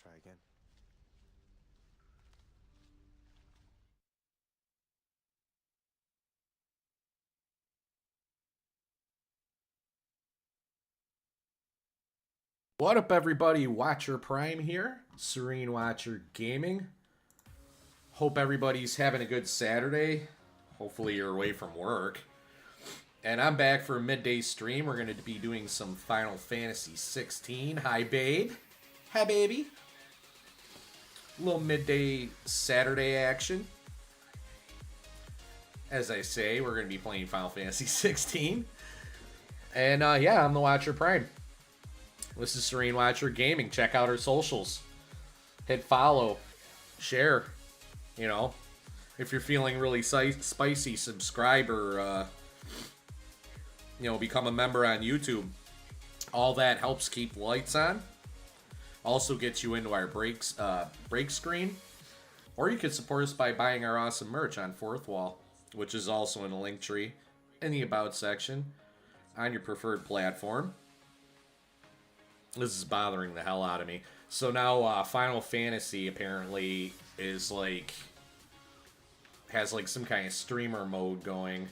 try again. What up, everybody? Watcher Prime here, Serene Watcher Gaming. Hope everybody's having a good Saturday. Hopefully, you're away from work. And I'm back for a midday stream. We're going to be doing some Final Fantasy 16. Hi, babe. Hi, baby. A little midday Saturday action. As I say, we're going to be playing Final Fantasy 16. And yeah, I'm the Watcher Prime. This is Serene Watcher Gaming. Check out our socials. Hit follow. Share. You know, if you're feeling really spicy, subscribe or, become a member on YouTube. All that helps keep the lights on. Also gets you into our break screen. Or you could support us by buying our awesome merch on Fourth Wall, which is also in the Linktree in the About section on your preferred platform. This is bothering the hell out of me. So now Final Fantasy apparently is has some kind of streamer mode going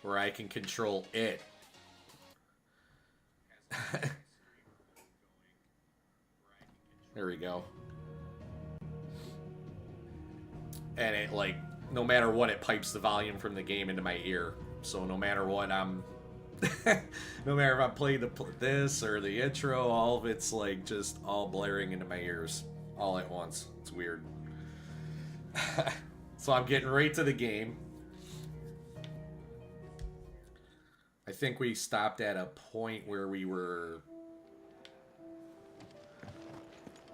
where I can control it. There we go. And it no matter what, it pipes the volume from the game into my ear. So no matter what no matter if I play this or the intro, all of it's just all blaring into my ears all at once. It's weird. So I'm getting right to the game. I think we stopped at a point where we were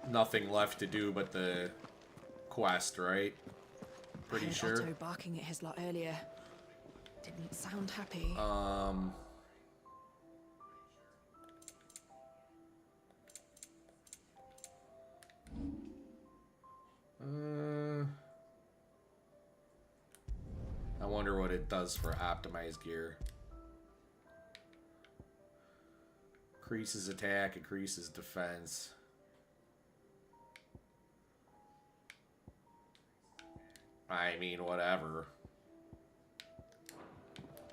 nothing left to do but the quest, right? Pretty sure. Otto barking at his lot earlier. Didn't sound happy. I wonder what it does for optimized gear. Increases attack, increases defense. I mean, whatever.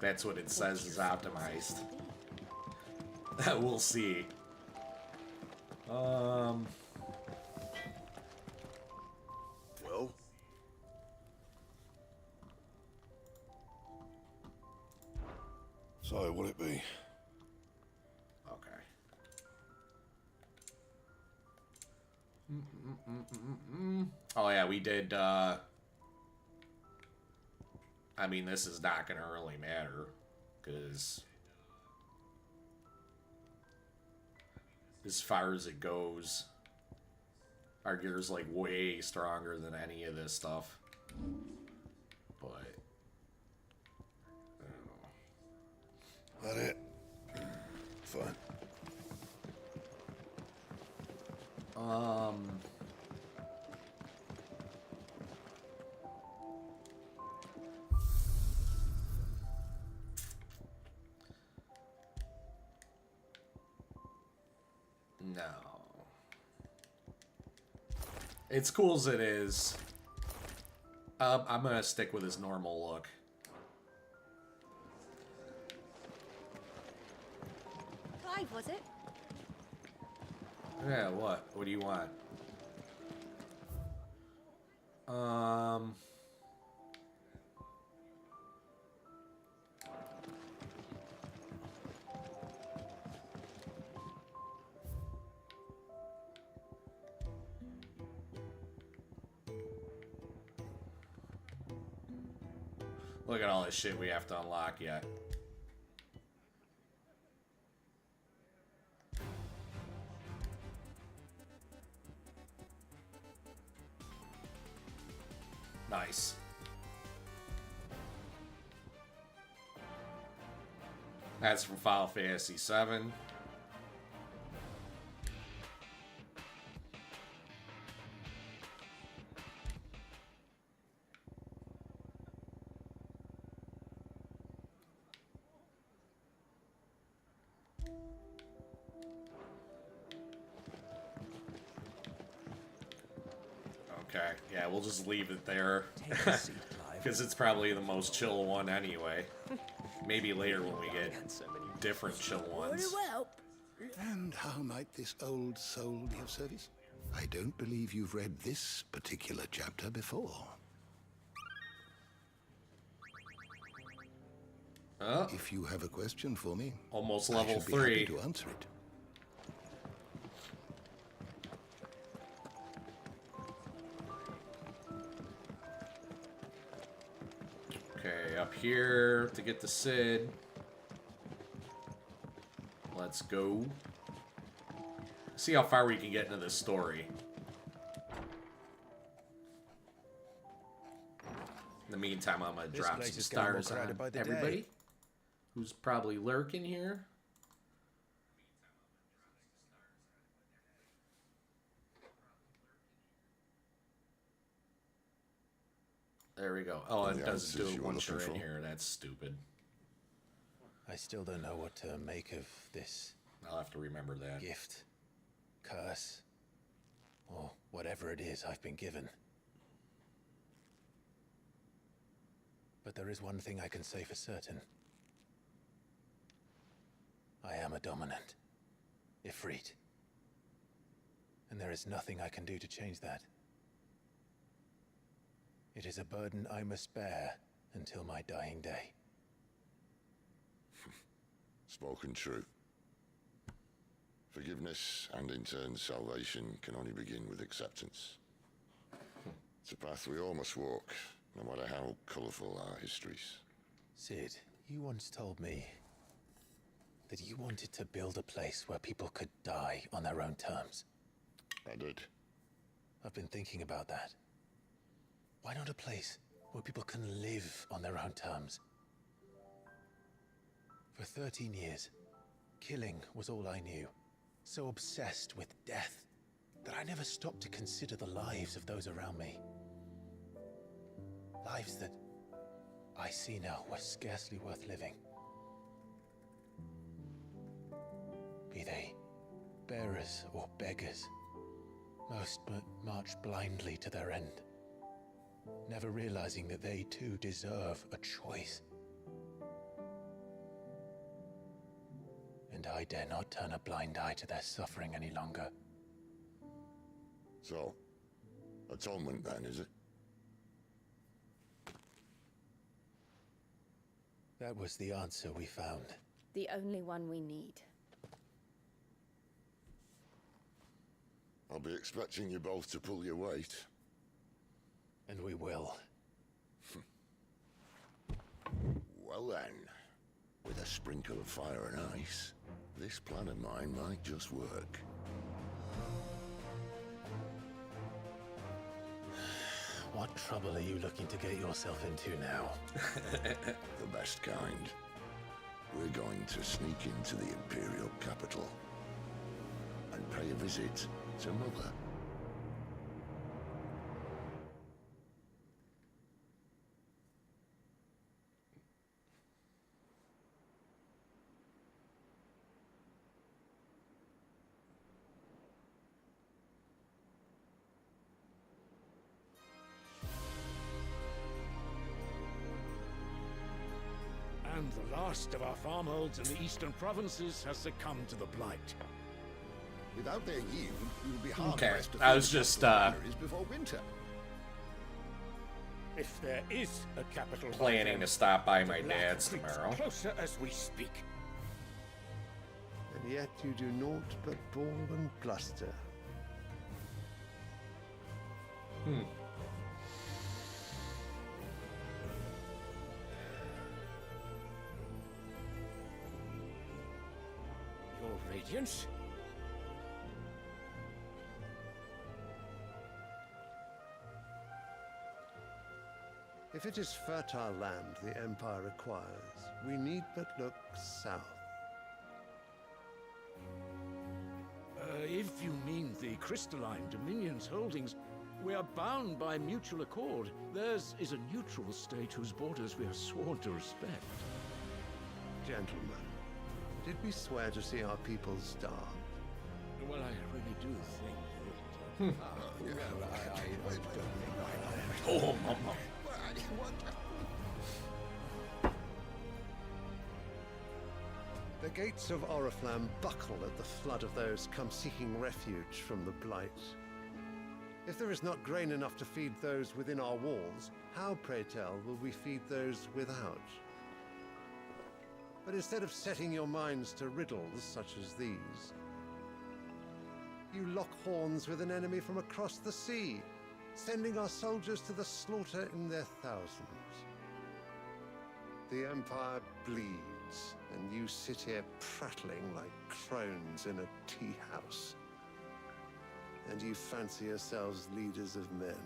That's what it says is optimized. We'll see. Well, so will it be? Okay. Oh yeah, we did, I mean, this is not gonna really matter, because as far as it goes, our gear's way stronger than any of this stuff. But I don't know. That it? Fine. No. It's cool as it is. I'm gonna stick with his normal look. Clive, was it? Yeah, what? What do you want? Look at all this shit we have to unlock yet. Nice. That's from Final Fantasy VII. Okay, yeah, we'll just leave it there. Take a seat, Clive. Because it's probably the most chill one anyway. Maybe later when we get different chill ones. And how might this old soul be of service? I don't believe you've read this particular chapter before. Oh, If you have a question for me, almost I level should be happy 3. to answer it. Okay, up here to get the Sid. Let's go. See how far we can get into this story. In the meantime, I'm gonna This drop place some is getting more stars crowded on by the everybody day. who's probably lurking here. There we go. Oh, it The doesn't do answers it you were once you're looking in for. here. That's stupid. I still don't know what to make of this I'll have to remember that. gift, curse, or whatever it is I've been given. But there is one thing I can say for certain. I am a dominant, Ifrit. And there is nothing I can do to change that. It is a burden I must bear until my dying day. Spoken true. Forgiveness and in turn salvation can only begin with acceptance. It's a path we all must walk, no matter how colourful our histories. Sid, you once told me that you wanted to build a place where people could die on their own terms. I did. I've been thinking about that. Why not a place where people can live on their own terms? For 13 years, killing was all I knew. So obsessed with death that I never stopped to consider the lives of those around me. Lives that I see now were scarcely worth living. Be they bearers or beggars, most march blindly to their end, never realizing that they too deserve a choice. And I dare not turn a blind eye to their suffering any longer. So, atonement then, is it? That was the answer we found. The only one we need. I'll be expecting you both to pull your weight. And we will. Well then, with a sprinkle of fire and ice, this plan of mine might just work. What trouble are you looking to get yourself into now? The best kind. We're going to sneak into the Imperial capital and pay a visit to Mother. And the last of our farmholds in the eastern provinces has succumbed to the blight. Without their yield, we will be Okay, hard-pressed to I fill was the just, capital granaries before winter. If there is a capital, by Planning then, to stop by the my Black dad's creeps tomorrow. closer as we speak. And yet you do naught but ball and bluster. Your Radiance? If it is fertile land the Empire requires, we need but look south. If you mean the crystalline Dominion's holdings, we are bound by mutual accord. Theirs is a neutral state whose borders we are sworn to respect. Gentlemen, did we swear to see our people starve? Well, I really do think that Oh, mama. The gates of Oriflamme buckle at the flood of those come seeking refuge from the Blight. If there is not grain enough to feed those within our walls, how, pray tell, will we feed those without? But instead of setting your minds to riddles such as these, you lock horns with an enemy from across the sea, sending our soldiers to the slaughter in their thousands. The Empire bleeds, and you sit here prattling like crones in a tea house. And you fancy yourselves leaders of men.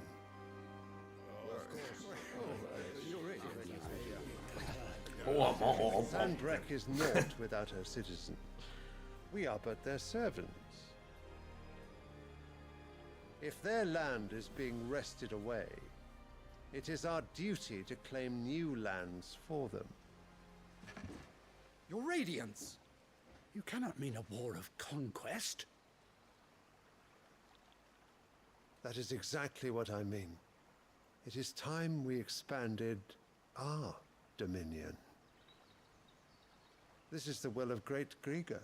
Sandbreck is naught without her citizens. We are but their servants. If their land is being wrested away, it is our duty to claim new lands for them. Your Radiance! You cannot mean a war of conquest. That is exactly what I mean. It is time we expanded our dominion. This is the will of great Grieger.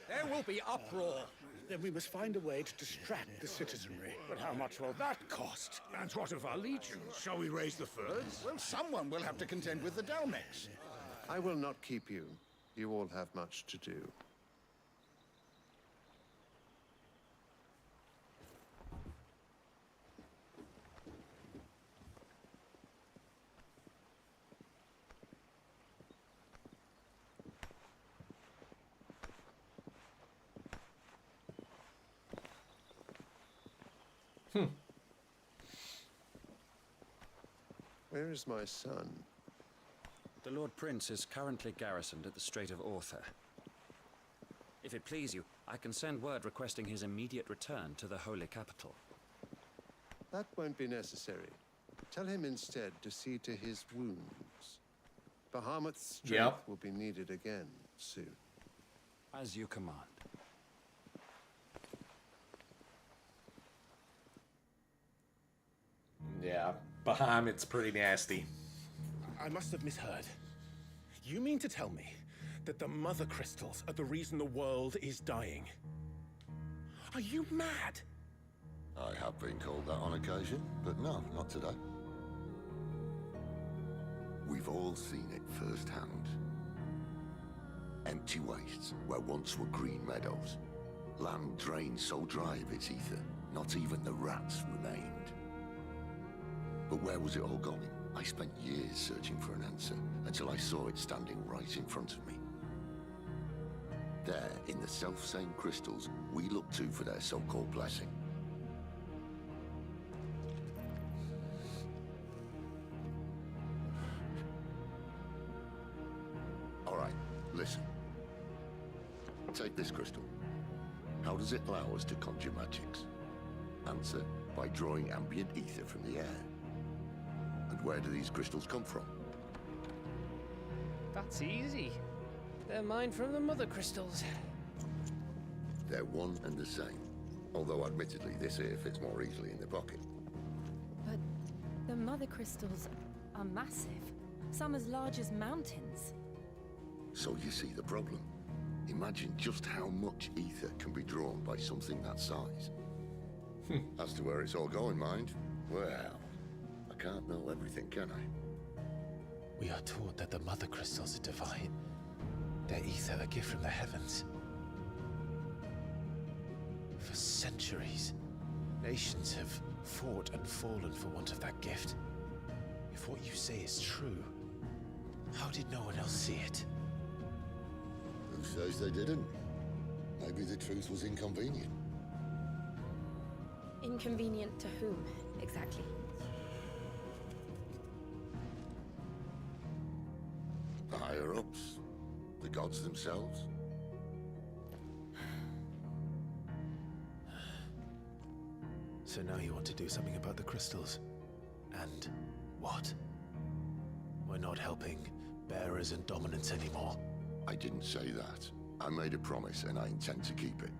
There will be uproar. Then we must find a way to distract the citizenry. But how much will that cost? And what of our legions? Shall we raise the furs? Well, someone will have to contend with the Dalmex. I will not keep you. You all have much to do. Where is my son? The Lord Prince is currently garrisoned at the Strait of Author. If it please you, I can send word requesting his immediate return to the Holy Capital. That won't be necessary. Tell him instead to see to his wounds. Bahamut's strength will be needed again soon. As you command. Yeah, Bahamut's pretty nasty. I must have misheard. You mean to tell me that the mother crystals are the reason the world is dying? Are you mad? I have been called that on occasion, but no, not today. We've all seen it firsthand. Empty wastes where once were green meadows. Land drained so dry of its ether, not even the rats remained. But where was it all going? I spent years searching for an answer, until I saw it standing right in front of me. There, in the self-same crystals we look to for their so-called blessing. All right, listen. Take this crystal. How does it allow us to conjure magics? Answer, by drawing ambient ether from the air. And where do these crystals come from? That's easy. They're mine from the mother crystals. They're one and the same. Although admittedly this here fits more easily in the pocket. But the mother crystals are massive. Some as large as mountains. So you see the problem. Imagine just how much ether can be drawn by something that size. As to where it's all going, mind, well, I can't know everything, can I? We are taught that the mother crystals are divine. Their ether a gift from the heavens. For centuries, nations have fought and fallen for want of that gift. If what you say is true, how did no one else see it? Who says they didn't? Maybe the truth was inconvenient. Inconvenient to whom, exactly? The higher-ups, the gods themselves. So now you want to do something about the crystals. And what? We're not helping bearers and dominants anymore. I didn't say that. I made a promise and I intend to keep it.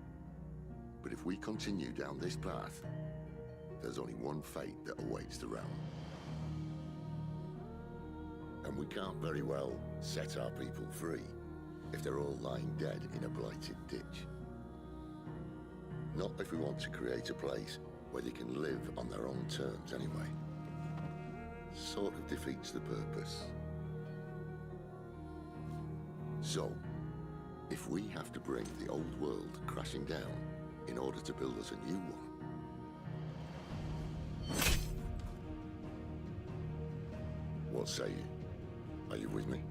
But if we continue down this path, there's only one fate that awaits the realm. And we can't very well set our people free if they're all lying dead in a blighted ditch. Not if we want to create a place where they can live on their own terms anyway. Sort of defeats the purpose. So, if we have to bring the old world crashing down in order to build us a new one, what say you? Are you with me?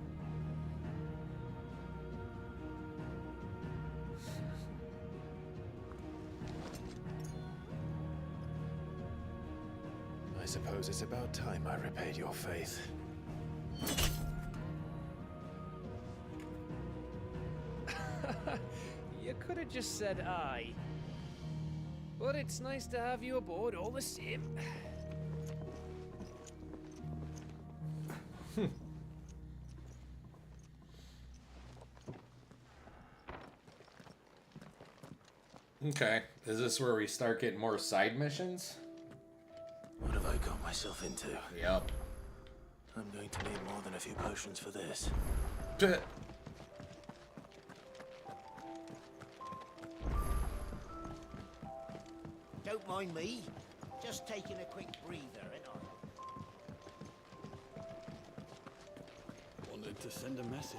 I suppose it's about time I repaid your faith. You could have just said aye. But it's nice to have you aboard all the same. Okay, is this where we start getting more side missions? What have I got myself into? Yep. I'm going to need more than a few potions for this. Don't mind me. Just taking a quick breather, ain't I? Wanted to send a message.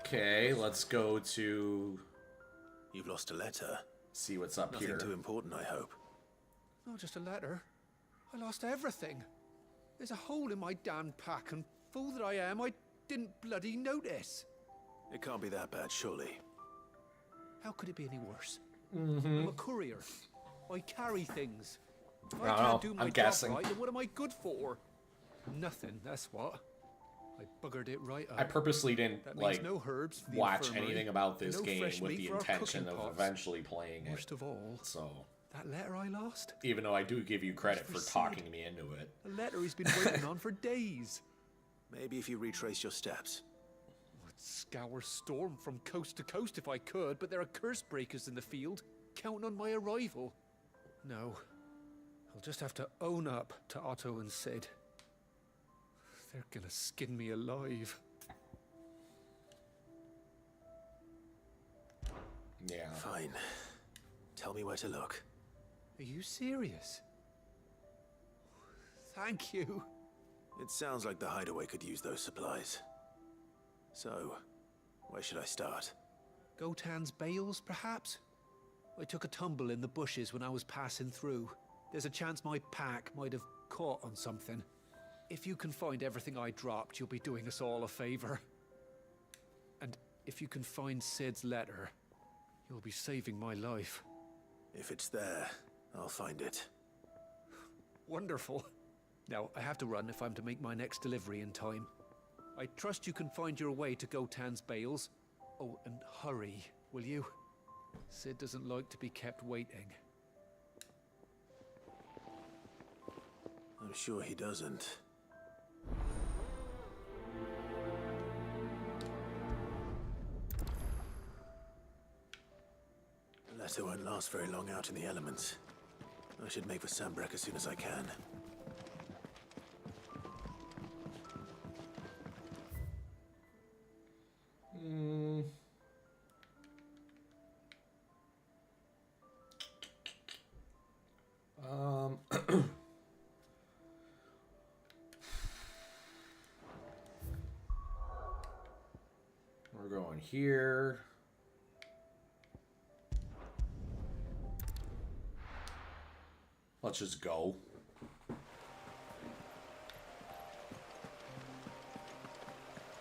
Okay, let's go to... You've lost a letter. See what's up Nothing here. too important, I hope. Not just a letter. I lost everything. There's a hole in my damn pack, and fool that I am, I didn't bloody notice. It can't be that bad, surely. How could it be any worse? Mm-hmm. I'm a courier. I carry things. If I I don't can't know, do I'm my job guessing. right, then what am I good for? Nothing, that's what. I buggered it right up. I purposely didn't, That means like, no herbs for the watch infirmary, anything about this no game fresh with meat the for our intention cooking of pots. eventually playing it. Worst of all, So, that letter I lost? even though I do give you credit for Sid. talking me into it. A letter he's been waiting on for days. Maybe if you retrace your steps. I'd scour Storm from coast to coast if I could, but there are curse breakers in the field, counting on my arrival. No. I'll just have to own up to Otto and Sid. They're gonna skin me alive. Yeah. Fine. Tell me where to look. Are you serious? Thank you. It sounds like the hideaway could use those supplies. So, where should I start? Gotan's bales, perhaps? I took a tumble in the bushes when I was passing through. There's a chance my pack might have caught on something. If you can find everything I dropped, you'll be doing us all a favor. And if you can find Sid's letter, you'll be saving my life. If it's there, I'll find it. Wonderful. Now, I have to run if I'm to make my next delivery in time. I trust you can find your way to Gotan's bales. Oh, and hurry, will you? Sid doesn't like to be kept waiting. I'm sure he doesn't. The letter won't last very long out in the elements. I should make for Sambrek as soon as I can. We're going here. Let's just go.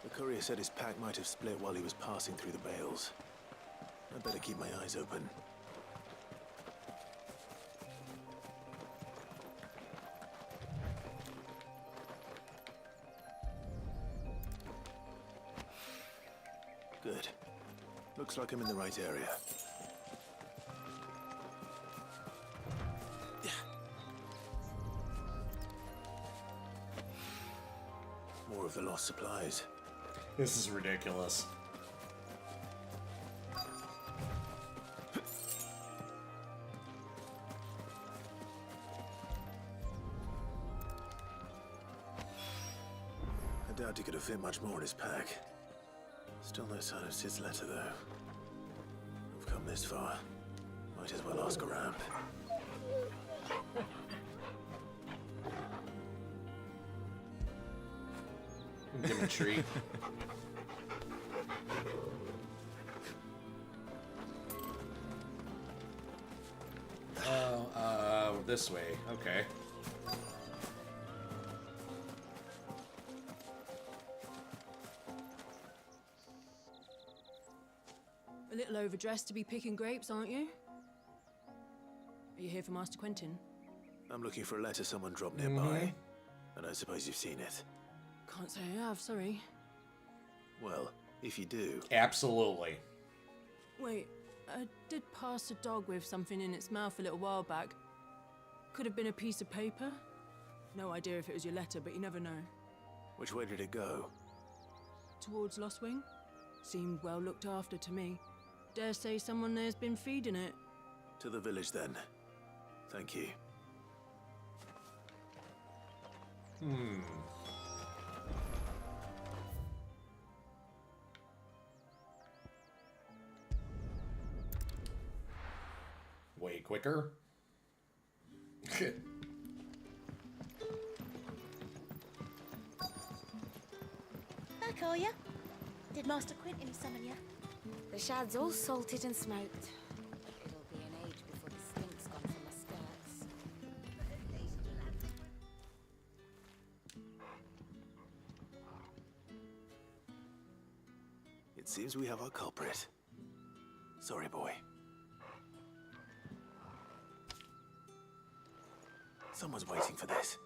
The courier said his pack might have split while he was passing through the bales. I'd better keep my eyes open. Good. Looks like I'm in the right area. More of the lost supplies. This is ridiculous. I doubt he could have fit much more in his pack. Still no sign of Sid's letter, though. I've come this far. Might as well ask around. Give him a treat. This way. Okay. A little overdressed to be picking grapes, aren't you? Are you here for Master Quentin? I'm looking for a letter someone dropped nearby. And I suppose you've seen it. Can't say I have, sorry. Well, if you do... Absolutely. Wait, I did pass a dog with something in its mouth a little while back. Could have been a piece of paper. No idea if it was your letter, but you never know. Which way did it go? Towards Lost Wing? Seemed well looked after to me. Dare say someone there's been feeding it. To the village, then. Thank you. Way quicker. Back, are ya? Did Master Quentin summon ya? The shad's all salted and smoked. It'll be an age before the stink's gone from my skirts. It seems we have our culprit. Sorry, boy. Someone's waiting for this.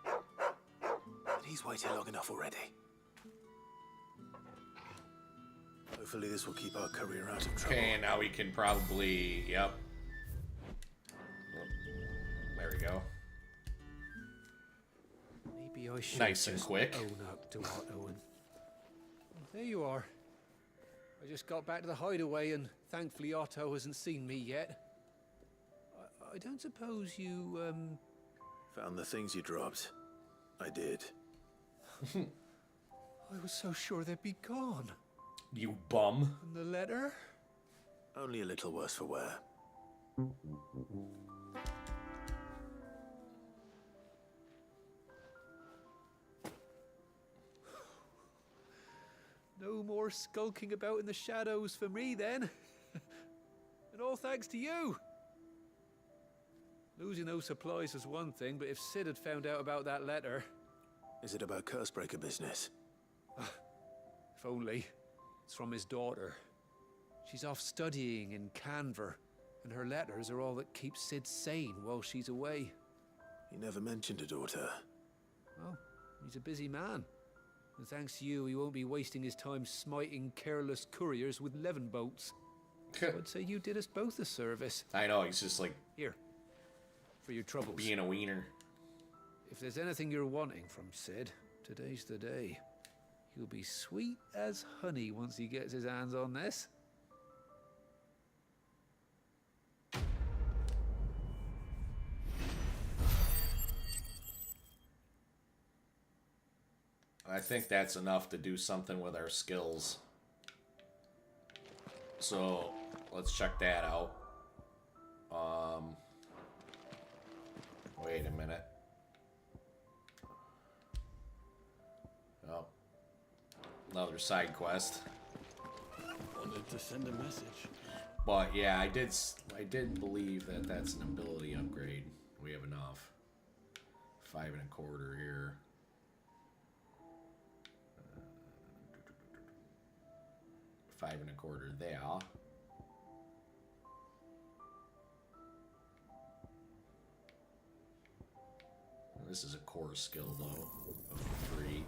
And he's waited long enough already. Hopefully this will keep our career out of trouble. Okay, and now we can probably... Yep. There we go. Maybe I should Nice and just quick. own up to Otto and... There you are. I just got back to the hideaway and thankfully Otto hasn't seen me yet. I don't suppose you, Found the things you dropped. I did. I was so sure they'd be gone. You bum. And the letter? Only a little worse for wear. No more skulking about in the shadows for me, then. And all thanks to you. Losing those supplies is one thing, but if Sid had found out about that letter... Is it about Cursebreaker business? If only. It's from his daughter. She's off studying in Canver, and her letters are all that keeps Sid sane while she's away. He never mentioned a daughter. Well, he's a busy man. And thanks to you, he won't be wasting his time smiting careless couriers with levin boats. So I'd say you did us both a service. I know, he's just like... Here. For your troubles. Being a wiener. If there's anything you're wanting from Sid, today's the day. He'll be sweet as honey once he gets his hands on this. I think that's enough to do something with our skills. So, let's check that out. Wait a minute. Oh. Another side quest. Wanted to send a message. But yeah, I did believe that that's an ability upgrade. We have enough. 5 1/4 here. $5 1/4 there. This is a core skill though, of 3.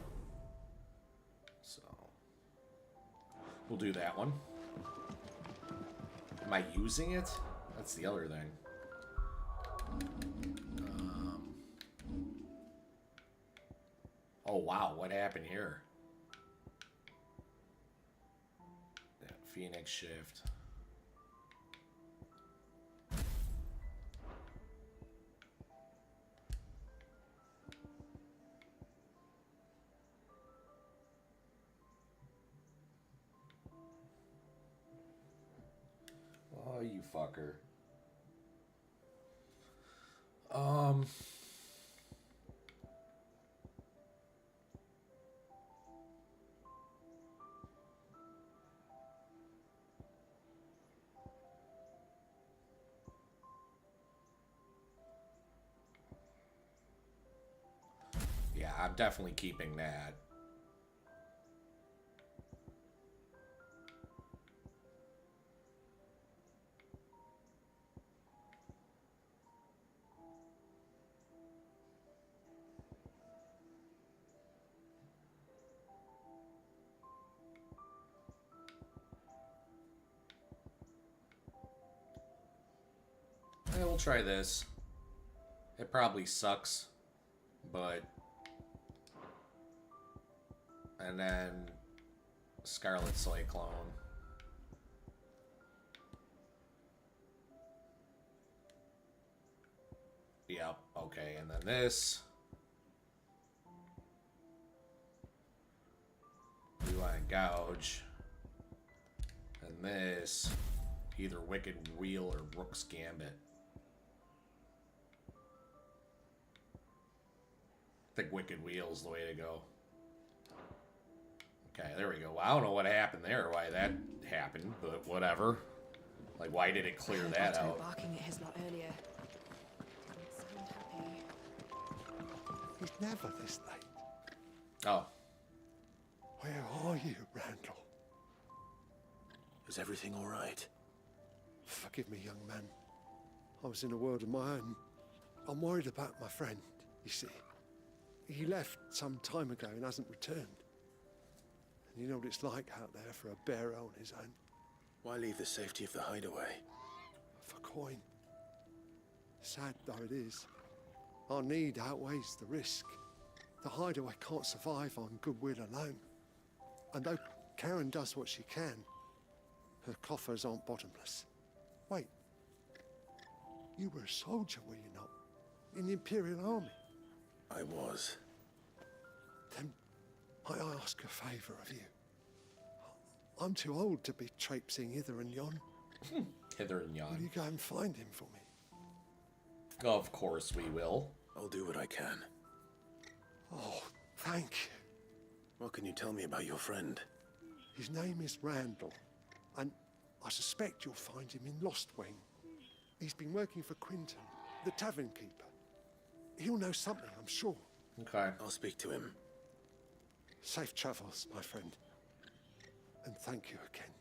So we'll do that one. Am I using it? That's the other thing. Oh wow, what happened here? Phoenix Shift. Oh, you fucker. Yeah, I'm definitely keeping that. Yeah, we'll try this. It probably sucks, but... And then Scarlet Cyclone. Yep, okay, and then this. Blue Line Gouge. And this. Either Wicked Wheel or Rook's Gambit. I think Wicked Wheel's the way to go. Okay, there we go. Well, I don't know what happened there, why that happened, but whatever. Like, why did it clear that out? Barking at his lot earlier. Didn't sound happy. He's never this late. Oh. Where are you, Randall? Is everything all right? Forgive me, young man. I was in a world of my own. I'm worried about my friend, you see. He left some time ago and hasn't returned. And you know what it's like out there for a bearer on his own. Why leave the safety of the hideaway? For coin. Sad though it is, our need outweighs the risk. The hideaway can't survive on goodwill alone. And though Karen does what she can, her coffers aren't bottomless. Wait, you were a soldier, were you not? In the Imperial Army? I was. Then I ask a favour of you. I'm too old to be traipsing hither and yon. Hither and yon. Will you go and find him for me? Of course we will. I'll do what I can. Oh, thank you. What can you tell me about your friend? His name is Randall, and I suspect you'll find him in Lost Wing. He's been working for Quinton, the tavern keeper. He'll know something, I'm sure. Okay. I'll speak to him. Safe travels, my friend. And thank you again.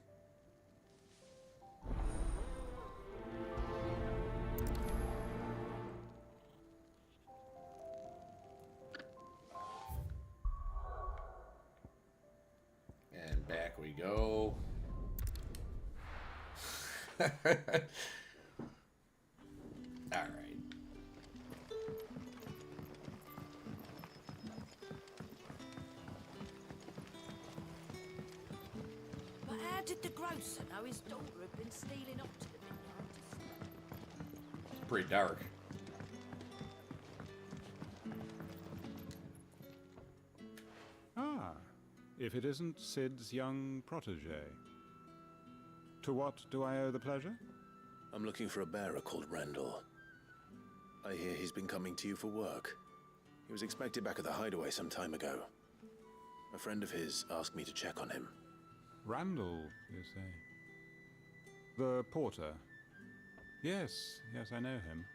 And back we go. All right. But how did the grocer know his daughter had been stealing up to the vineyard to smoke? It's pretty dark. Ah, if it isn't Sid's young protege. To what do I owe the pleasure? I'm looking for a bearer called Randall. I hear he's been coming to you for work. He was expected back at the hideaway some time ago. A friend of his asked me to check on him. Randall, you say? The porter? Yes, I know him.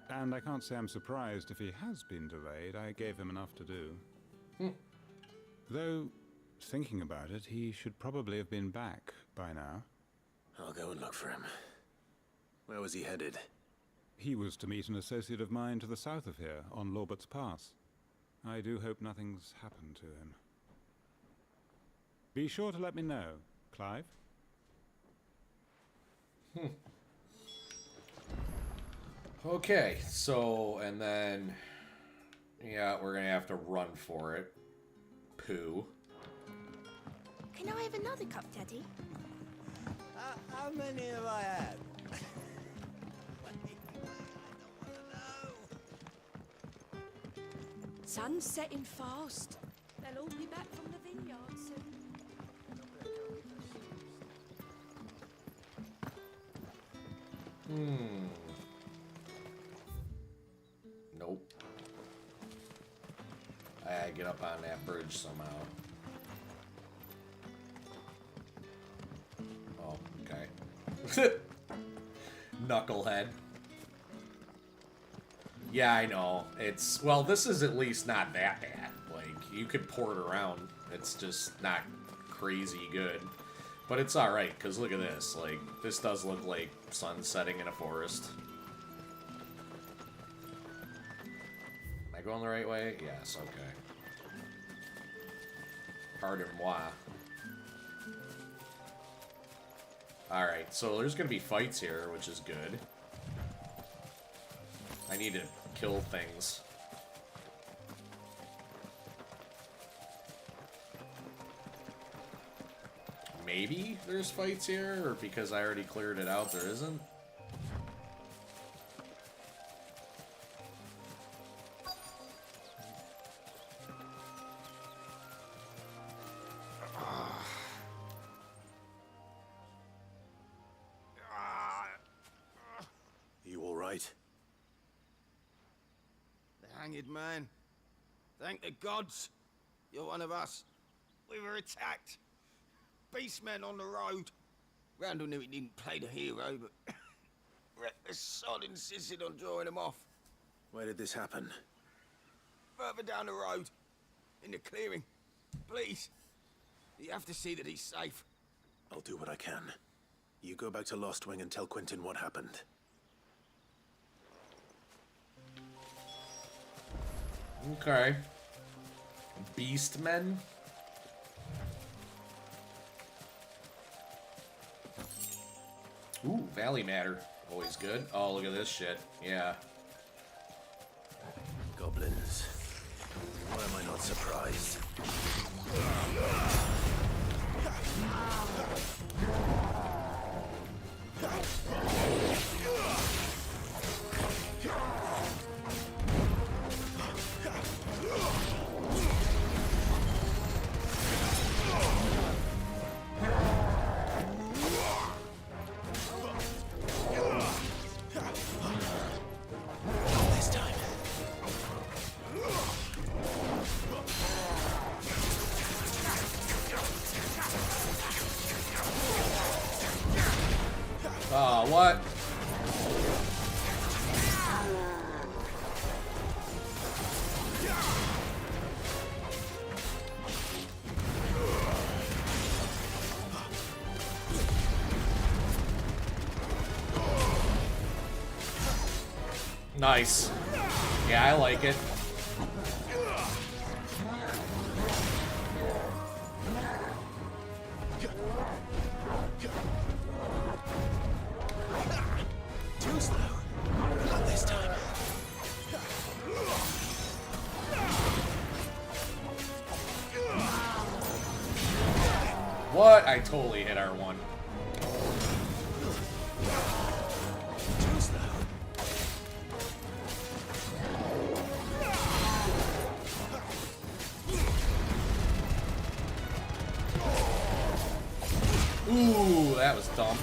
And I can't say I'm surprised if he has been delayed. I gave him enough to do. Though, thinking about it, he should probably have been back by now. I'll go and look for him. Where was he headed? He was to meet an associate of mine to the south of here, on Lorbert's Pass. I do hope nothing's happened to him. Be sure to let me know, Clive. Okay, so, and then... Yeah, we're gonna have to run for it. Pooh. Can I have another cup, Daddy? How many have I had? Sun's setting fast. They'll all be back from the vineyard soon. Nope. I gotta get up on that bridge somehow. Oh, okay. Knucklehead. Yeah, I know. It's, well, this is at least not that bad. Like, you could port around. It's just not crazy good. But it's alright, because look at this. Like, this does look like sun setting in a forest. Am I going the right way? Yes, okay. Pardon moi. Alright, so there's gonna be fights here, which is good. I need to kill things. Maybe there's fights here, or because I already cleared it out, there isn't? You all right? The hanged man. Thank the gods. You're one of us. We were attacked. Beastmen on the road. Randall knew he didn't play the hero, but reckless sod insisted on drawing him off. Where did this happen? Further down the road. In the clearing. Please. You have to see that he's safe. I'll do what I can. You go back to Lost Wing and tell Quentin what happened. Okay. Beastmen? Ooh, Valley Matter. Always good. Oh, look at this shit. Yeah. Goblins. Why am I not surprised? Oh, what? Nice. Yeah, I like it. Too slow. Not this time. What? I totally hit R1. Too slow. Ooh, that was dumb.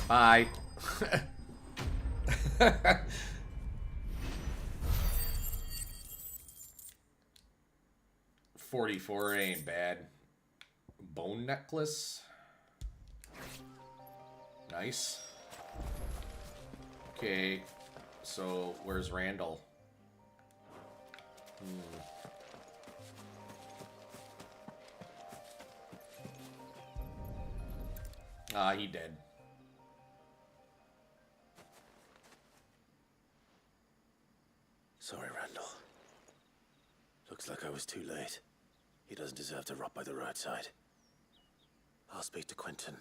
Bye. 44 ain't bad. Bone necklace. Nice. Okay, so where's Randall? Ah, he dead. Looks like I was too late. He doesn't deserve to rot by the roadside. I'll speak to Quentin.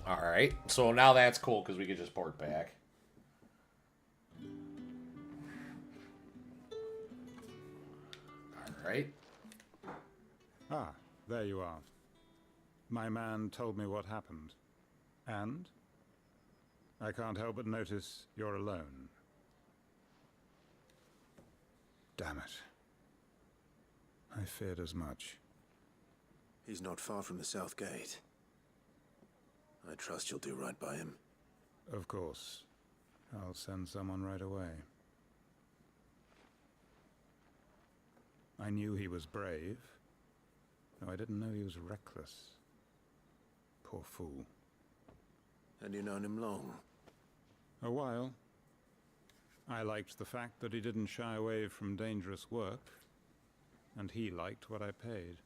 Alright, so now that's cool because we can just port back. Alright. Ah, there you are. My man told me what happened. And? I can't help but notice you're alone. Damn it. I feared as much. He's not far from the south gate. I trust you'll do right by him. Of course. I'll send someone right away. I knew he was brave, though I didn't know he was reckless. Poor fool. And you known him long? A while. I liked the fact that he didn't shy away from dangerous work, and he liked what I paid.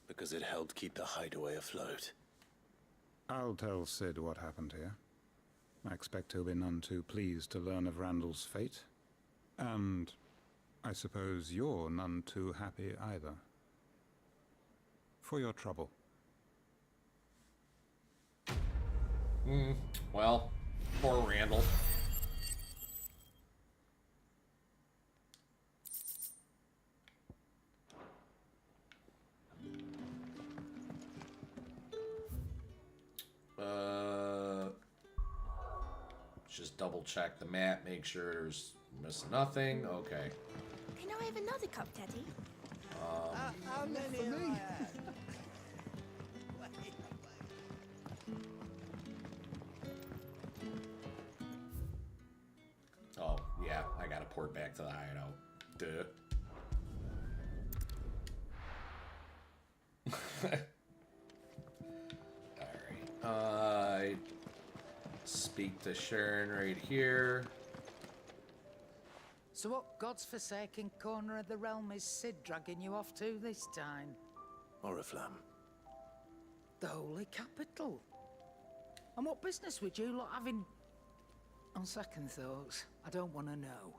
Because it helped keep the hideaway afloat. I'll tell Sid what happened here. I expect he'll be none too pleased to learn of Randall's fate. And I suppose you're none too happy either. For your trouble. Well, poor Randall. Just double check the map, make sure there's missing nothing. Okay. Can I have another cup, Daddy? How many for me? Oh, yeah, I gotta port back to the hideout. Duh. Alright. Speak to Sharon right here. So what god's-forsaken corner of the realm is Sid dragging you off to this time? Oriflamme. The holy capital. And what business would you lot have in... On second thoughts, I don't want to know.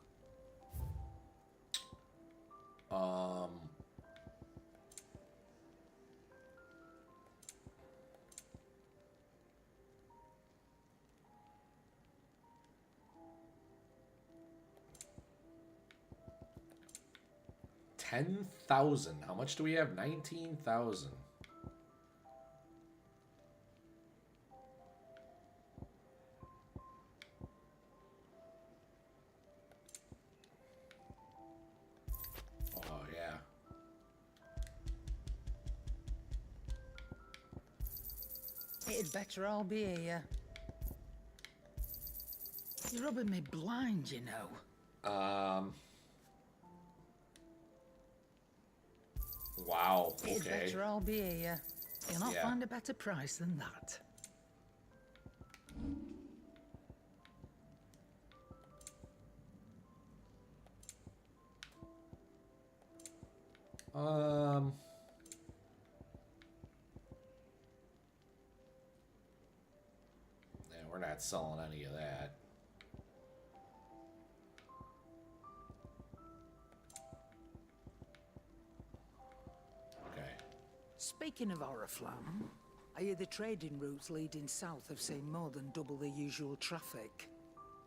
$10,000. How much do we have? 19,000. Oh, yeah. It'd better all be here. You're rubbing me blind, you know. Wow, It'd okay. better all be here. You'll not Yeah. find a better price than that. Yeah, we're not selling any of that. Speaking of Oriflamme, I hear the trading routes leading south have seen more than double the usual traffic.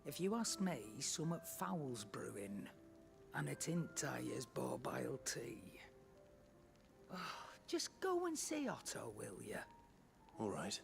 If you ask me, summat foul's brewing. And it ain't Tyre's borbile tea. Oh, just go and see Otto, will you? All right.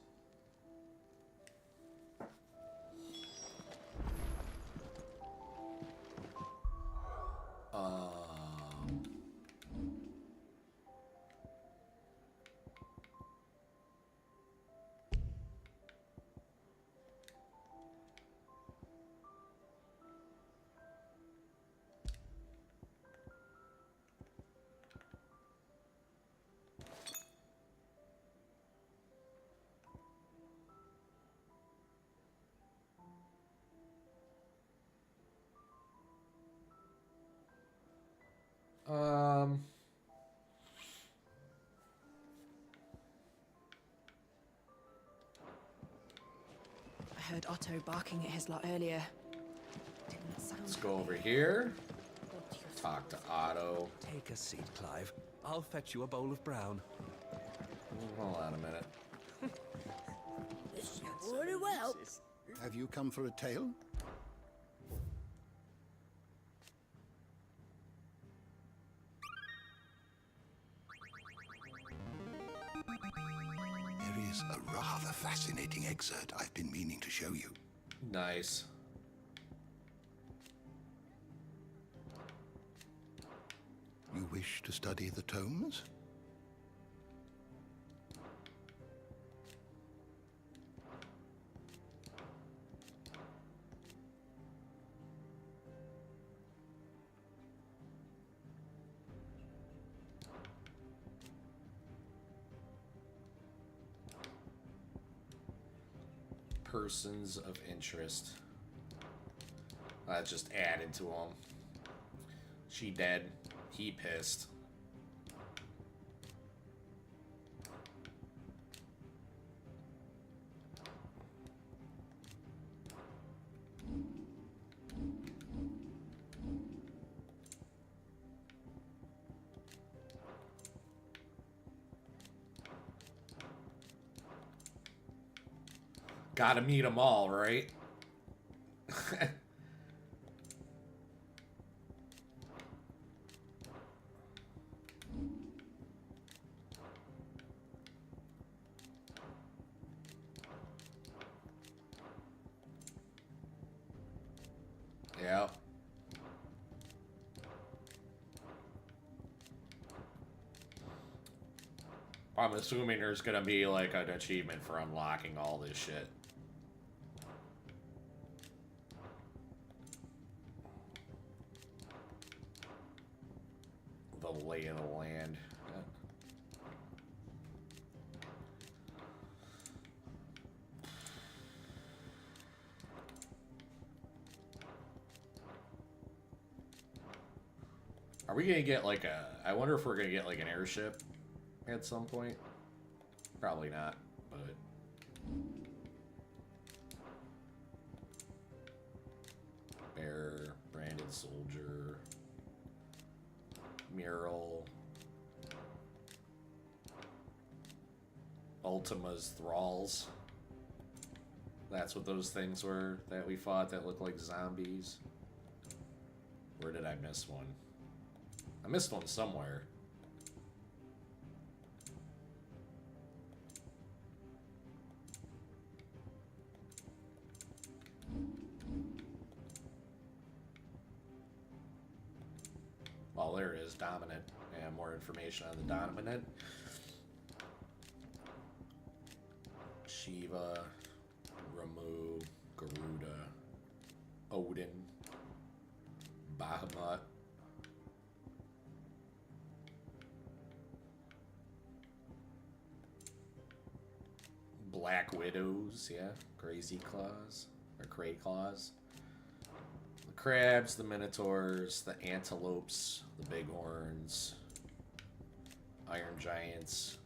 I heard Otto barking at his lot earlier. Didn't sound Let's go over here. Talk to Otto. Take a seat, Clive. I'll fetch you a bowl of brown. Hold on a minute. Very well. Have you come for a tale? There is a rather fascinating excerpt I've been meaning to show you. Nice. You wish to study the tomes? Persons of interest. That just added to him. She dead. He pissed. Gotta meet them all, right? Yeah. I'm assuming there's gonna be like an achievement for unlocking all this shit. The lay of the land. Are we gonna get like a... I wonder if we're gonna get like an airship at some point. Probably not, but... Bear, branded soldier... Mural... Ultima's thralls. That's what those things were that we fought that looked like zombies. Where did I miss one? I missed one somewhere. Oh, there it is, dominant. And more information on the dominant. Shiva, Ramu, Garuda, Odin, Bahamut. Black Widows, yeah. Crazy Claws, or Cray Claws. The crabs, the minotaurs, the antelopes, the bighorns, iron giants,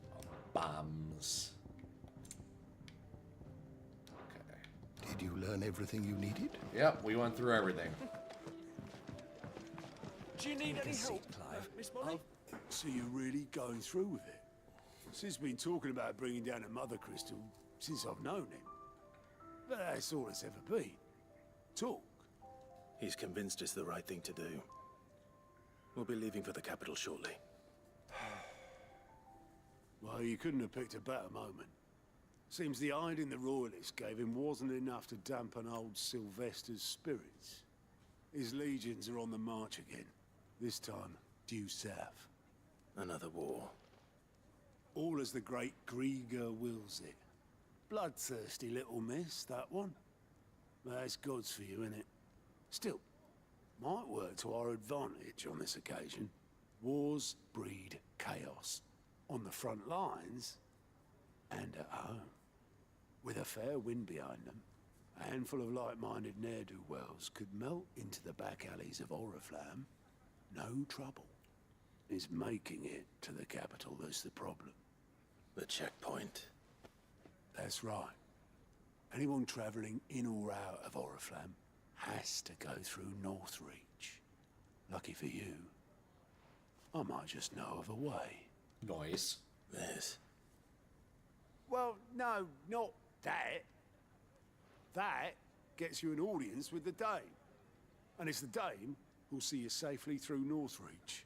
bombs. Okay. Did you learn everything you needed? Yep, we went through everything. Do you need any help, Clive? Miss Molly? So you're really going through with it? Sid's been talking about bringing down a mother crystal since I've known him. But that's all it's ever been. Talk. He's convinced it's the right thing to do. We'll be leaving for the capital shortly. Well, you couldn't have picked a better moment. Seems the hiding the royalists gave him wasn't enough to dampen old Sylvester's spirits. His legions are on the march again. This time, due south. Another war. All as the great Grieger wills it. Bloodthirsty little miss, that one. That's God's for you, innit? Still, might work to our advantage on this occasion. Wars breed chaos. On the front lines, and at home. With a fair wind behind them, a handful of like-minded ne'er-do-wells could melt into the back alleys of Oriflamme. No trouble. It's making it to the capital that's the problem. The checkpoint. That's right. Anyone travelling in or out of Oriflamme has to go through Northreach. Lucky for you, I might just know of a way. Nice. Yes. Well, no, not that. That gets you an audience with the Dame. And it's the Dame who'll see you safely through Northreach.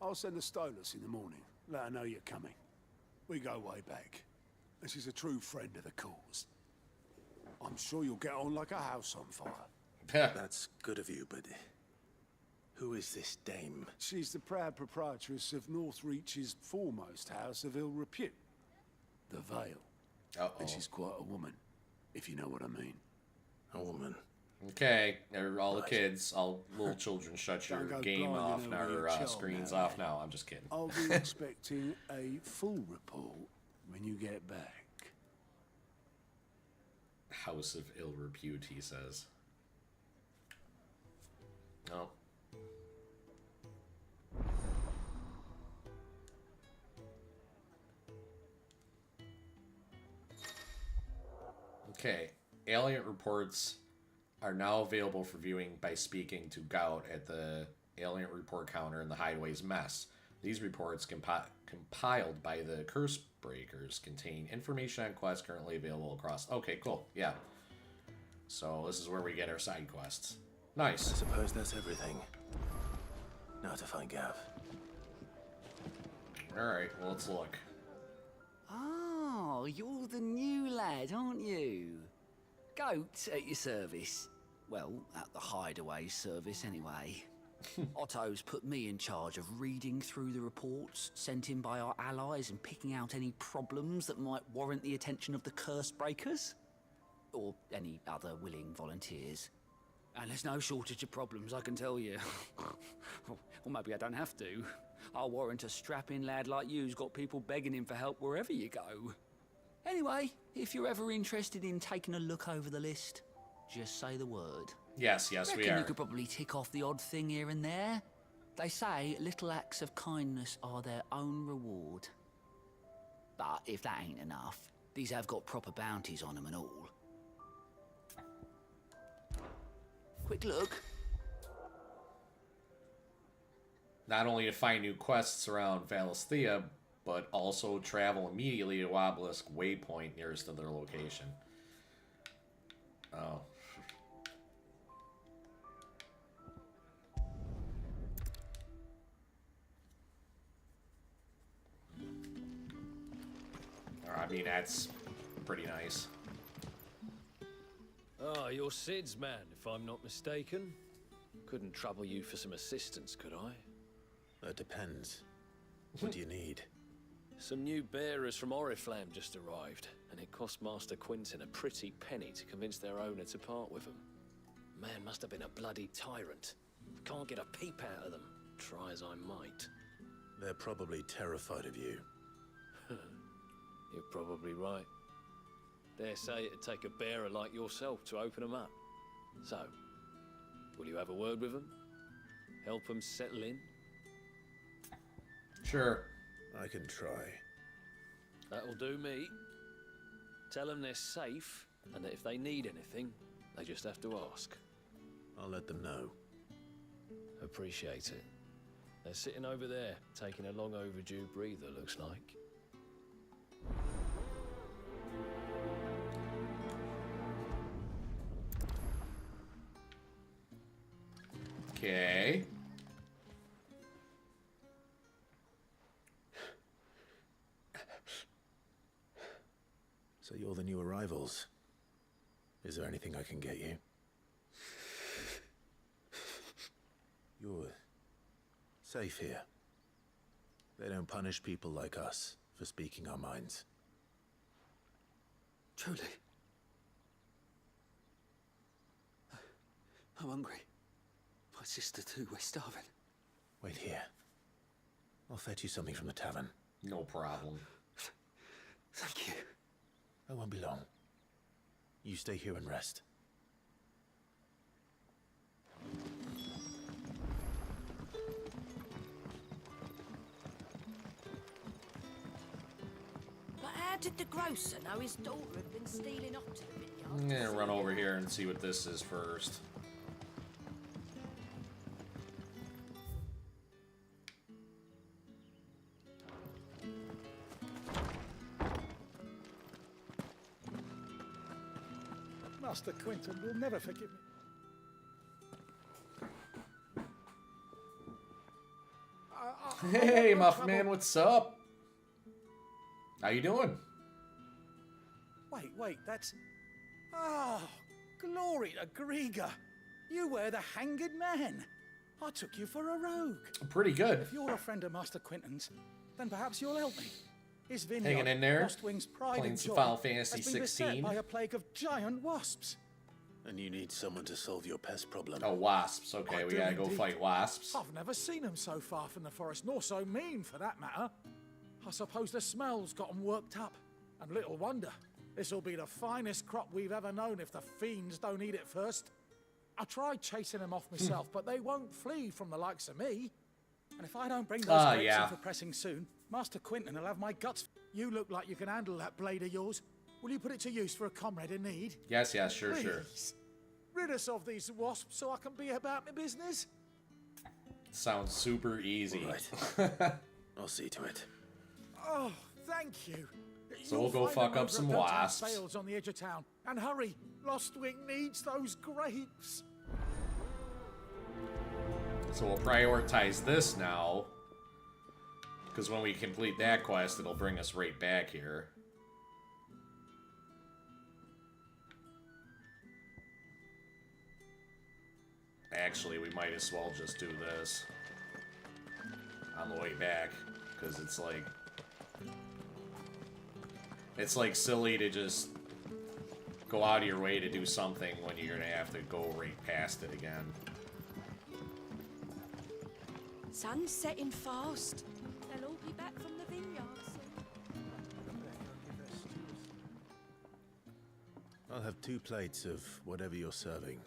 I'll send the Stolas in the morning, let her know you're coming. We go way back, and she's a true friend of the cause. I'm sure you'll get on like a house on fire. That's good of you, but who is this dame? She's the proud proprietress of Northreach's foremost house of ill repute, the Vale. And she's quite a woman, if you know what I mean. A woman. Okay, all the kids, all little children, shut your game off now, or screens off now. I'm just kidding. I'll be expecting a full report when you get back. House of ill repute, he says. No. Okay, alien reports are now available for viewing by speaking to Gout at the alien report counter in the Hideaway's mess. These reports, compiled by the Curse Breakers, contain information on quests currently available across... Okay, cool. Yeah. So this is where we get our side quests. Nice. I suppose that's everything. Now to find Gav. Alright, well, let's look. Oh, you're the new lad, aren't you? Goat at your service. Well, at the Hideaway service, anyway. Otto's put me in charge of reading through the reports sent in by our allies and picking out any problems that might warrant the attention of the Curse Breakers. Or any other willing volunteers. And there's no shortage of problems, I can tell you. Or maybe I don't have to. I'll warrant a strapping lad like you's got people begging him for help wherever you go. Anyway, if you're ever interested in taking a look over the list, just say the word. Yes, we Reckon are. You could probably tick off the odd thing here and there. They say little acts of kindness are their own reward. But if that ain't enough, these have got proper bounties on them and all. Quick look. Not only to find new quests around Valisthea, but also travel immediately to Obelisk Waypoint nearest to their location. Oh. I mean, that's pretty nice. Ah, you're Sid's man, if I'm not mistaken. Couldn't trouble you for some assistance, could I? That depends. What do you need? Some new bearers from Oriflamme just arrived, and it cost Master Quinton a pretty penny to convince their owner to part with them. Man must have been a bloody tyrant. Can't get a peep out of them, try as I might. They're probably terrified of you. You're probably right. Dare say it'd take a bearer like yourself to open them up. So, will you have a word with them? Help them settle in? Sure. I can try. That'll do me. Tell them they're safe, and that if they need anything, they just have to ask. I'll let them know. Appreciate it. They're sitting over there, taking a long overdue breather, looks like. Okay. So you're the new arrivals. Is there anything I can get you? You're safe here. They don't punish people like us for speaking our minds. Truly. I'm hungry. My sister too, we're starving. Wait here. I'll fetch you something from the tavern. No problem. Thank you. I won't be long. You stay here and rest. But how did the grocer know his daughter had been stealing off to the vineyard? I'm gonna run over here and see what this is first. Master Quinton will never forgive me. Hey, Muff Man, what's up? How you doing? Wait, that's... Oh, glory to Griga. You were the hanged man. I took you for a rogue. Pretty good. If you're a friend of Master Quinton's, then perhaps you'll help me. His vineyard, Hanging in there, Frostwing's pride playing and some joy, Final Fantasy has been beset 16. by a plague of giant wasps. And you need someone to solve your pest problem. Oh, wasps. Okay, we do gotta go indeed. fight wasps. I've never seen them so far from the forest, nor so mean, for that matter. I suppose the smell's got them worked up. And little wonder. This'll be the finest crop we've ever known if the fiends don't eat it first. I tried chasing them off myself, but they won't flee from the likes of me. And if I don't bring those grapes in for pressing soon, Master Quinton will have my guts. You look like you can handle that blade of yours. Will you put it to use for a comrade in need? Yes, sure. Please. Rid us of these wasps so I can be about my business. Sounds super easy. Right. I'll see to it. Oh, thank you. So we'll go fuck up some wasps. Bales on the edge of town. And hurry, Lostwing needs those grapes. So we'll prioritize this now. Because when we complete that quest, it'll bring us right back here. Actually, we might as well just do this on the way back. Because it's like silly to just go out of your way to do something when you're gonna have to go right past it again. Sun's setting fast. They'll all be back from the vineyard soon. I'll have 2 plates of whatever you're serving.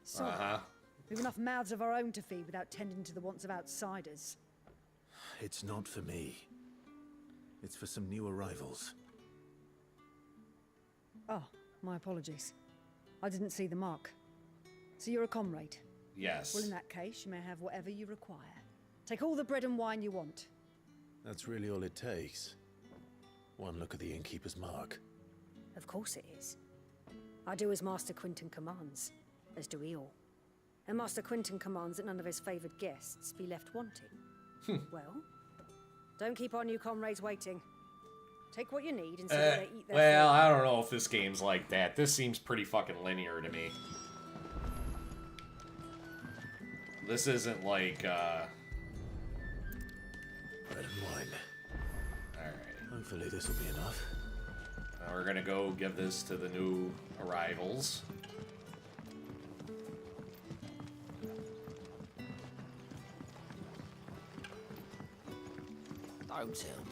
So, we've enough mouths of our own to feed without tending to the wants of outsiders. It's not for me. It's for some new arrivals. Oh, my apologies. I didn't see the mark. So you're a comrade? Yes. Well, in that case, you may have whatever you require. Take all the bread and wine you want. That's really all it takes. One look at the innkeeper's mark. Of course it is. I do as Master Quinton commands, as do we all. And Master Quinton commands that none of his favoured guests be left wanting. Well, don't keep our new comrades waiting. Take what you need and see that they eat their well, food. I don't know if this game's like that. This seems pretty fucking linear to me. This isn't like, Bread and wine. Alright. Hopefully this will be enough. Now we're gonna go give this to the new arrivals. Don't tell me.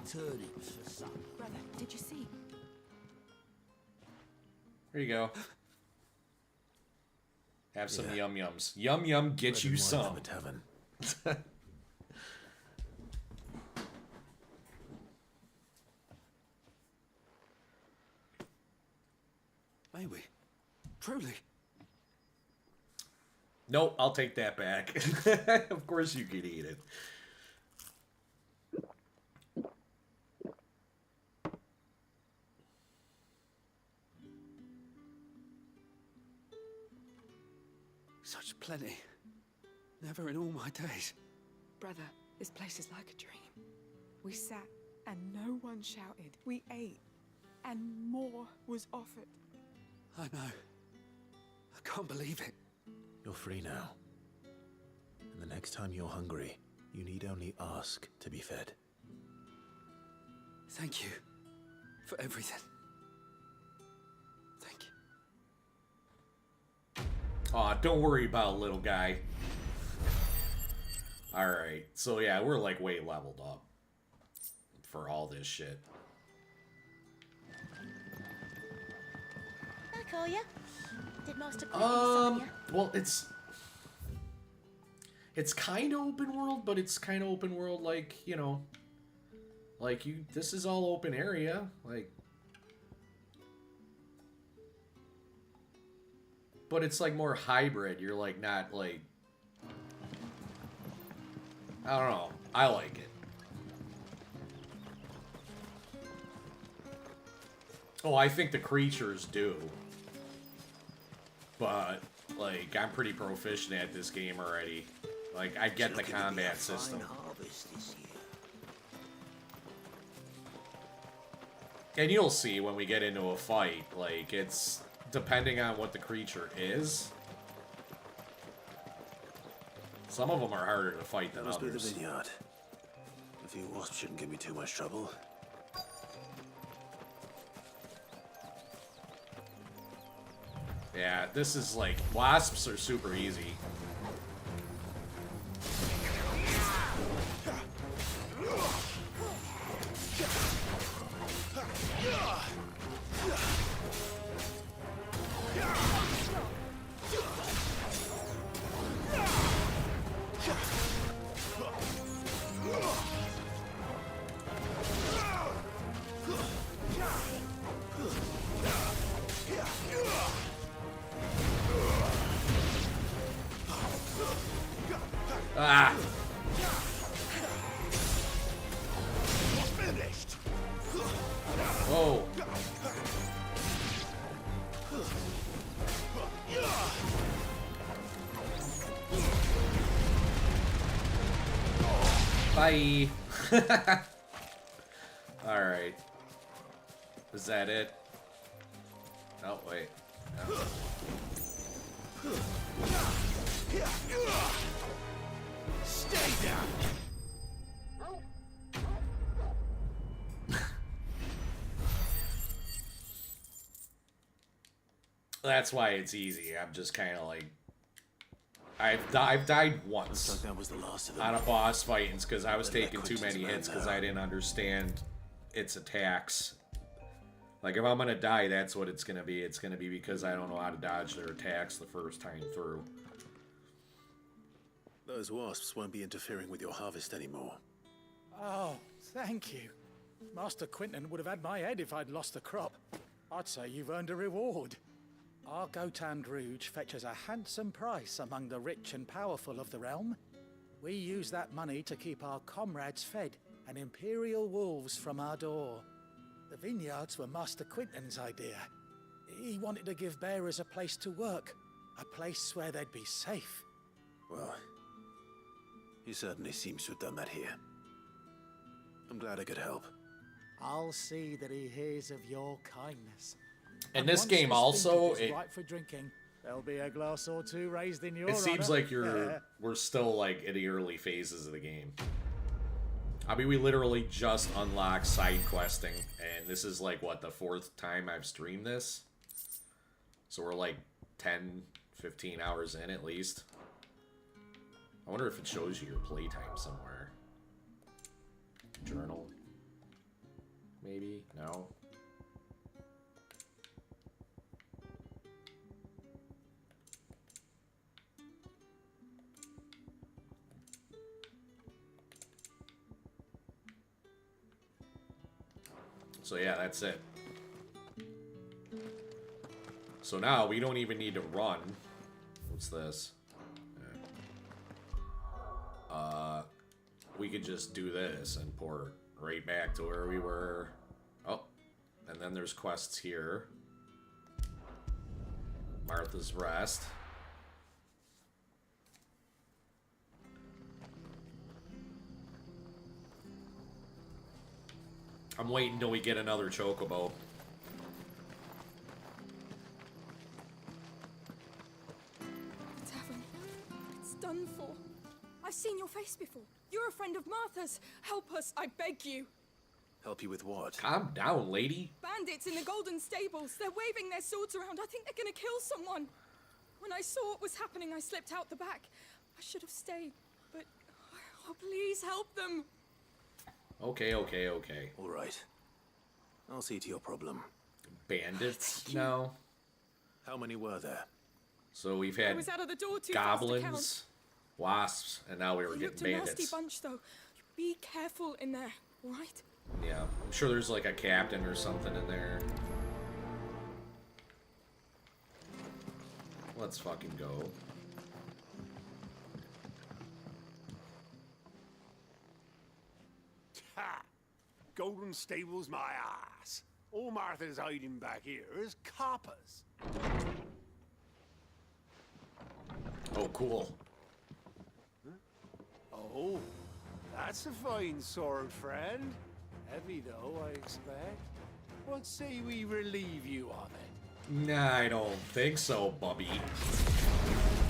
Turnips for supper. Brother, did you see? Here you go. Have some yum-yums. Yum-yum, get you some. From a tavern. May we? Truly? Nope, I'll take that back. Of course you can eat it. Such plenty. Never in all my days. Brother, this place is like a dream. We sat and no one shouted. We ate and more was offered. I know. I can't believe it. You're free now. And the next time you're hungry, you need only ask to be fed. Thank you for everything. Thank you. Aw, don't worry about it, little guy. Alright, so yeah, we're like way leveled up for all this shit. Back, are ya? Did Master Quinton summon ya? Well, it's kind of open world, but it's kind of open world like, you know, like this is all open area, like But it's like more hybrid. You're like not like... I don't know. I like it. Oh, I think the creatures do. But, like, I'm pretty proficient at this game already. Like, I get the combat system. And you'll see when we get into a fight, like, it's depending on what the creature is. Some of them are harder to fight than Must be the others. vineyard. A few wasps shouldn't give me too much trouble. Yeah, this is like, wasps are super easy. Ah! Whoa. Bye. Alright. Is that it? Oh, wait. No. Stay down. That's why it's easy. I'm just kind of like... I've died once. Looks like that was the last of them. On a boss fight, and it's because I was Better let taking too Quentin's many man hits because know. I didn't understand its attacks. Like, if I'm gonna die, that's what it's gonna be. It's gonna be because I don't know how to dodge their attacks the first time through. Those wasps won't be interfering with your harvest anymore. Oh, thank you. Master Quinton would have had my head if I'd lost the crop. I'd say you've earned a reward. Our Gotand Rouge fetches a handsome price among the rich and powerful of the realm. We use that money to keep our comrades fed and imperial wolves from our door. The vineyards were Master Quinton's idea. He wanted to give bearers a place to work, a place where they'd be safe. Well, he certainly seems to have done that here. I'm glad I could help. I'll see that he hears of your kindness. And this once game also, vintage is right for drinking, there'll be a glass or two raised in your it seems honor. like we're still like in the early phases of the game. I mean, we literally just unlocked side questing, and this is like, what, the 4th time I've streamed this? So we're like 10, 15 hours in at least. I wonder if it shows you your playtime somewhere. Journal? Maybe? No? So yeah, that's it. So now we don't even need to run. What's this? We could just do this and port right back to where we were. Oh, and then there's quests here. Martha's Rest. I'm waiting until we get another chocobo. Tavern. It's done for. I've seen your face before. You're a friend of Martha's. Help us, I beg you. Help you with what? Calm down, lady. Bandits in the Golden Stables. They're waving their swords around. I think they're gonna kill someone. When I saw what was happening, I slipped out the back. I should have stayed, but... Oh, please help them. Okay, okay, okay. All right. I'll see to your problem. Bandits now? How many were there? So we've I had was out of the door too fast to count. goblins, wasps, and now we were They getting looked a nasty bandits. bunch, though. Be careful in there, all right? Yeah, I'm sure there's like a captain or something in there. Let's fucking go. Ha! Golden Stable's my ass. All Martha's hiding back here is coppers. Oh, cool. Oh, that's a fine sword, friend. Heavy, though, I expect. What say we relieve you of it? Nah, I don't think so, Bubby.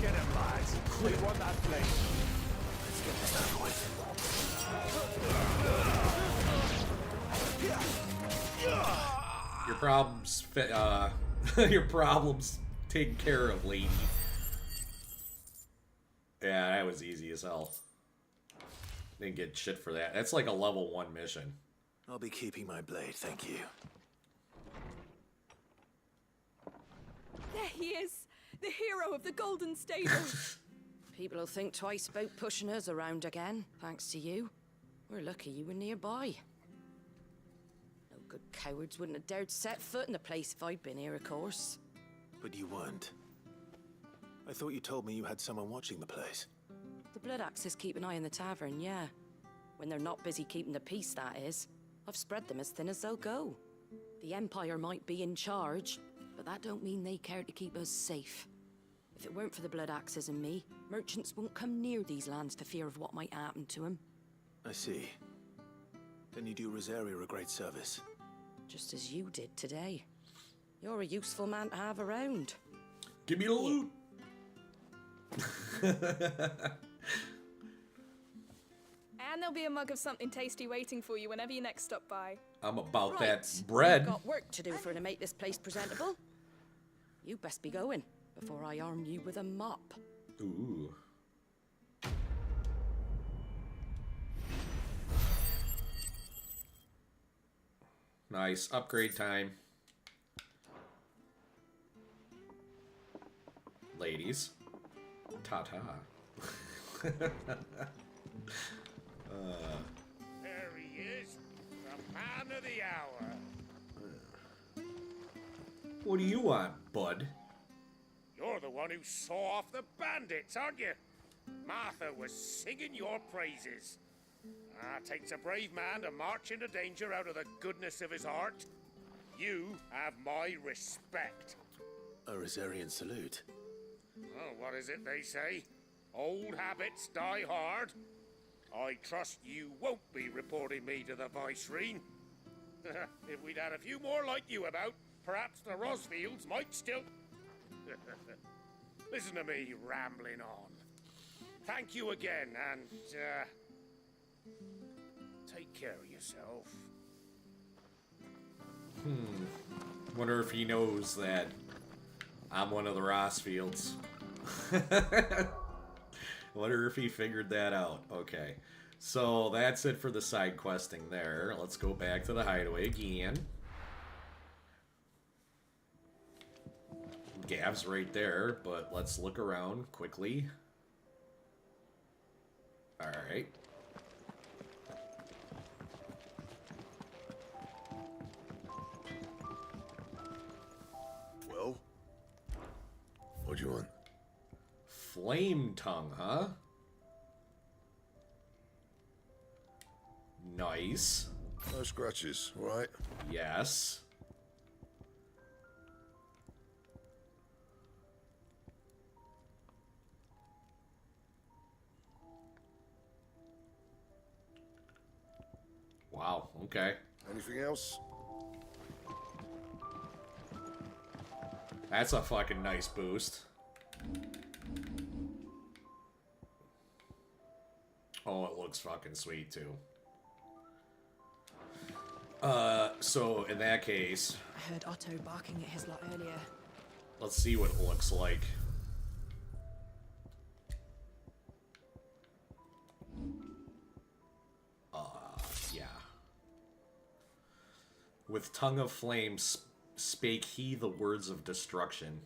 Get him, lads. We want that flame. Let's get this out Your problems, your problems taken care of, lady. Yeah, that was easy as hell. Didn't get shit for that. That's like a level 1 mission. I'll be keeping my blade, thank you. There he is, the hero of the Golden Stables. People will think twice about pushing us around again, thanks to you. We're lucky you were nearby. No good cowards wouldn't have dared set foot in the place if I'd been here, of course. But you weren't. I thought you told me you had someone watching the place. The Blood Axes keep an eye on the tavern, yeah. When they're not busy keeping the peace, that is. I've spread them as thin as they'll go. The Empire might be in charge, but that don't mean they care to keep us safe. If it weren't for the Blood Axes and me, merchants won't come near these lands for fear of what might happen to them. I see. Then you do Rosaria a great service. Just as you did today. You're a useful man to have around. Give me the loot! And there'll be a mug of something tasty waiting for you whenever you next stop by. I'm about Right. that bread. We've got work to do for to make this place presentable. You best be going before I arm you with a mop. Ooh. Nice. Upgrade time. Ladies. Ta-ta. There he is, the man of the hour. What do you want, bud? You're the one who saw off the bandits, aren't you? Martha was singing your praises. Takes a brave man to march into danger out of the goodness of his heart. You have my respect. A Rosarian salute. Oh, what is it they say? Old habits die hard. I trust you won't be reporting me to the Viceroy. If we'd had a few more like you about, perhaps the Rosfields might still... Listen to me rambling on. Thank you again, and, take care of yourself. Wonder if he knows that I'm one of the Rosfields. Wonder if he figured that out. Okay. So that's it for the side questing there. Let's go back to the hideaway again. Gav's right there, but let's look around quickly. Alright. Well? What do you want? Flame tongue, huh? Nice. No scratches, all right? Yes. Wow, okay. Anything else? That's a fucking nice boost. Oh, it looks fucking sweet too. So in that case, I heard Otto barking at his lot earlier. let's see what it looks like. Yeah. With tongue of flame spake he the words of destruction.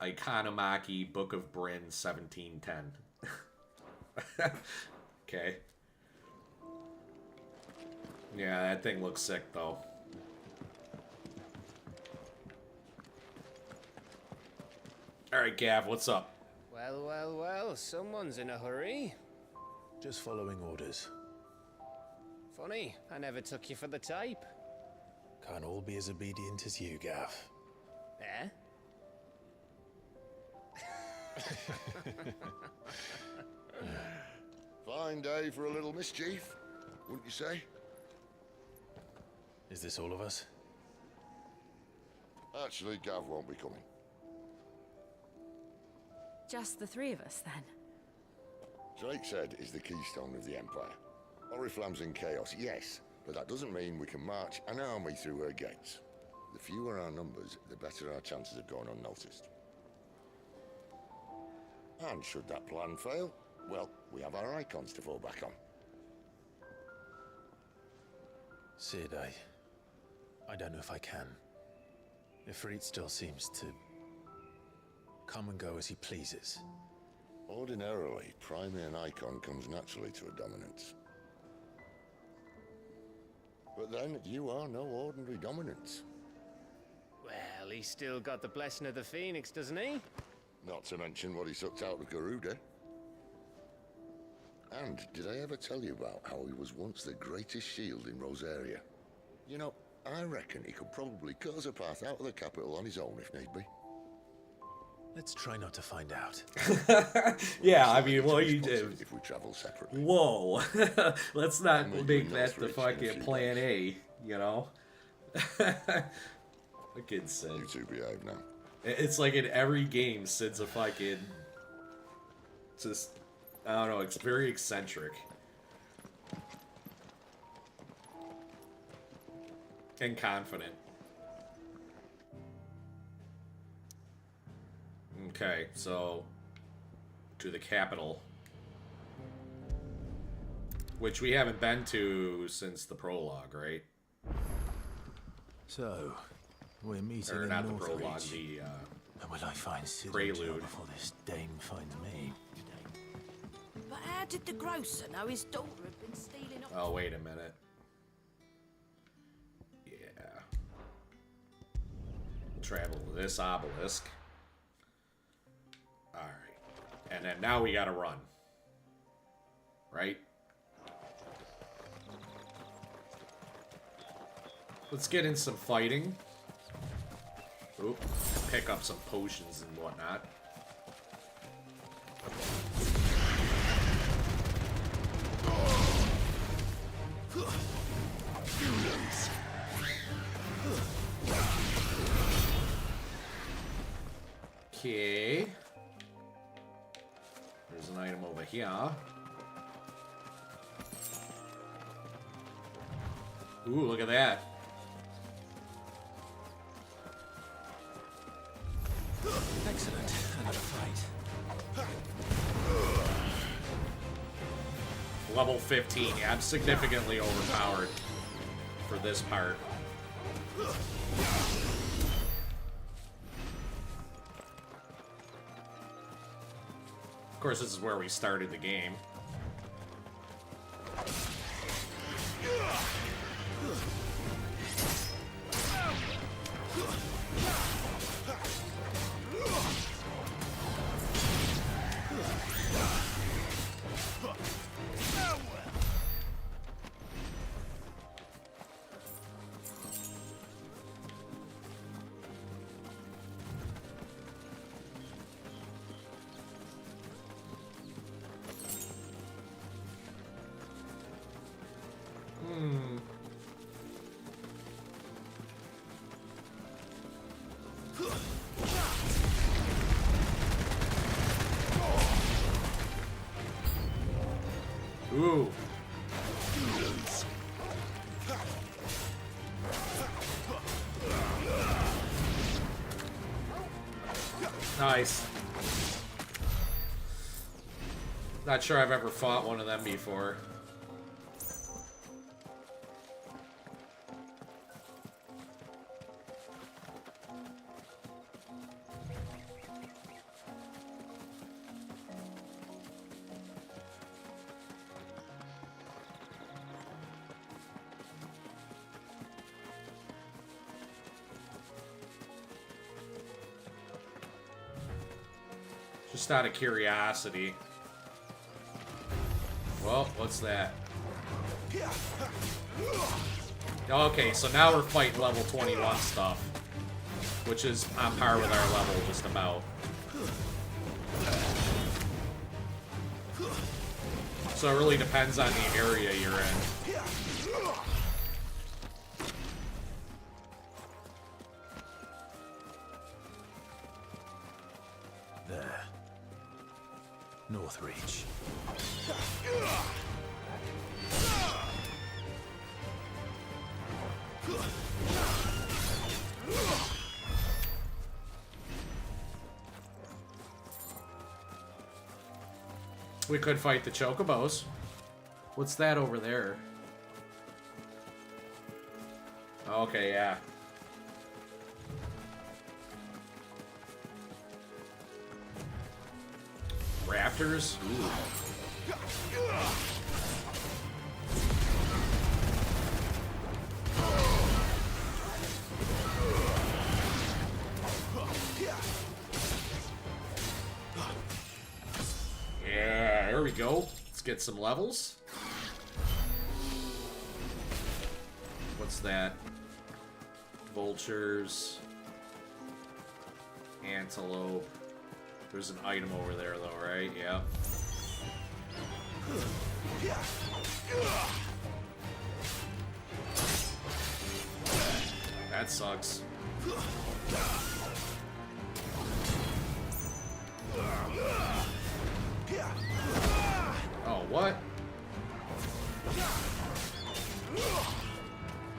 Ikonomaki, Book of Bryn, 1710. Okay. Yeah, that thing looks sick, though. Alright, Gav, what's up? Well, well, well, someone's in a hurry. Just following orders. Funny, I never took you for the type. Can't all be as obedient as you, Gav. Eh? Fine day for a little mischief, wouldn't you say? Is this all of us? Actually, Gav won't be coming. Just the three of us, then? Drake said is the keystone of the Empire. Oriflamme's in chaos, yes, but that doesn't mean we can march an army through her gates. The fewer our numbers, the better our chances of going unnoticed. And should that plan fail, well, we have our icons to fall back on. Sid, I don't know if I can. Ifrit still seems to come and go as he pleases. Ordinarily, priming an icon comes naturally to a dominance. But then, you are no ordinary dominance. Well, he's still got the blessing of the Phoenix, doesn't he? Not to mention what he sucked out of Garuda. And did I ever tell you about how he was once the greatest shield in Rosaria? You know, I reckon he could probably cut us a path out of the capital on his own if need be. Let's try not to find out. Yeah, I mean, what you do. If we travel separately. Whoa. Let's not make that the fucking plan A, you know? Fucking Sid. You two behave now. It's like in every game, Sid's a fucking... Just, I don't know, it's very eccentric. And confident. Okay, so... to the capital. Which we haven't been to since the prologue, right? So, we're meeting Or in not the Northreach. prologue, the, And will I find Sid prelude. before this dame finds me? But how did the grocer know his daughter had been stealing up? Oh, wait a minute. Yeah. Travel to this obelisk. Alright. And then now we gotta run. Right? Let's get in some fighting. Oop. Pick up some potions and whatnot. Okay. There's an item over here. Ooh, look at that. Excellent. Another fight. Level 15. Yeah, I'm significantly overpowered for this part. Of course, this is where we started the game. Ooh. Nice. Not sure I've ever fought one of them before. Just out of curiosity. Well, what's that? Okay, so now we're fighting level 21 stuff, which is on par with our level, just about. So it really depends on the area you're in. There. North Reach. We could fight the Chocobos. What's that over there? Okay, yeah. Raptors? Ooh. Yeah, there we go. Let's get some levels. What's that? Vultures. Antelope. There's an item over there though, right? Yeah. That sucks. Oh, what?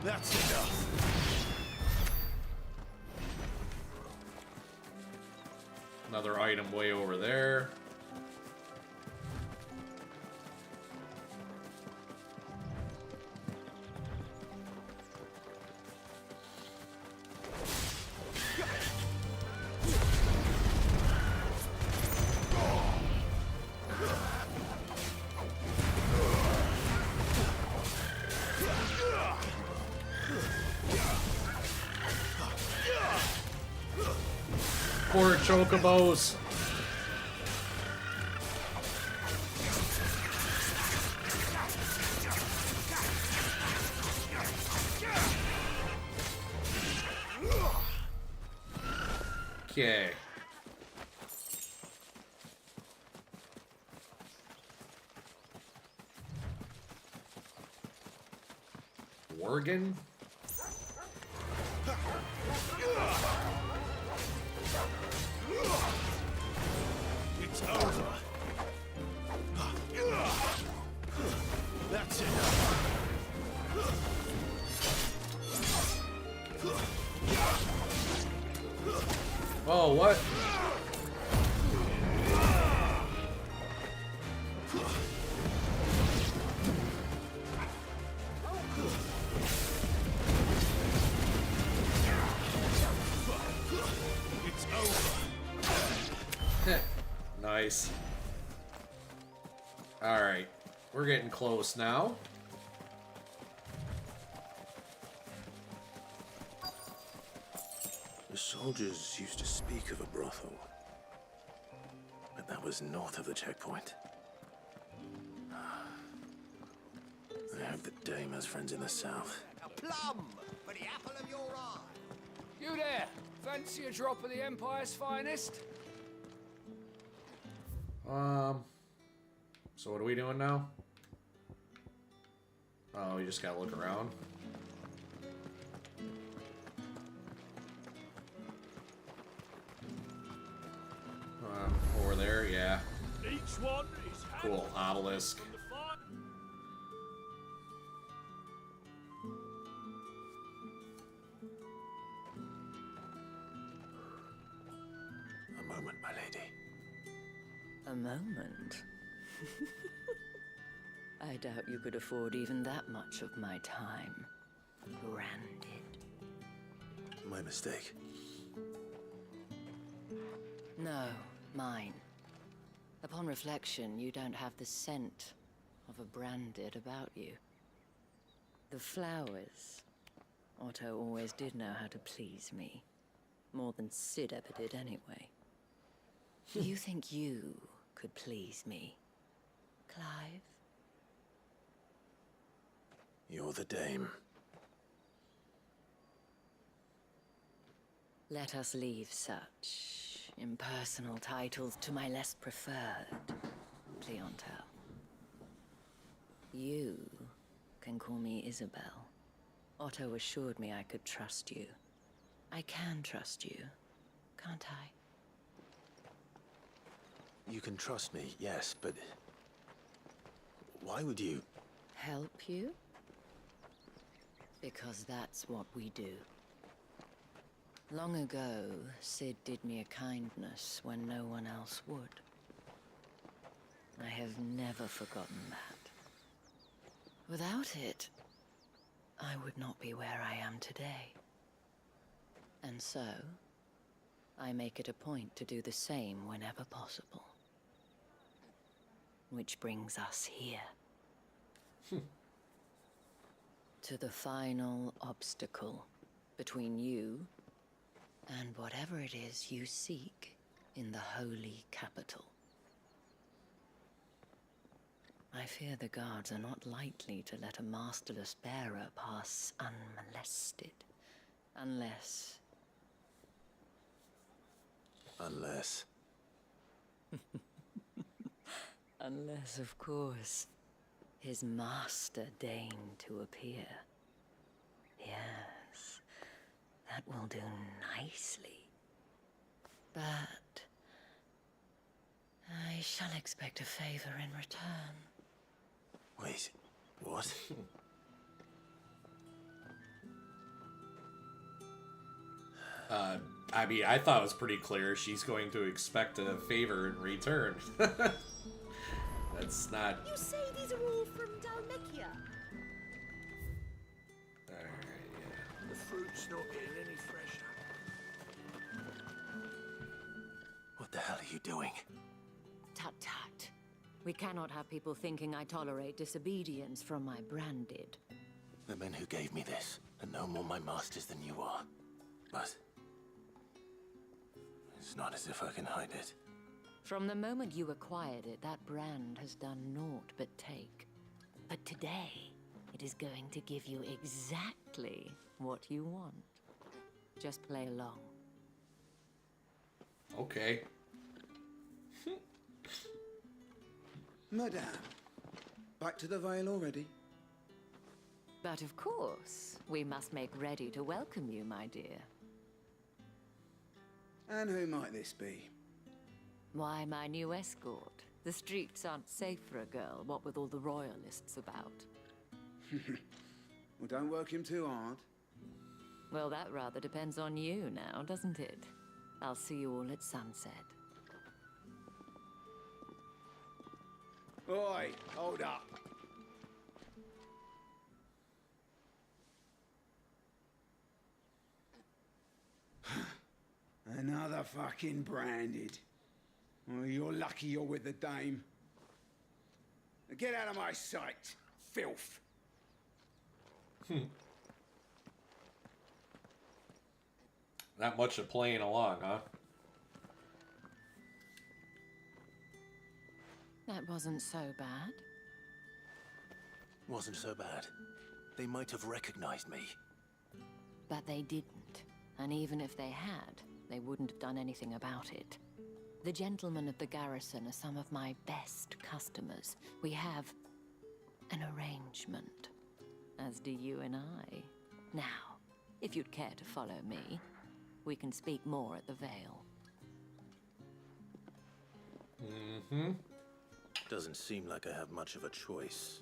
That's enough. Another item way over there. Poor Chocobos. Okay. Worgen? It's over. That's enough. Oh, what? It's over. Nice. Alright. We're getting close now. The soldiers used to speak of a brothel, but that was north of the checkpoint. I hope that Dame has friends in the south. A plum for the apple of your eye. You there? Fancy a drop of the Empire's finest? So what are we doing now? Oh, we just gotta look around. Over there, yeah. Each one is Cool, obelisk. A moment, my lady. A moment? I doubt you could afford even that much of my time. Branded. My mistake. No, mine. Upon reflection, you don't have the scent of a branded about you. The flowers. Otto always did know how to please me. More than Sid ever did, anyway. Do you think you could please me, Clive? You're the dame. Let us leave such impersonal titles to my less preferred clientele. You can call me Isabel. Otto assured me I could trust you. I can trust you, can't I? You can trust me, yes, but why would you? Help you? Because that's what we do. Long ago, Sid did me a kindness when no one else would. I have never forgotten that. Without it, I would not be where I am today. And so, I make it a point to do the same whenever possible. Which brings us here. To the final obstacle between you and whatever it is you seek in the holy capital. I fear the guards are not likely to let a masterless bearer pass unmolested. Unless... Unless, of course, his master deigned to appear. Yes, that will do nicely. But I shall expect a favor in return. Wait, what? I mean, I thought it was pretty clear she's going to expect a favor in return. That's not... You say these are all from Dalmekia? Alright, yeah. The fruit's not getting any fresher. What the hell are you doing? Tut tut. We cannot have people thinking I tolerate disobedience from my branded. The men who gave me this are no more my masters than you are. But it's not as if I can hide it. From the moment you acquired it, that brand has done naught but take. But today, it is going to give you exactly what you want. Just play along. Okay. Madame, back to the Vale already? But of course, we must make ready to welcome you, my dear. And who might this be? Why, my new escort. The streets aren't safe for a girl, what with all the royalists about. Well, don't work him too hard. Well, that rather depends on you now, doesn't it? I'll see you all at sunset. Oi, hold up. Another fucking branded. Well, you're lucky you're with the dame. Now get out of my sight, filth. Not much of playing along, huh? That wasn't so bad. Wasn't so bad. They might have recognized me. But they didn't. And even if they had, they wouldn't have done anything about it. The gentlemen of the garrison are some of my best customers. We have an arrangement, as do you and I. Now, if you'd care to follow me, we can speak more at the Vale. Mm-hmm. Doesn't seem like I have much of a choice.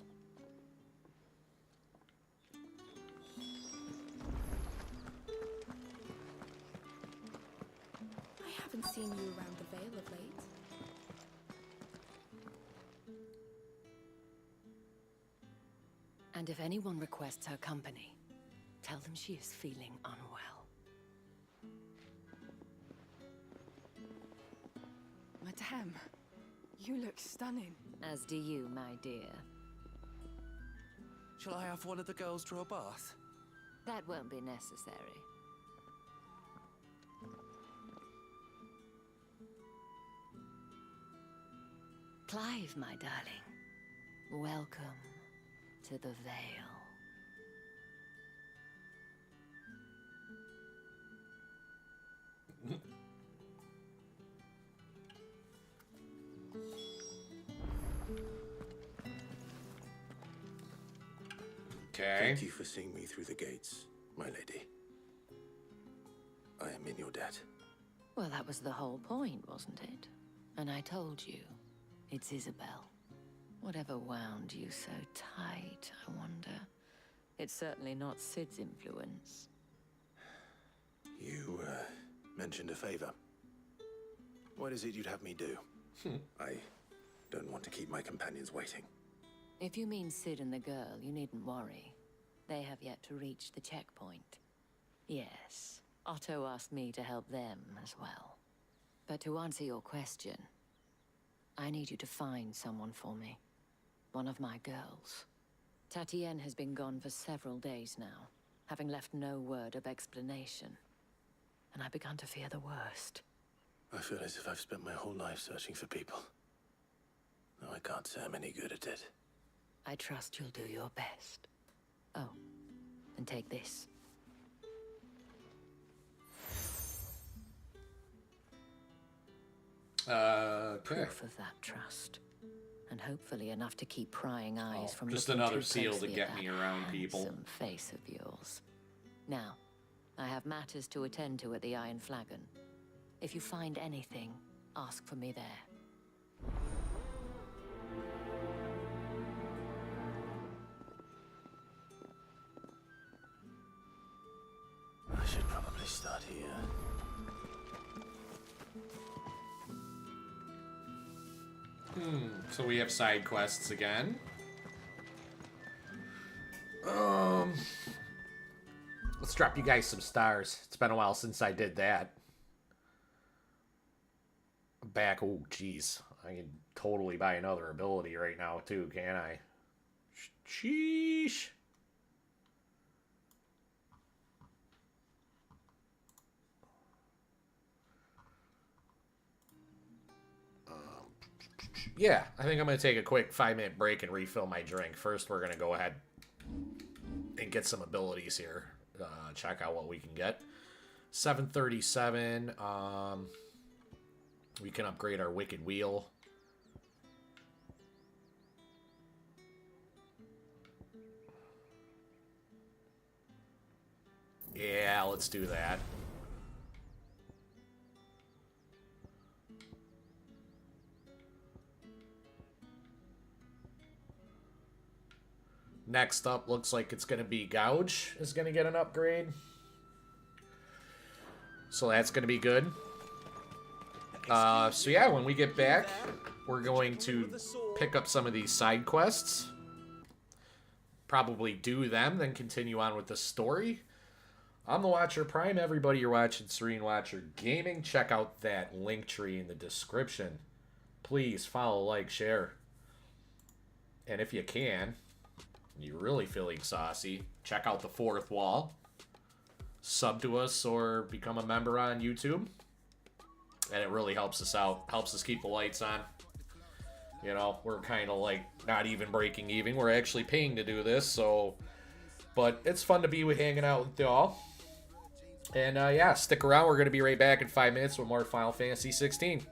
I haven't seen you around the Vale of late. And if anyone requests her company, tell them she is feeling unwell. Madame, you look stunning. As do you, my dear. Shall I have one of the girls draw a bath? That won't be necessary. Clive, my darling. Welcome to the Vale. Okay. Thank you for seeing me through the gates, my lady. I am in your debt. Well, that was the whole point, wasn't it? And I told you, it's Isabel. Whatever wound you so tight, I wonder. It's certainly not Sid's influence. You, mentioned a favor. What is it you'd have me do? I don't want to keep my companions waiting. If you mean Sid and the girl, you needn't worry. They have yet to reach the checkpoint. Yes, Otto asked me to help them as well. But to answer your question, I need you to find someone for me. One of my girls. Tatienne has been gone for several days now, having left no word of explanation. And I've begun to fear the worst. I feel as if I've spent my whole life searching for people. Though I can't say I'm any good at it. I trust you'll do your best. Oh, and take this. Okay. Proof of that trust. And hopefully enough to keep prying eyes from just looking another too seal to closely get at me that around people. handsome face of yours. Now, I have matters to attend to at the Iron Flagon. If you find anything, ask for me there. I should probably start here. So we have side quests again. Let's drop you guys some stars. It's been a while since I did that. I'm back. Oh, jeez. I can totally buy another ability right now, too, can't I? Sheesh. Yeah, I think I'm going to take a quick 5-minute break and refill my drink. First, we're going to go ahead and get some abilities here. Check out what we can get. 737. We can upgrade our Wicked Wheel. Yeah, let's do that. Next up, looks like it's going to be Gouge is going to get an upgrade. So that's going to be good. So yeah, when we get back, we're going to pick up some of these side quests. Probably do them, then continue on with the story. I'm the Watcher Prime. Everybody, you're watching Serene Watcher Gaming. Check out that Linktree in the description. Please follow, like, share. And if you can, you're really feeling saucy, check out the Fourth Wall. Sub to us or become a member on YouTube. And it really helps us out. Helps us keep the lights on. You know, we're kind of like not even breaking even. We're actually paying to do this, so... But it's fun to be hanging out with y'all. And yeah, stick around. We're going to be right back in 5 minutes with more Final Fantasy 16.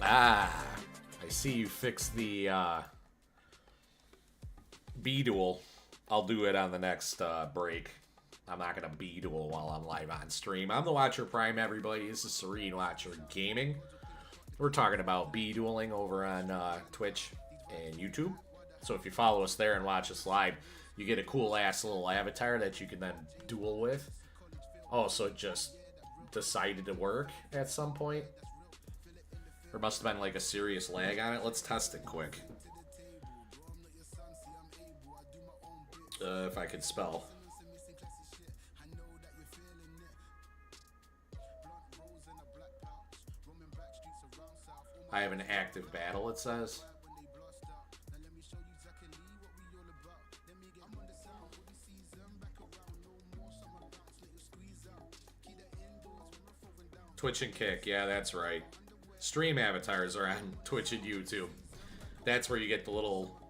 Ah, I see you fixed the B-duel. I'll do it on the next break. I'm not going to B-duel while I'm live on stream. I'm the Watcher Prime, everybody. This is Serene Watcher Gaming. We're talking about B-dueling over on Twitch and YouTube. So if you follow us there and watch us live, you get a cool-ass little avatar that you can then duel with. Oh, so it just decided to work at some point? There must have been like a serious lag on it. Let's test it quick. If I could spell. I have an active battle, it says. Twitch and Kick, yeah, that's right. Stream avatars are on Twitch and YouTube. That's where you get the little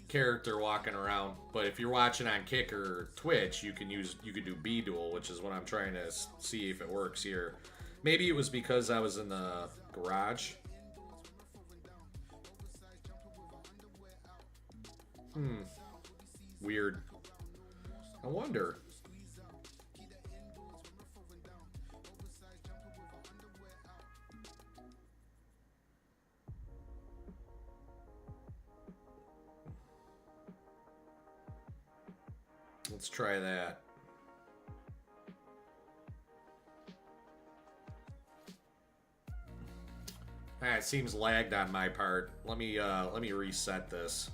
character walking around. But if you're watching on Kick or Twitch, you can do B-duel, which is what I'm trying to see if it works here. Maybe it was because I was in the garage. Weird. I wonder. Let's try that. It seems lagged on my part. Let me reset this.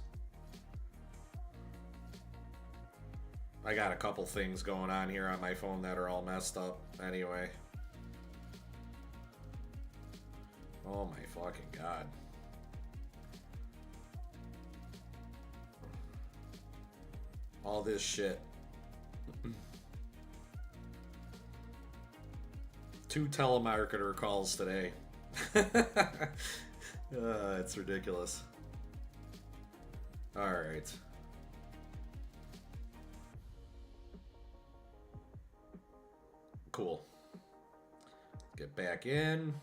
I got a couple things going on here on my phone that are all messed up anyway. Oh my fucking god. All this shit. 2 telemarketer calls today. It's ridiculous. Alright. Cool. Get back in.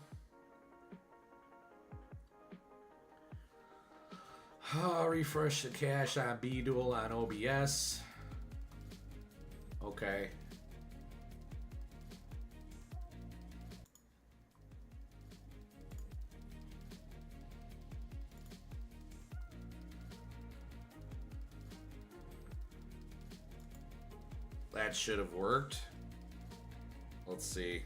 Refresh the cache on B-duel on OBS. Okay. That should have worked. Let's see.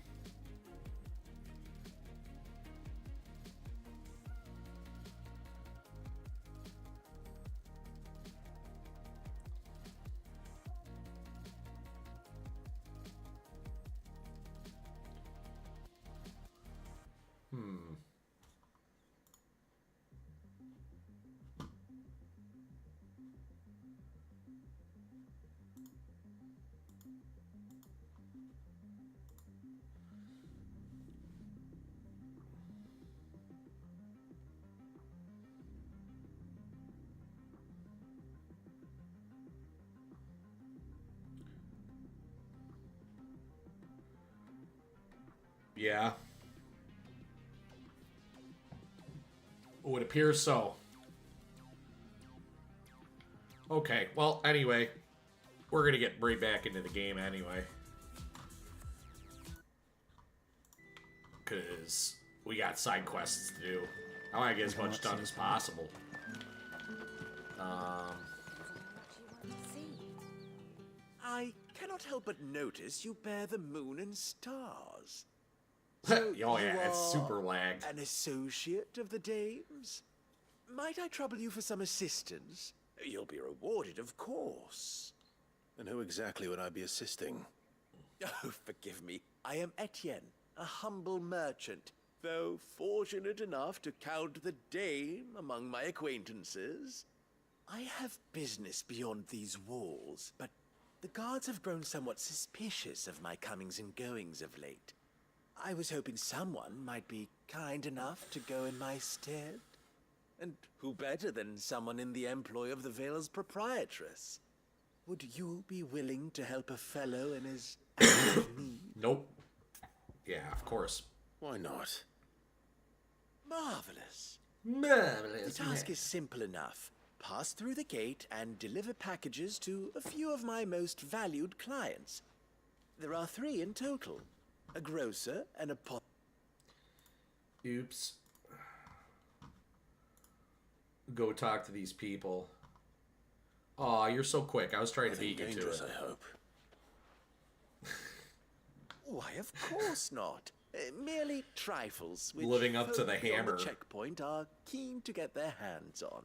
Yeah. Oh, it appears so. Okay, well, anyway, we're gonna get right back into the game anyway. Because we got side quests to do. I want to get as much done as possible. I cannot help but notice you bear the moon and stars. Oh yeah, it's super lagged. An associate of the dames? Might I trouble you for some assistance? You'll be rewarded, of course. And who exactly would I be assisting? Oh, forgive me. I am Etienne, a humble merchant, though fortunate enough to count the dame among my acquaintances. I have business beyond these walls, but the guards have grown somewhat suspicious of my comings and goings of late. I was hoping someone might be kind enough to go in my stead. And who better than someone in the employ of the Vale's proprietress? Would you be willing to help a fellow in his hour of need? Nope. Yeah, of course. Why not? Marvelous. Marvelous. The task is simple enough. Pass through the gate and deliver packages to a few of my most valued clients. There are 3 in total. A grocer and a pot. Oops. Go talk to these people. Aw, you're so quick. I was trying to beat you to it. I hope. Why, of course not. Merely trifles which Living up to folk the on hammer. checkpoint are keen to get their hands on.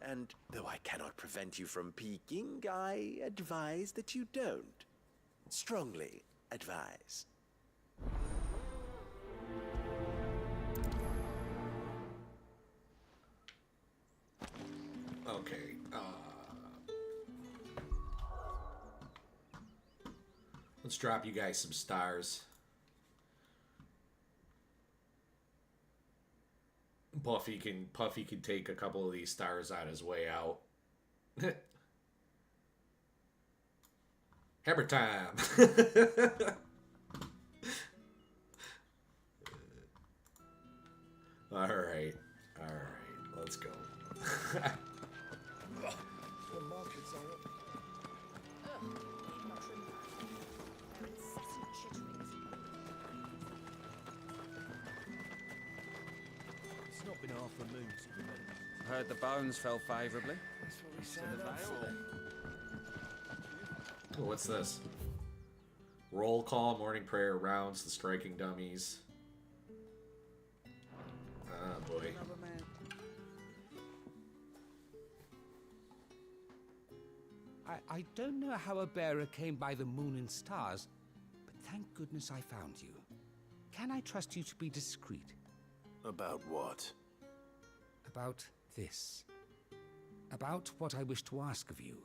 And though I cannot prevent you from peeking, I advise that you don't. Strongly advise. Okay. Let's drop you guys some stars. Puffy can take a couple of these stars on his way out. Hammer time. All right. Let's go. The markets are up. It's not been half a moon since we met. Heard the bones fell favourably. That's what we signed up for. Oh, what's this? Roll call, morning prayer, rounds, the striking dummies. Ah, boy. I don't know how a bearer came by the moon and stars, but thank goodness I found you. Can I trust you to be discreet? About what? About this. About what I wish to ask of you.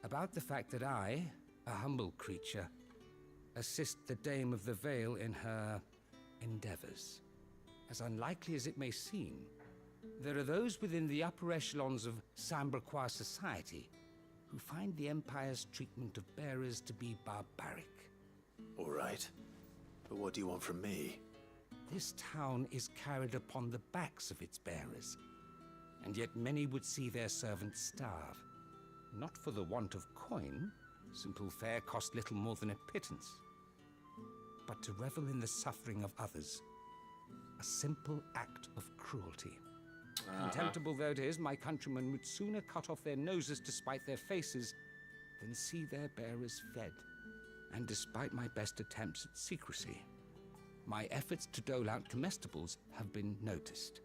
About the fact that I, a humble creature, assist the Dame of the Vale in her endeavors. As unlikely as it may seem, there are those within the upper echelons of Samberquois society who find the Empire's treatment of bearers to be barbaric. All right. But what do you want from me? This town is carried upon the backs of its bearers, and yet many would see their servants starve. Not for the want of coin, simple fare cost little more than a pittance, but to revel in the suffering of others, a simple act of cruelty. Contemptible though it is, my countrymen would sooner cut off their noses to spite their faces than see their bearers fed. And despite my best attempts at secrecy, my efforts to dole out comestibles have been noticed.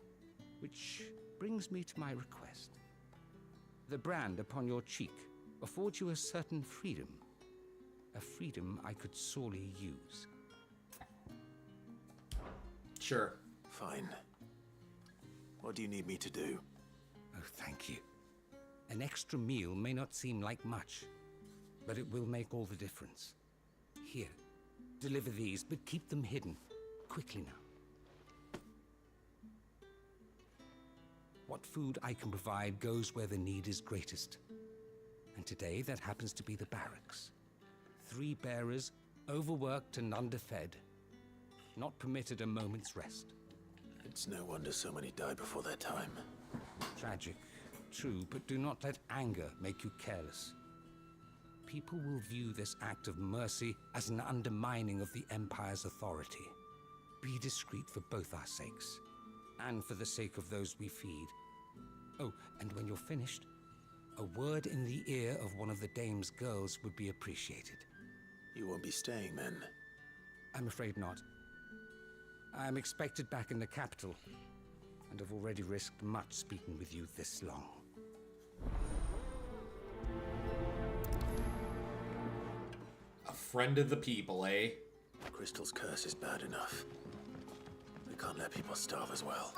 Which brings me to my request. The brand upon your cheek affords you a certain freedom. A freedom I could sorely use. Sure. Fine. What do you need me to do? Oh, thank you. An extra meal may not seem like much, but it will make all the difference. Here, deliver these, but keep them hidden. Quickly now. What food I can provide goes where the need is greatest. And today, that happens to be the barracks. 3 bearers, overworked and underfed, not permitted a moment's rest. It's no wonder so many die before their time. Tragic, true, but do not let anger make you careless. People will view this act of mercy as an undermining of the Empire's authority. Be discreet for both our sakes, and for the sake of those we feed. Oh, and when you're finished, a word in the ear of one of the Dame's girls would be appreciated. You won't be staying then? I'm afraid not. I'm expected back in the capital, and have already risked much speaking with you this long. A friend of the people, eh? Crystal's curse is bad enough. We can't let people starve as well.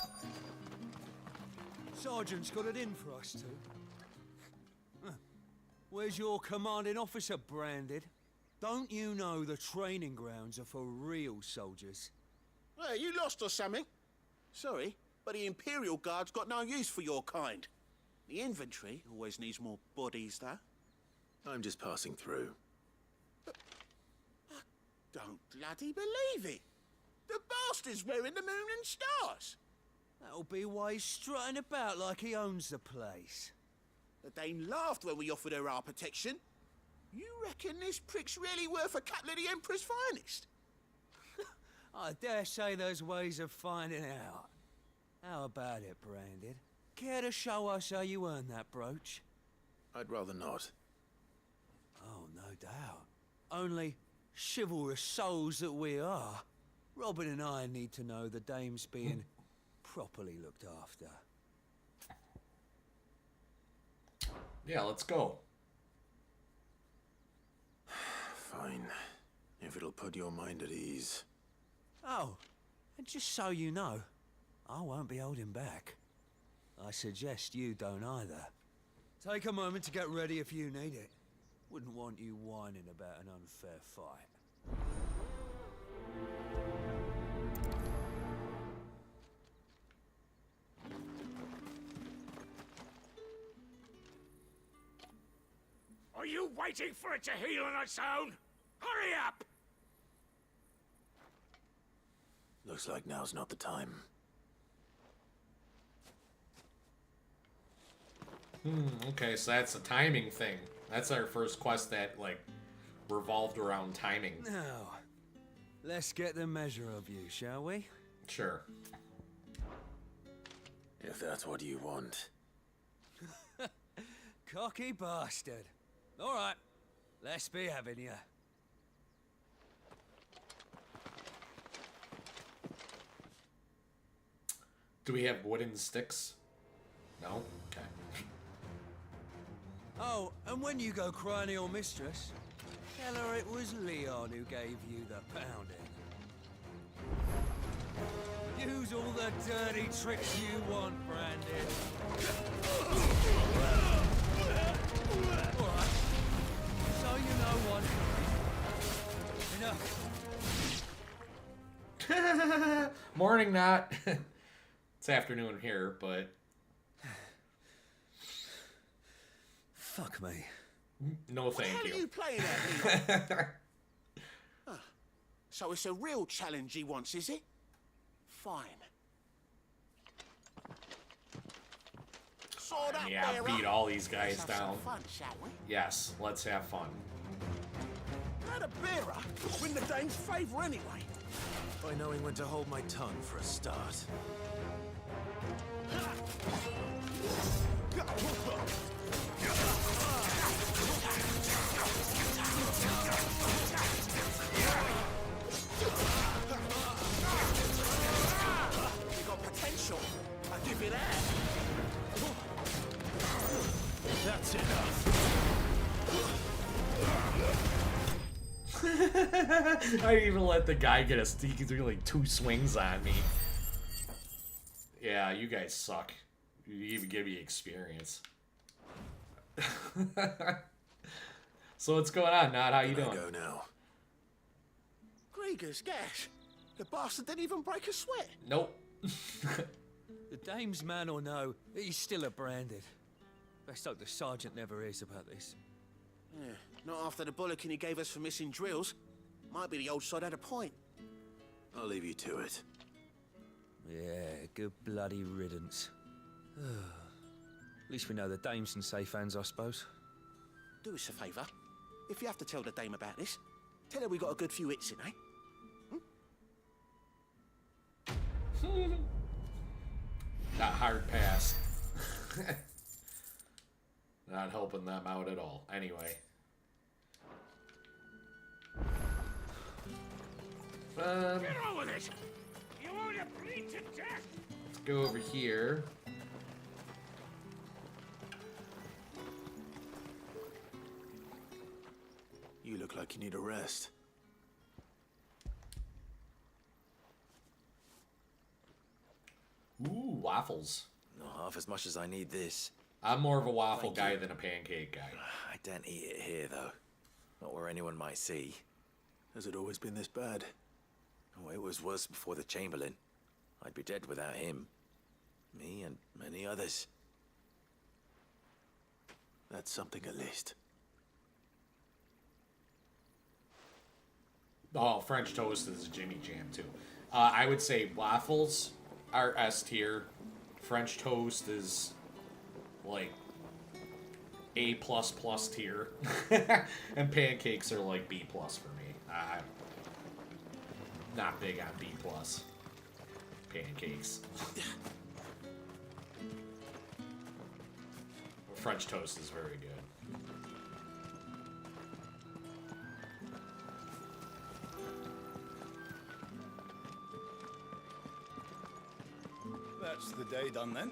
Sergeant's got it in for us two. Huh. Where's your commanding officer, Branded? Don't you know the training grounds are for real soldiers? Hey, you lost or something? Sorry, but the Imperial Guard's got no use for your kind. The infantry always needs more bodies, though. I'm just passing through. I don't bloody believe it. The bastard's wearing the moon and stars. That'll be why he's strutting about like he owns the place. The dame laughed when we offered her our protection. You reckon this prick's really worth a couple of the Emperor's finest? I dare say there's ways of finding out. How about it, Branded? Care to show us how you earned that brooch? I'd rather not. Oh, no doubt. Only chivalrous souls that we are, Robin and I need to know the dame's being properly looked after. Yeah, let's go. Fine. If it'll put your mind at ease. Oh, and just so you know, I won't be holding back. I suggest you don't either. Take a moment to get ready if you need it. Wouldn't want you whining about an unfair fight. Are you waiting for it to heal on its own? Hurry up! Looks like now's not the time. Okay, so that's a timing thing. That's our first quest that, like, revolved around timing. Now, let's get the measure of you, shall we? Sure. If that's what you want. Cocky bastard. All right, let's be having you. Do we have wooden sticks? No? Okay. Oh, and when you go crying to your mistress, tell her it was Leon who gave you the pounding. Use all the dirty tricks you want, Brandon. Alright. So you know what? Enough. Morning, not. It's afternoon here, but... Fuck me. No, thank What you. are you playing at, Leon? Ah, so it's a real challenge he wants, is it? Fine. Sword up, Yeah, bearer. beat all these guys Let's have down. some fun, shall we? Yes, let's have fun. Not a bearer. Win the dame's favour anyway. By knowing when to hold my tongue for a start. You got potential. I'll give you that. That's enough. I didn't even let the guy get a sneak. He's doing like 2 swings on me. Yeah, you guys suck. You even give me experience. So what's going on, Nod? How you doing? Go now. Grieger's gas. The bastard didn't even break a sweat. Nope. The dame's man or no, he's still a Branded. Best hope the sergeant never hears about this. Yeah, not after the bullocking he gave us for missing drills. Might be the old sod had a point. I'll leave you to it. Yeah, good bloody riddance. At least we know the dame's in safe hands, I suppose. Do us a favour. If you have to tell the dame about this, tell her we got a good few hits in, eh? Not hard pass. Not helping them out at all. Anyway. Get on with it! You want to bleed to death? Let's go over here. You look like you need a rest. Ooh, waffles. Not half as much as I need this. I'm more of a waffle guy than a pancake guy. I don't eat it here, though. Not where anyone might see. Has it always been this bad? Oh, it was worse before the Chamberlain. I'd be dead without him. Me and many others. That's something at least. Oh, French toast is Jimmy Jam too. I would say waffles are S tier. French toast is like A++ tier. And pancakes are like B+ for me. I'm not big on B+. Pancakes. French toast is very good. That's the day done then.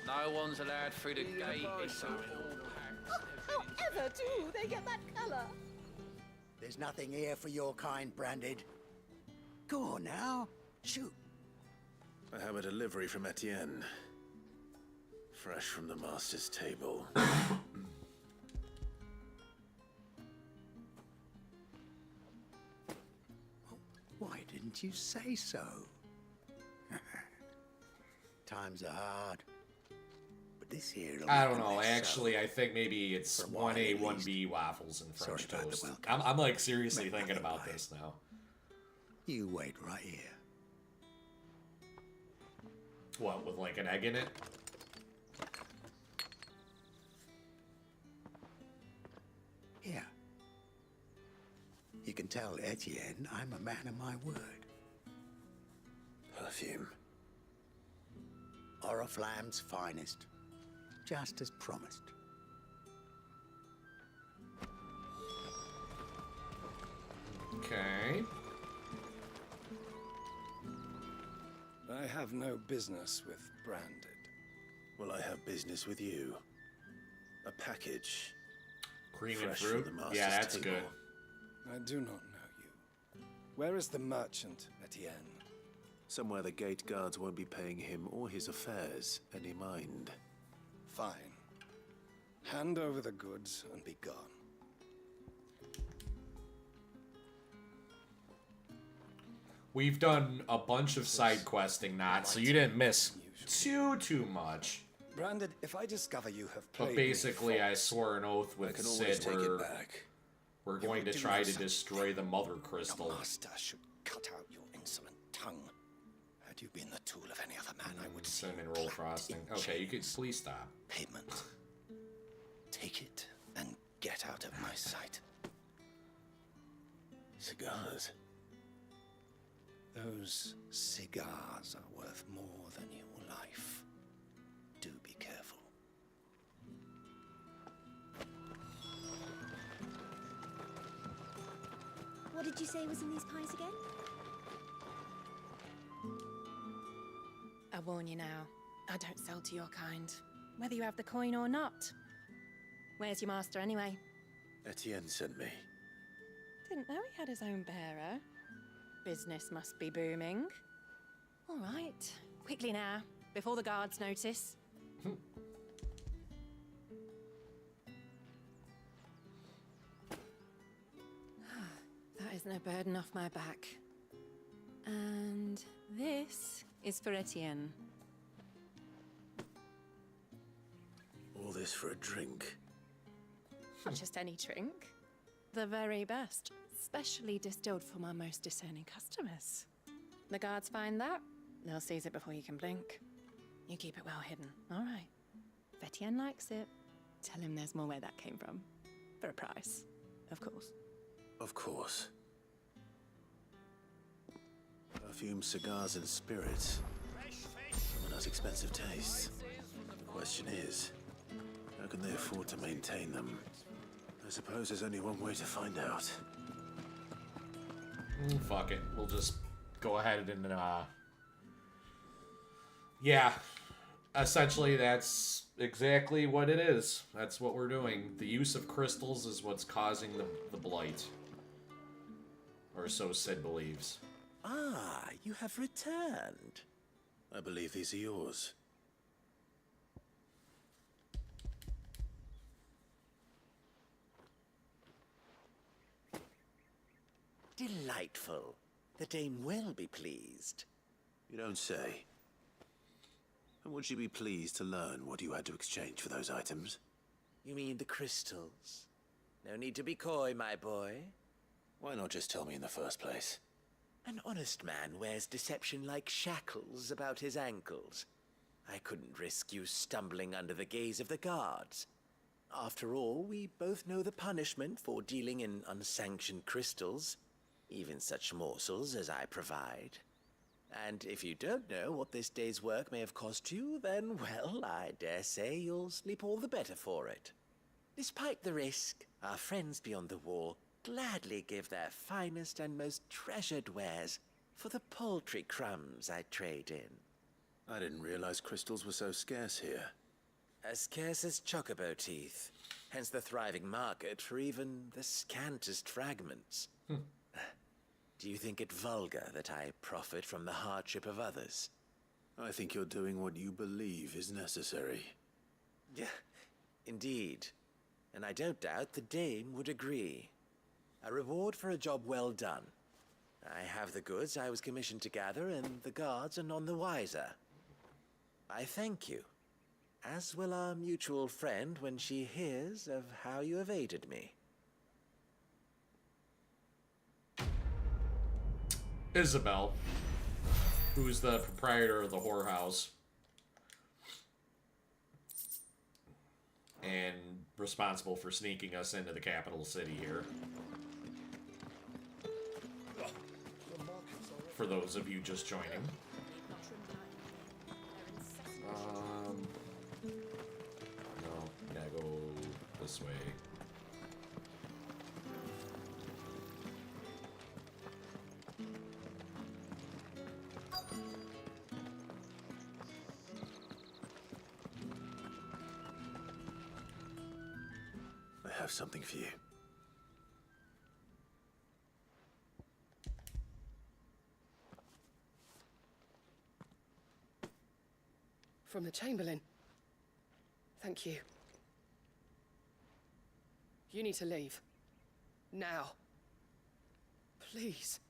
No one's allowed through the gate. It's all However do they get that colour? There's nothing here for your kind, Branded. Go on now. Shoot. I have a delivery from Etienne. Fresh from the master's table. Why didn't you say so? Times are hard. But this here... I don't know. Actually, I think maybe it's 1A, 1B waffles and French toast. I'm like seriously thinking about this now. You wait right here. What, with like an egg in it? Here. You can tell Etienne I'm a man of my word. Perfume. Oriflamme's finest. Just as promised. Okay. I have no business with Branded. Well, I have business with you. A package. Cream and fresh fruit? from the master's Yeah, that's table. good. I do not know you. Where is the merchant, Etienne? Somewhere the gate guards won't be paying him or his affairs any mind. Fine. Hand over the goods and be gone. We've done a bunch of side questing, Not, so you didn't miss too much. Branded, if I discover you have But played basically, I swore an oath I with can always Sid take where it back. we're going to do try know to something. destroy the Mother Crystal. Your master should cut out your insolent tongue. Had you been the tool of any other man, I would see Cinnamon roll frosting. Okay, you could please stop. payment. Take it and get out of my sight. Cigars. Those cigars are worth more than your life. Do be careful. What did you say was in these pies again? I warn you now, I don't sell to your kind, whether you have the coin or not. Where's your master anyway? Etienne sent me. Didn't know he had his own bearer. Business must be booming. All right, quickly now, before the guards notice. That is no burden off my back. And this is for Etienne. All this for a drink. Not just any drink. The very best, specially distilled for my most discerning customers. The guards find that, they'll seize it before you can blink. You keep it well hidden, all right. If Etienne likes it, tell him there's more where that came from. For a price, of course. Of course. Perfume, cigars, and spirits. Someone has expensive tastes. The question is, how can they afford to maintain them? I suppose there's only one way to find out. Fuck it. We'll just go ahead and, yeah. Essentially, that's exactly what it is. That's what we're doing. The use of crystals is what's causing the blight. Or so Sid believes. Ah, you have returned. I believe these are yours. Delightful. The dame will be pleased. You don't say. And would she be pleased to learn what you had to exchange for those items? You mean the crystals? No need to be coy, my boy. Why not just tell me in the first place? An honest man wears deception like shackles about his ankles. I couldn't risk you stumbling under the gaze of the guards. After all, we both know the punishment for dealing in unsanctioned crystals, even such morsels as I provide. And if you don't know what this day's work may have cost you, then, well, I dare say you'll sleep all the better for it. Despite the risk, our friends beyond the wall gladly give their finest and most treasured wares for the paltry crumbs I trade in. I didn't realize crystals were so scarce here. As scarce as chocobo teeth, hence the thriving market for even the scantest fragments. Do you think it vulgar that I profit from the hardship of others? I think you're doing what you believe is necessary. Yeah, indeed. And I don't doubt the dame would agree. A reward for a job well done. I have the goods I was commissioned to gather, and the guards are none the wiser. I thank you, as will our mutual friend when she hears of how you have aided me. Isabel, who's the proprietor of the whorehouse and responsible for sneaking us into the capital city here. For those of you just joining. No, gotta go this way. I have something for you. From the Chamberlain. Thank you. You need to leave. Now. Please.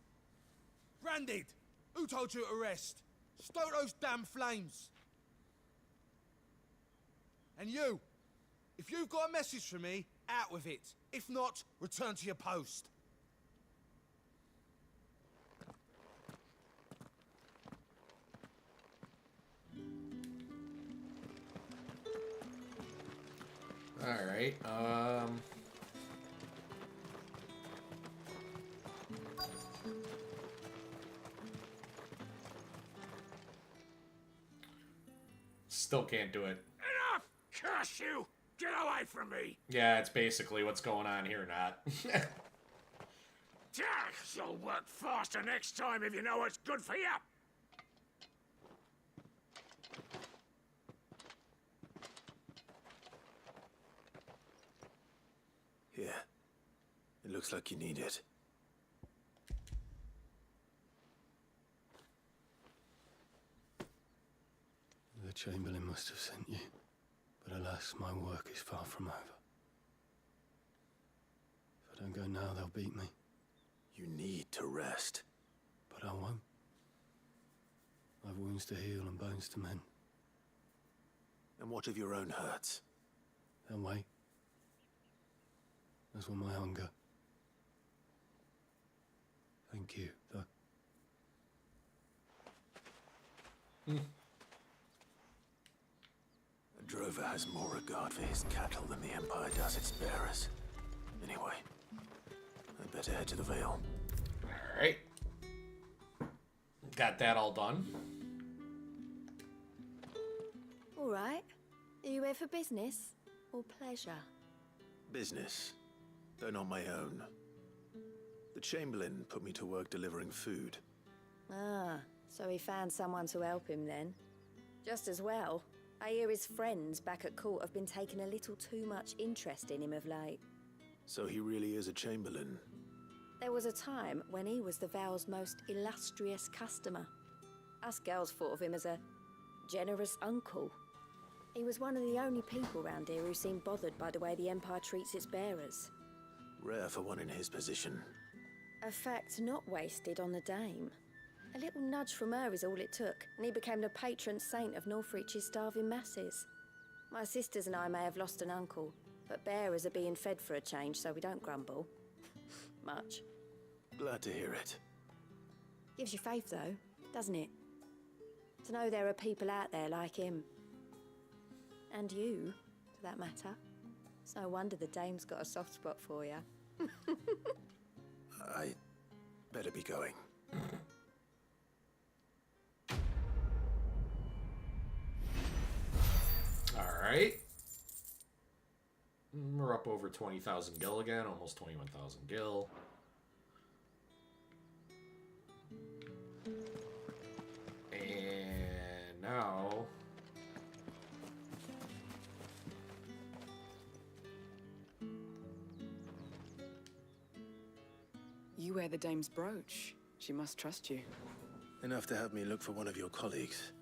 Branded! Who told you to rest? Stoke those damn flames! And you! If you've got a message for me, out with it. If not, return to your post. Alright, still can't do it. Enough! Curse you! Get away from me! Yeah, it's basically what's going on here, not. You'll work faster next time if you know what's good for you! Here. It looks like you need it. The Chamberlain must have sent you, but alas, my work is far from over. If I don't go now, they'll beat me. You need to rest. But I won't. I've wounds to heal and bones to mend. And what of your own hurts? They'll wait. As will my hunger. Thank you, though. A drover has more regard for his cattle than the Empire does its bearers. Anyway, I'd better head to the Vale. Alright. Got that all done. All right. Are you here for business or pleasure? Business, though not my own. The Chamberlain put me to work delivering food. Ah, so he found someone to help him then. Just as well. I hear his friends back at court have been taking a little too much interest in him of late. So he really is a Chamberlain. There was a time when he was the Vale's most illustrious customer. Us girls thought of him as a generous uncle. He was one of the only people round here who seemed bothered by the way the Empire treats its bearers. Rare for one in his position. A fact not wasted on the dame. A little nudge from her is all it took, and he became the patron saint of Northreach's starving masses. My sisters and I may have lost an uncle, but bearers are being fed for a change, so we don't grumble. Much. Glad to hear it. Gives you faith, though, doesn't it? To know there are people out there like him. And you, for that matter. It's no wonder the dame's got a soft spot for you. I better be going. Alright. We're up over 20,000 gil again, almost 21,000 gil. And now... You wear the dame's brooch. She must trust you. Enough to have me look for one of your colleagues.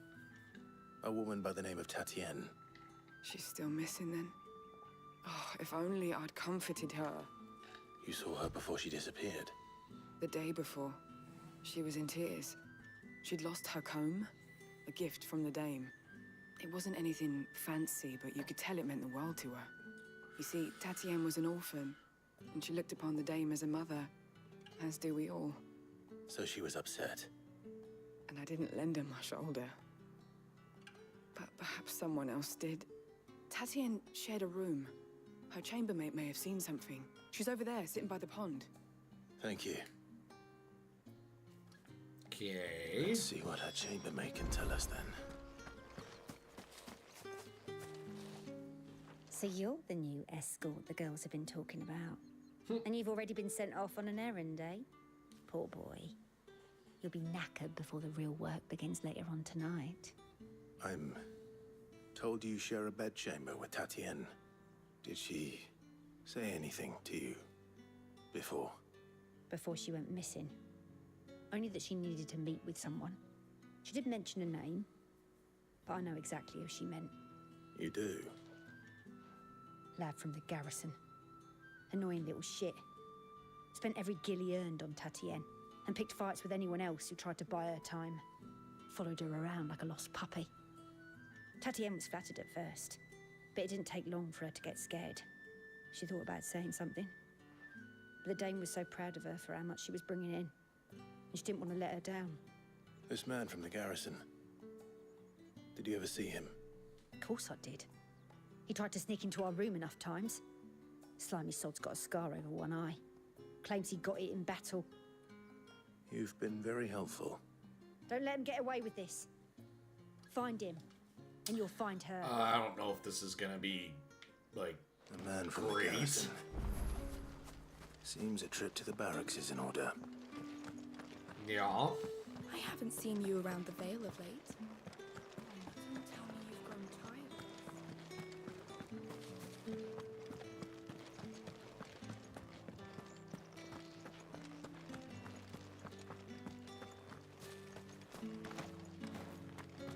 A woman by the name of Tatienne. She's still missing then. Oh, if only I'd comforted her. You saw her before she disappeared. The day before, she was in tears. She'd lost her comb, a gift from the dame. It wasn't anything fancy, but you could tell it meant the world to her. You see, Tatienne was an orphan, and she looked upon the dame as a mother, as do we all. So she was upset. And I didn't lend her my shoulder. But perhaps someone else did. Tatienne shared a room. Her chambermaid may have seen something. She's over there, sitting by the pond. Thank you. Okay. Let's see what her chambermaid can tell us then. So you're the new escort the girls have been talking about. And you've already been sent off on an errand, eh? Poor boy. You'll be knackered before the real work begins later on tonight. I'm told you share a bedchamber with Tatienne. Did she say anything to you before? Before she went missing. Only that she needed to meet with someone. She didn't mention a name, but I know exactly who she meant. You do? Lad from the garrison. Annoying little shit. Spent every guil he earned on Tatienne, and picked fights with anyone else who tried to buy her time. Followed her around like a lost puppy. Tatienne was flattered at first, but it didn't take long for her to get scared. She thought about saying something. But the dame was so proud of her for how much she was bringing in, and she didn't want to let her down. This man from the garrison. Did you ever see him? Of course I did. He tried to sneak into our room enough times. Slimy sod's got a scar over one eye. Claims he got it in battle. You've been very helpful. Don't let him get away with this. Find him, and you'll find her. I don't know if this is gonna be, like, a man from the garrison. Seems a trip to the barracks is in order. Yeah. I haven't seen you around the Vale of late. Don't tell me you've grown tired.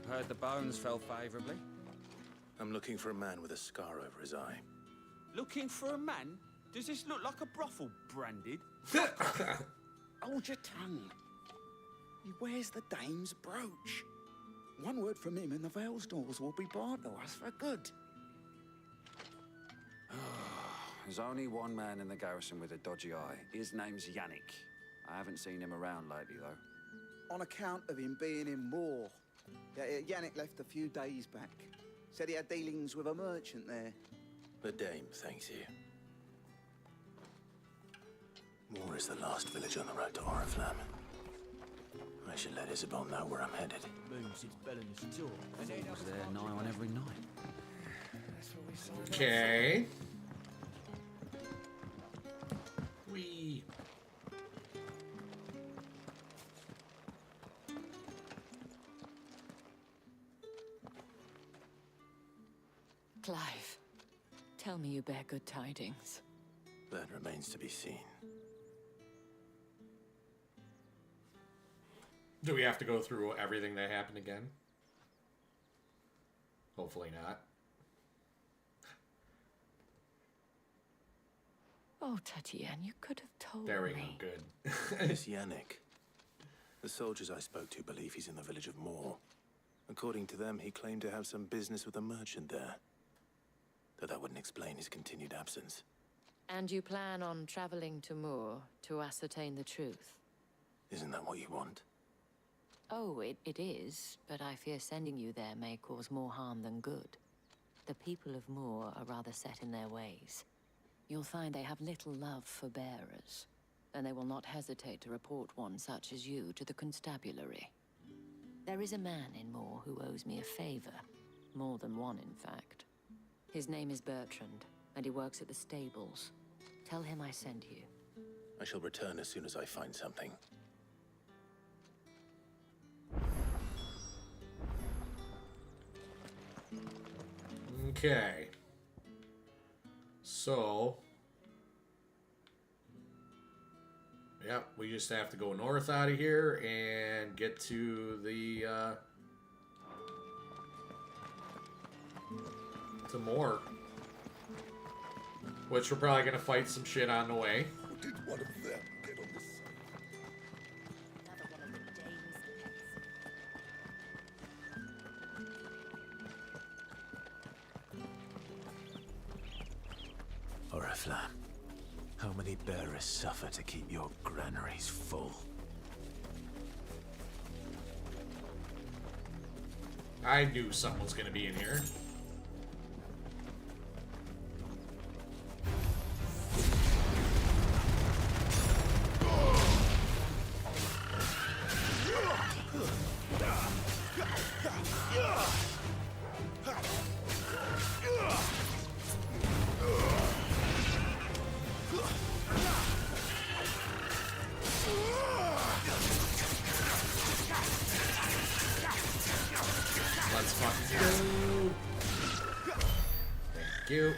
Heard the bones fell favorably. I'm looking for a man with a scar over his eye. Looking for a man? Does this look like a brothel, Branded? Hold your tongue. He wears the dame's brooch. One word from him and the Vale's doors will be barred to us for good. There's only one man in the garrison with a dodgy eye. His name's Yannick. I haven't seen him around lately, though. On account of him being in war. Yannick left a few days back. Said he had dealings with a merchant there. The dame thanks you. Moor is the last village on the road to Oriflamme. I should let Isabel know where I'm headed. Moves its Belinus tour. I was there nigh on every night. Okay. Wee. Clive, tell me you bear good tidings. That remains to be seen. Do we have to go through everything that happened again? Hopefully not. Oh, Tatienne, you could have told me. There we go, good. Miss Yannick. The soldiers I spoke to believe he's in the village of Moor. According to them, he claimed to have some business with a merchant there. Though that wouldn't explain his continued absence. And you plan on traveling to Moor to ascertain the truth? Isn't that what you want? Oh, it is, but I fear sending you there may cause more harm than good. The people of Moor are rather set in their ways. You'll find they have little love for bearers, and they will not hesitate to report one such as you to the constabulary. There is a man in Moor who owes me a favor. More than one, in fact. His name is Bertrand, and he works at the stables. Tell him I sent you. I shall return as soon as I find something. Okay. So... Yep, we just have to go north out of here and get to the, to Moor. Which we're probably gonna fight some shit on the way. Did one of them get on the side? Oriflamme, how many bearers suffer to keep your granaries full? I knew something was gonna be in here. Let's fucking go. Thank you.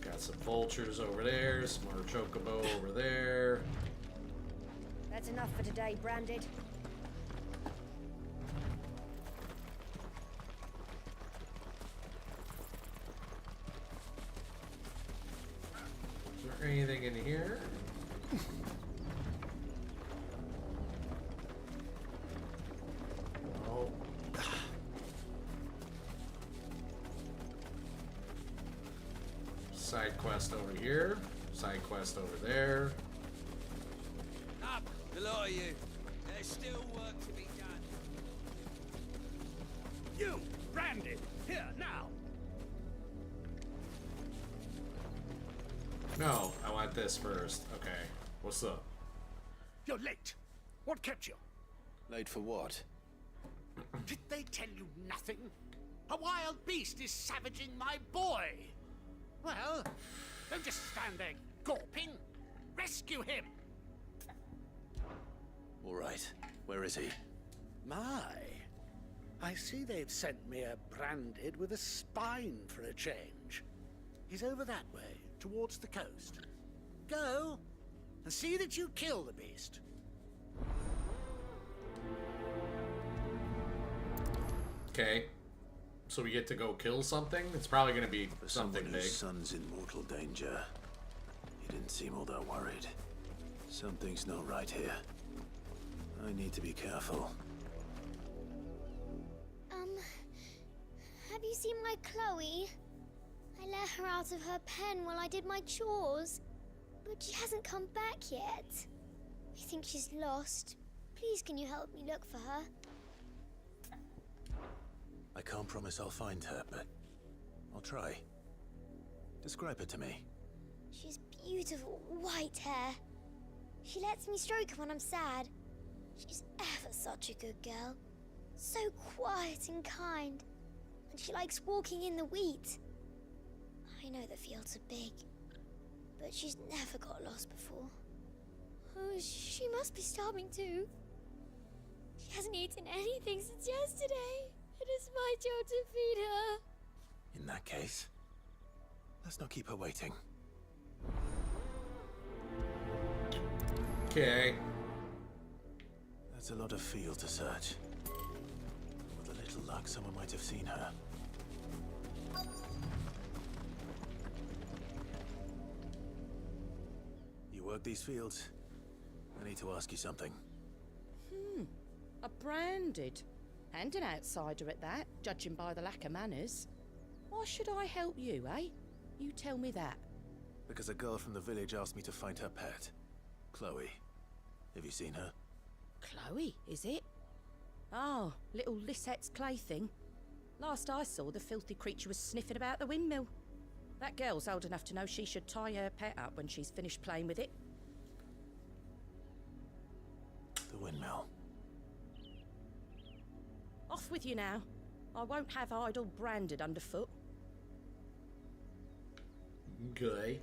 Got some vultures over there, some more chocobo over there. That's enough for today, Branded. Is there anything in here? Oh. Side quest over here. Side quest over there. Up, the lot of you. There's still work to be done. You, Branded, here, now. No, I want this first. Okay. What's up? You're late. What kept you? Late for what? Did they tell you nothing? A wild beast is savaging my boy. Well, don't just stand there gawping. Rescue him. All right. Where is he? My, I see they've sent me a Branded with a spine for a change. He's over that way, towards the coast. Go, and see that you kill the beast. Okay. So we get to go kill something? It's probably gonna be For something someone big. whose son's in mortal danger, he didn't seem all that worried. Something's not right here. I need to be careful. Have you seen my Chloe? I let her out of her pen while I did my chores, but she hasn't come back yet. I think she's lost. Please, can you help me look for her? I can't promise I'll find her, but I'll try. Describe her to me. She's beautiful white hair. She lets me stroke her when I'm sad. She's ever such a good girl. So quiet and kind. And she likes walking in the wheat. I know the fields are big, but she's never got lost before. Oh, she must be starving too. She hasn't eaten anything since yesterday. It is my job to feed her. In that case, let's not keep her waiting. Okay. That's a lot of field to search. With a little luck, someone might have seen her. You work these fields? I need to ask you something. A branded. And an outsider at that, judging by the lack of manners. Why should I help you, eh? You tell me that. Because a girl from the village asked me to find her pet. Chloe. Have you seen her? Chloe, is it? Oh, little Lisette's plaything. Last I saw, the filthy creature was sniffing about the windmill. That girl's old enough to know she should tie her pet up when she's finished playing with it. The windmill. Off with you now. I won't have idle branded underfoot. Okay.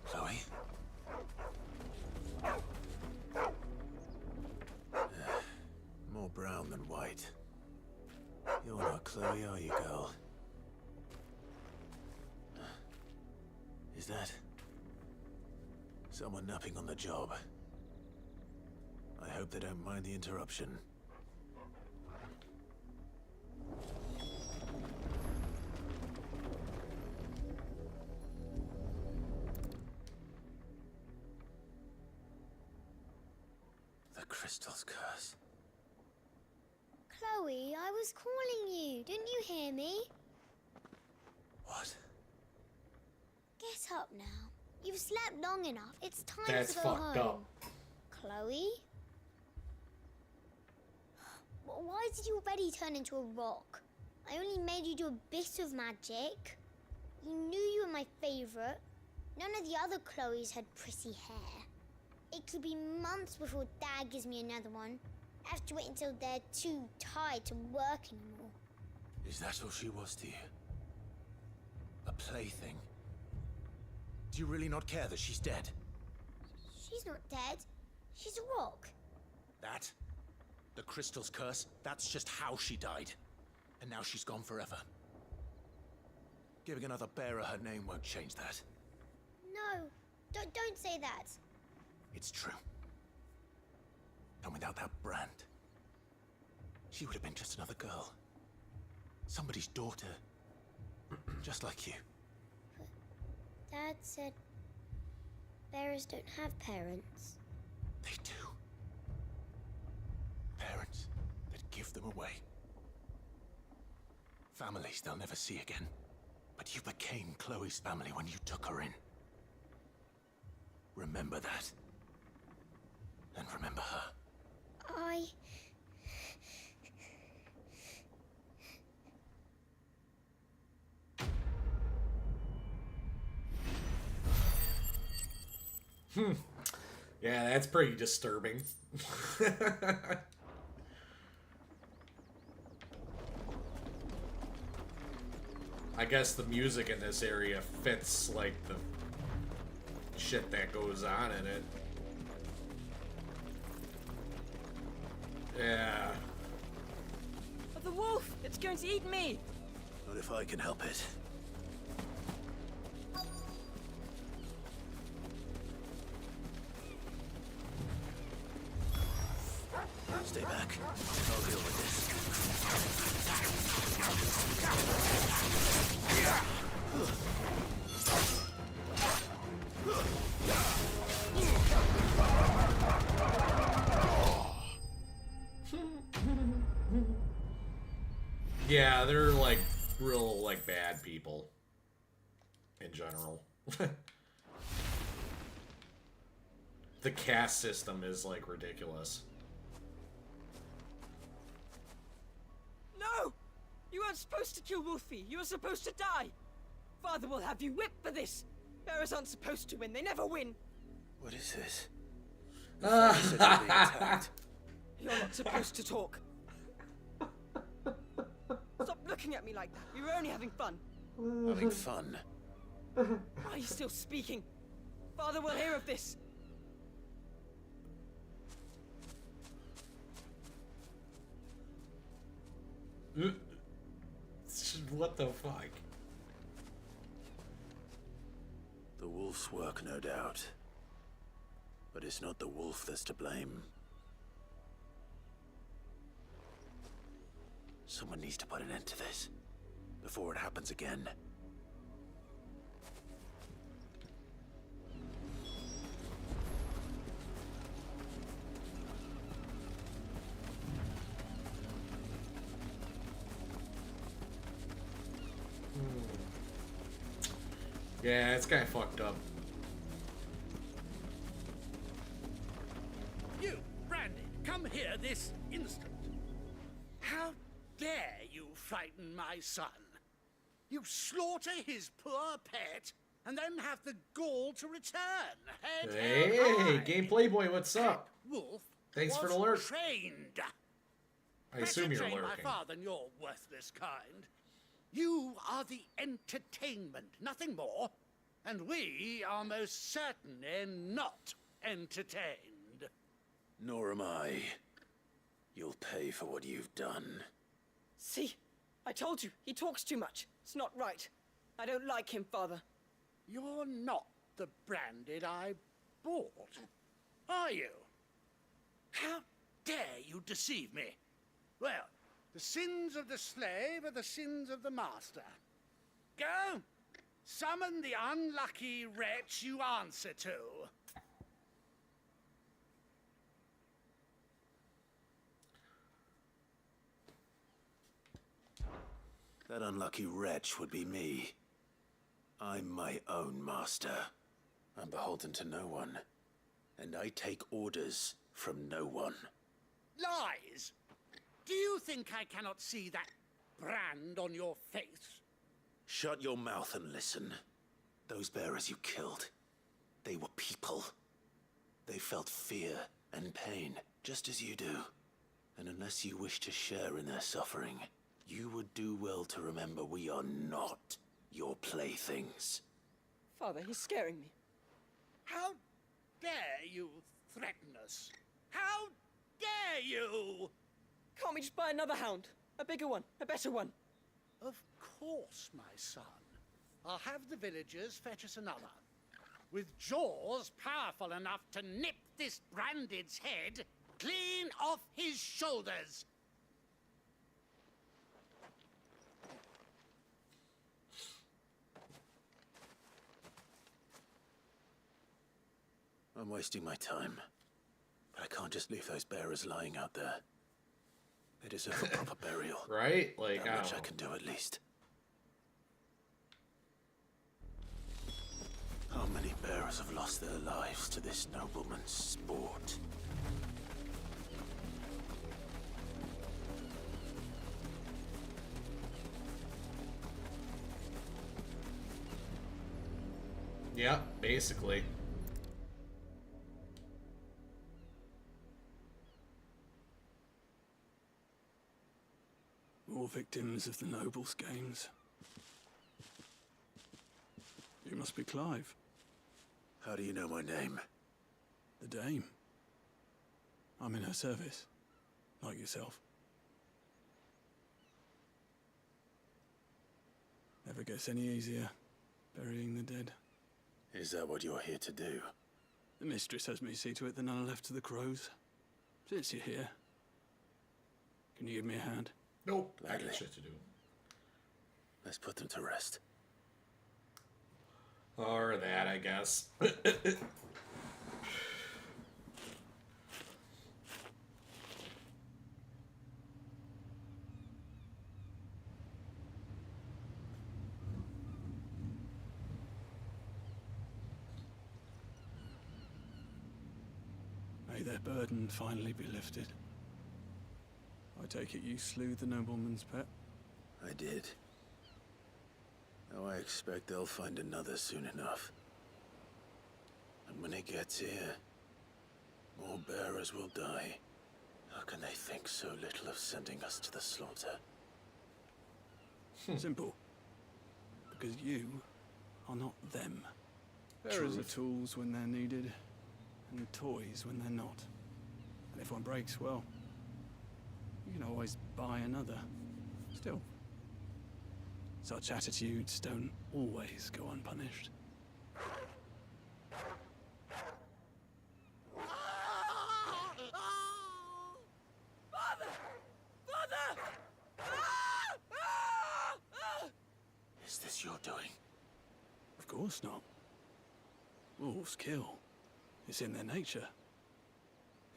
Chloe? More brown than white. You're not Chloe, are you, girl? Is that someone napping on the job? I hope they don't mind the interruption. The crystal's curse. Chloe, I was calling you. Didn't you hear me? What? Get up now. You've slept long enough. It's time That's to go fucked home. up. Chloe? Why did you already turn into a rock? I only made you do a bit of magic. You knew you were my favorite. None of the other Chloes had pretty hair. It could be months before Dad gives me another one. I have to wait until they're too tired to work anymore. Is that all she was to you? A plaything? Do you really not care that she's dead? She's not dead. She's a rock. That? The crystal's curse? That's just how she died. And now she's gone forever. Giving another bearer her name won't change that. No, don't say that. It's true. And without that brand, she would have been just another girl. Somebody's daughter. Just like you. Dad said bearers don't have parents. They do. Parents that give them away. Families they'll never see again. But you became Chloe's family when you took her in. Remember that. And remember her. Yeah, that's pretty disturbing. I guess the music in this area fits, like, the shit that goes on in it. Yeah. The wolf! It's going to eat me! Not if I can help it. Stay back. I'll deal with this. Yeah, they're like real like bad people in general. The caste system is like ridiculous. No! You weren't supposed to kill Wolfie. You were supposed to die. Father will have you whipped for this. Bearers aren't supposed to win. They never win. What is this? The father said you're being attacked. You're not supposed to talk. Stop looking at me like that. We were only having fun. Having fun? Why are you still speaking? Father will hear of this. What the fuck? The wolf's work, no doubt. But it's not the wolf that's to blame. Someone needs to put an end to this before it happens again. Yeah, it's kind of fucked up. You, Brandy, come here this instant. How dare you frighten my son? You slaughter his poor pet and then have the gall to return. Head held Hey, high. Game Playboy, what's up? Wolf Thanks for was the alert. Trained. I assume you're Better train lurking. my father than your worthless kind. You are the entertainment, nothing more. And we are most certainly not entertained. Nor am I. You'll pay for what you've done. See? I told you, he talks too much. It's not right. I don't like him, Father. You're not the Branded I bought, are you? How dare you deceive me? Well, the sins of the slave are the sins of the master. Go! Summon the unlucky wretch you answer to. That unlucky wretch would be me. I'm my own master. I'm beholden to no one. And I take orders from no one. Lies! Do you think I cannot see that brand on your face? Shut your mouth and listen. Those bearers you killed, they were people. They felt fear and pain, just as you do. And unless you wish to share in their suffering, you would do well to remember we are not your playthings. Father, he's scaring me. How dare you threaten us? How dare you? Can't we just buy another hound? A bigger one, a better one. Of course, my son. I'll have the villagers fetch us another. With jaws powerful enough to nip this Branded's head clean off his shoulders. I'm wasting my time. But I can't just leave those bearers lying out there. They deserve a proper burial. Right? Like, that I much don't I can do at least. How many bearers have lost their lives to this nobleman's sport? Yeah, basically. More victims of the nobles' games. You must be Clive. How do you know my name? The Dame. I'm in her service, like yourself. Never gets any easier, burying the dead. Is that what you're here to do? The mistress has me see to it that none are left to the crows. Since you're here, can you give me a hand? Nope. I Gladly. got shit to do. Let's put them to rest. Or that, I guess. May their burden finally be lifted. I take it you slew the nobleman's pet? I did. Now I expect they'll find another soon enough. And when it gets here, more bearers will die. How can they think so little of sending us to the slaughter? Simple. Because you are not them. Bearers are tools when they're needed, and toys when they're not. And if one breaks, well, you can always buy another. Still, such attitudes don't always go unpunished. you're doing. Of course not. Wolves kill. It's in their nature.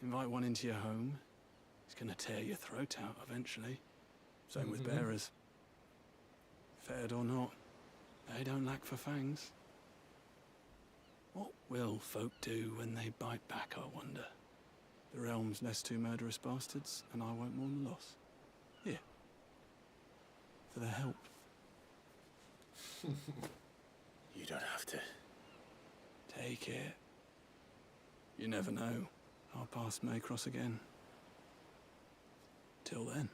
Invite one into your home, he's gonna tear your throat out eventually. Same with bearers. Fed or not, they don't lack for fangs. What will folk do when they bite back, I wonder? The realm's less two murderous bastards, and I won't mourn the loss. Here. For their help. You don't have to. Take it. You never know. Our paths may cross again. Till then.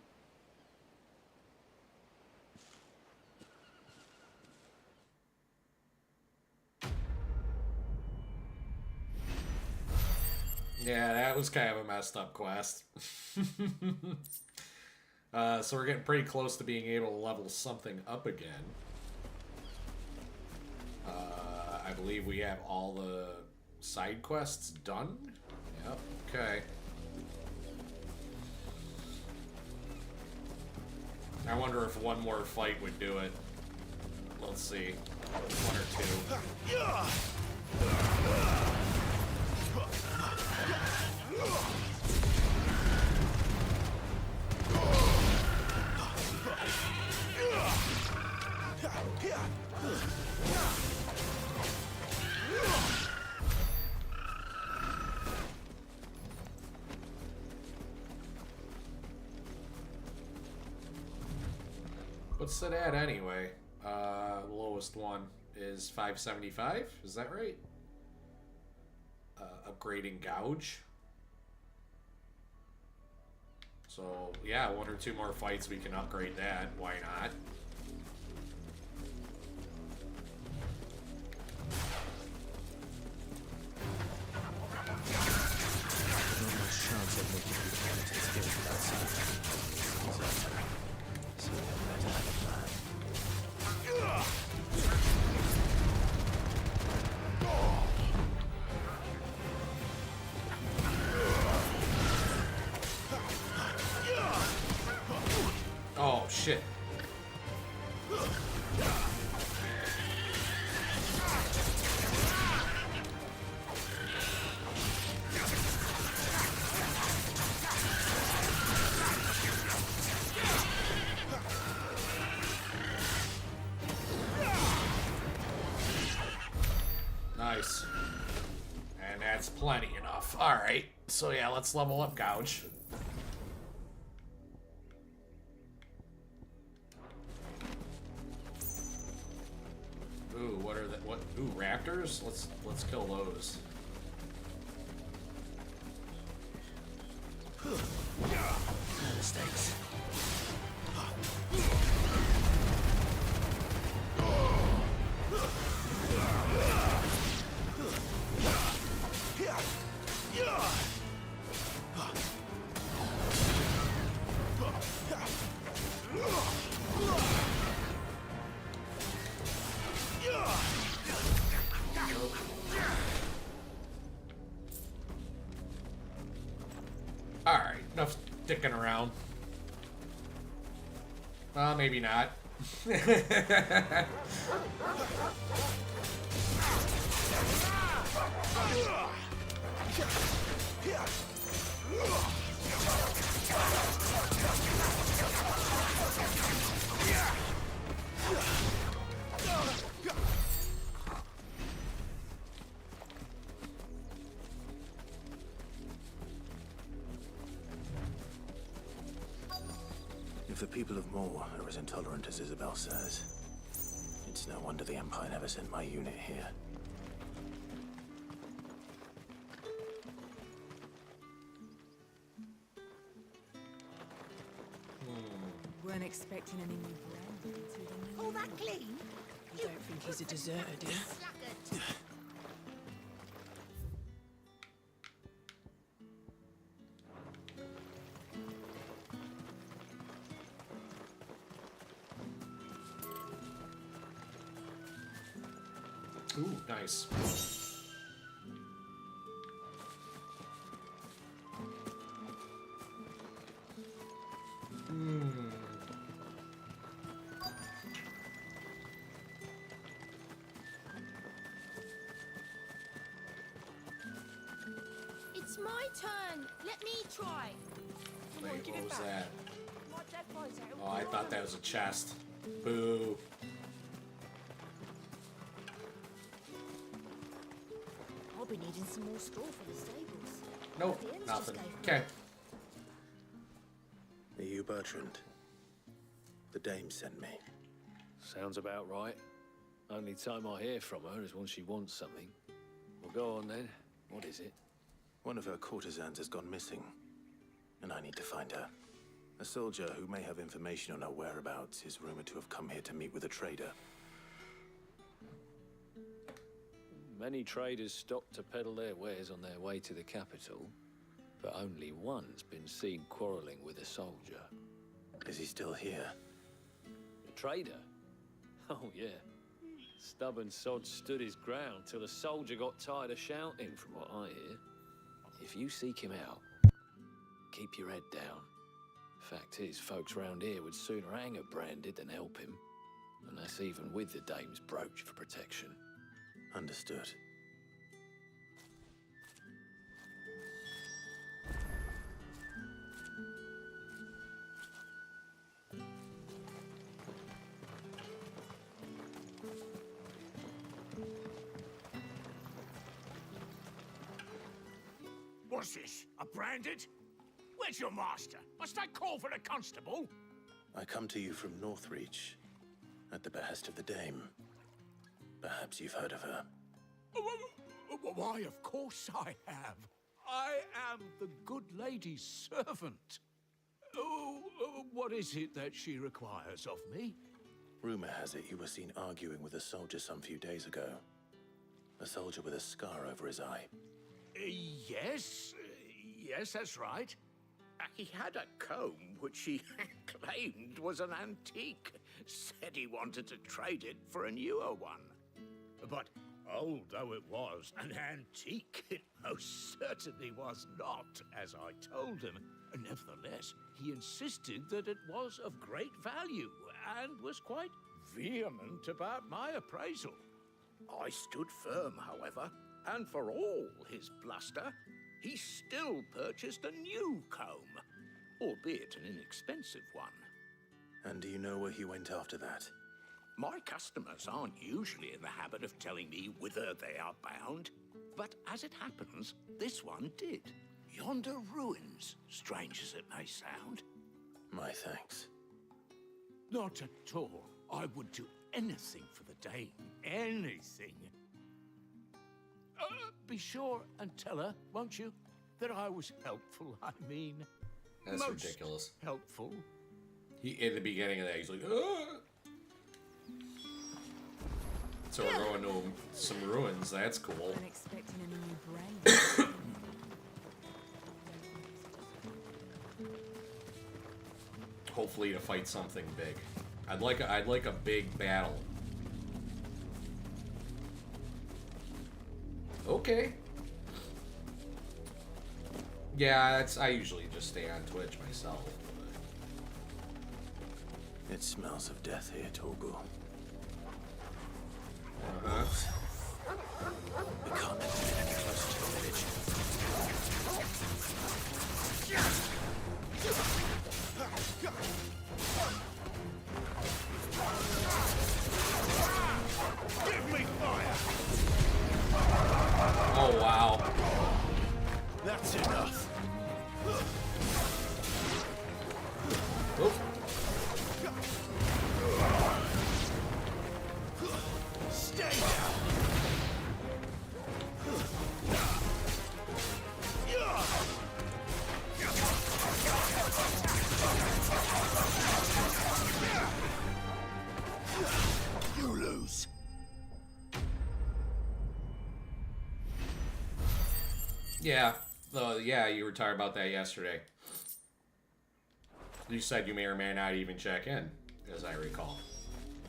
Yeah, that was kind of a messed up quest. So we're getting pretty close to being able to level something up again. I believe we have all the side quests done. Yep, okay. I wonder if one more fight would do it. Let's see. One or two. What's it at anyway? The lowest one is 575. Is that right? Upgrading gouge. So yeah, one or two more fights we can upgrade that. Why not? Not much chance of making the candidates get it outside. So we better have a plan. Oh shit. Nice. And that's plenty enough. Alright. So yeah, let's level up gouge. Ooh, what are the what? Ooh, raptors. Let's kill those. No mistakes. Alright, enough dicking around. Maybe not. If the people of Moor are as intolerant as Isabel says, it's no wonder the Empire never sent my unit here. Weren't expecting any new brand until the All that clean? You don't think he's a deserter, do you? Sluggard. Ooh, nice. turn. Let me try. Come on, Wait, give what it was back. that? My dad finds out. Oh, I thought that was a chest. Boo. I'll be needing some more straw for the stables. Nope, The ends just nothing. gave me- Okay. Are you Bertrand? The dame sent me. Sounds about right. Only time I hear from her is when she wants something. Well, go on then. What is it? One of her courtesans has gone missing, and I need to find her. A soldier who may have information on her whereabouts is rumored to have come here to meet with a trader. Many traders stop to peddle their wares on their way to the capital, but only one's been seen quarrelling with a soldier. Is he still here? A trader? Oh, yeah. Stubborn sod stood his ground till the soldier got tired of shouting, from what I hear. If you seek him out, keep your head down. Fact is, folks round here would sooner hang a branded than help him. And that's even with the dame's brooch for protection. Understood. What's this? A branded? Where's your master? Must I call for a constable? I come to you from Northreach, at the behest of the dame. Perhaps you've heard of her. Why, of course I have. I am the good lady's servant. Oh, what is it that she requires of me? Rumor has it you were seen arguing with a soldier some few days ago. A soldier with a scar over his eye. Yes, that's right. He had a comb which he claimed was an antique. Said he wanted to trade it for a newer one. But old though it was, an antique it most certainly was not, as I told him. Nevertheless, he insisted that it was of great value and was quite vehement about my appraisal. I stood firm, however, and for all his bluster, he still purchased a new comb, albeit an inexpensive one. And do you know where he went after that? My customers aren't usually in the habit of telling me whither they are bound, but as it happens, this one did. Yonder ruins, strange as it may sound. My thanks. Not at all. I would do anything for the Dane. Anything. Be sure and tell her, won't you, that I was helpful, I mean. That's most ridiculous. Helpful. He, in the beginning of that, he's like, "Ugh." So we're going to some ruins. That's cool. I'm expecting a new brain. Hopefully to fight something big. I'd like a big battle. Okay. Yeah, I usually just stay on Twitch myself. It smells of death here, Torgal. We can't let them get any closer to the village. Give me fire! Oh, wow. That's enough. Oop. Stay down! You lose. Yeah. Yeah, you were talking about that yesterday. You said you may or may not even check in, as I recall.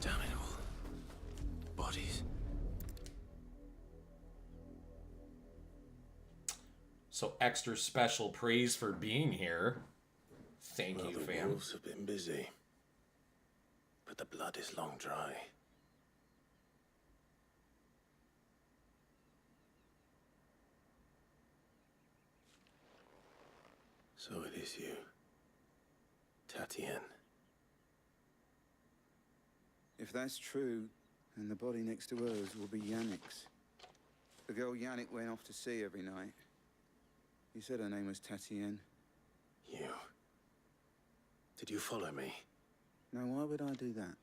Damn it all. Bodies. So extra special praise for being here. Thank you, The fam. wolves have been busy, but the blood is long dry. So it is you, Tatien. If that's true, then the body next to hers will be Yannick's. The girl Yannick went off to see every night. You said her name was Tatien. You... Did you follow me? Now, why would I do that?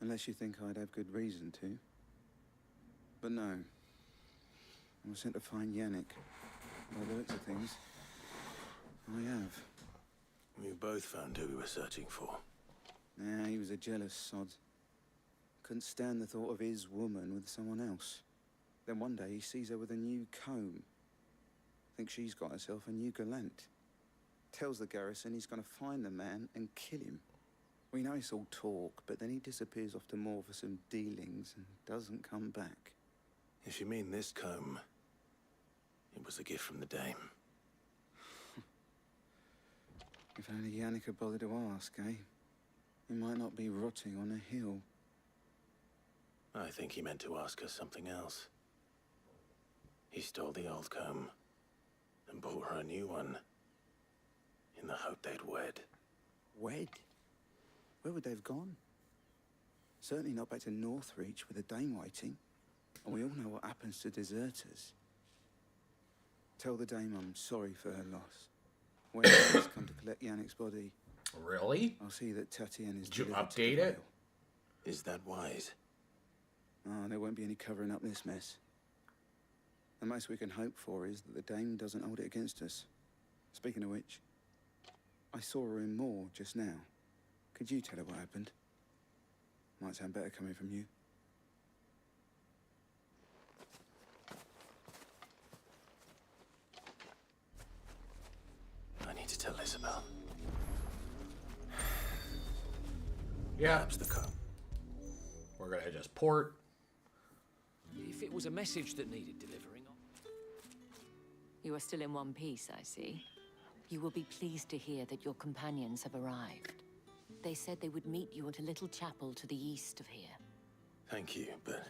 Unless you think I'd have good reason to. But no. I was sent to find Yannick. By the looks of things, I have. We both found who we were searching for. Nah, he was a jealous sod. Couldn't stand the thought of his woman with someone else. Then one day he sees her with a new comb. Thinks she's got herself a new gallant. Tells the garrison he's gonna find the man and kill him. We know it's all talk, but then he disappears off to Moor for some dealings and doesn't come back. If you mean this comb, it was a gift from the dame. If only Yannick had bothered to ask, eh? He might not be rotting on a hill. I think he meant to ask us something else. He stole the old comb and bought her a new one in the hope they'd wed. Wed? Where would they have gone? Certainly not back to Northreach with a dame waiting. And we all know what happens to deserters. Tell the dame I'm sorry for her loss. When she's come to collect Yannick's body... Really? I'll see that Tatien is... Did you update it? Is that wise? Oh, there won't be any covering up this mess. The most we can hope for is that the dame doesn't hold it against us. Speaking of which, I saw her in Moor just now. Could you tell her what happened? Might sound better coming from you. I need to tell Isabel. Yeah. Perhaps the comb. We're gonna just port. If it was a message that needed delivering... You are still in one piece, I see. You will be pleased to hear that your companions have arrived. They said they would meet you at a little chapel to the east of here. Thank you, but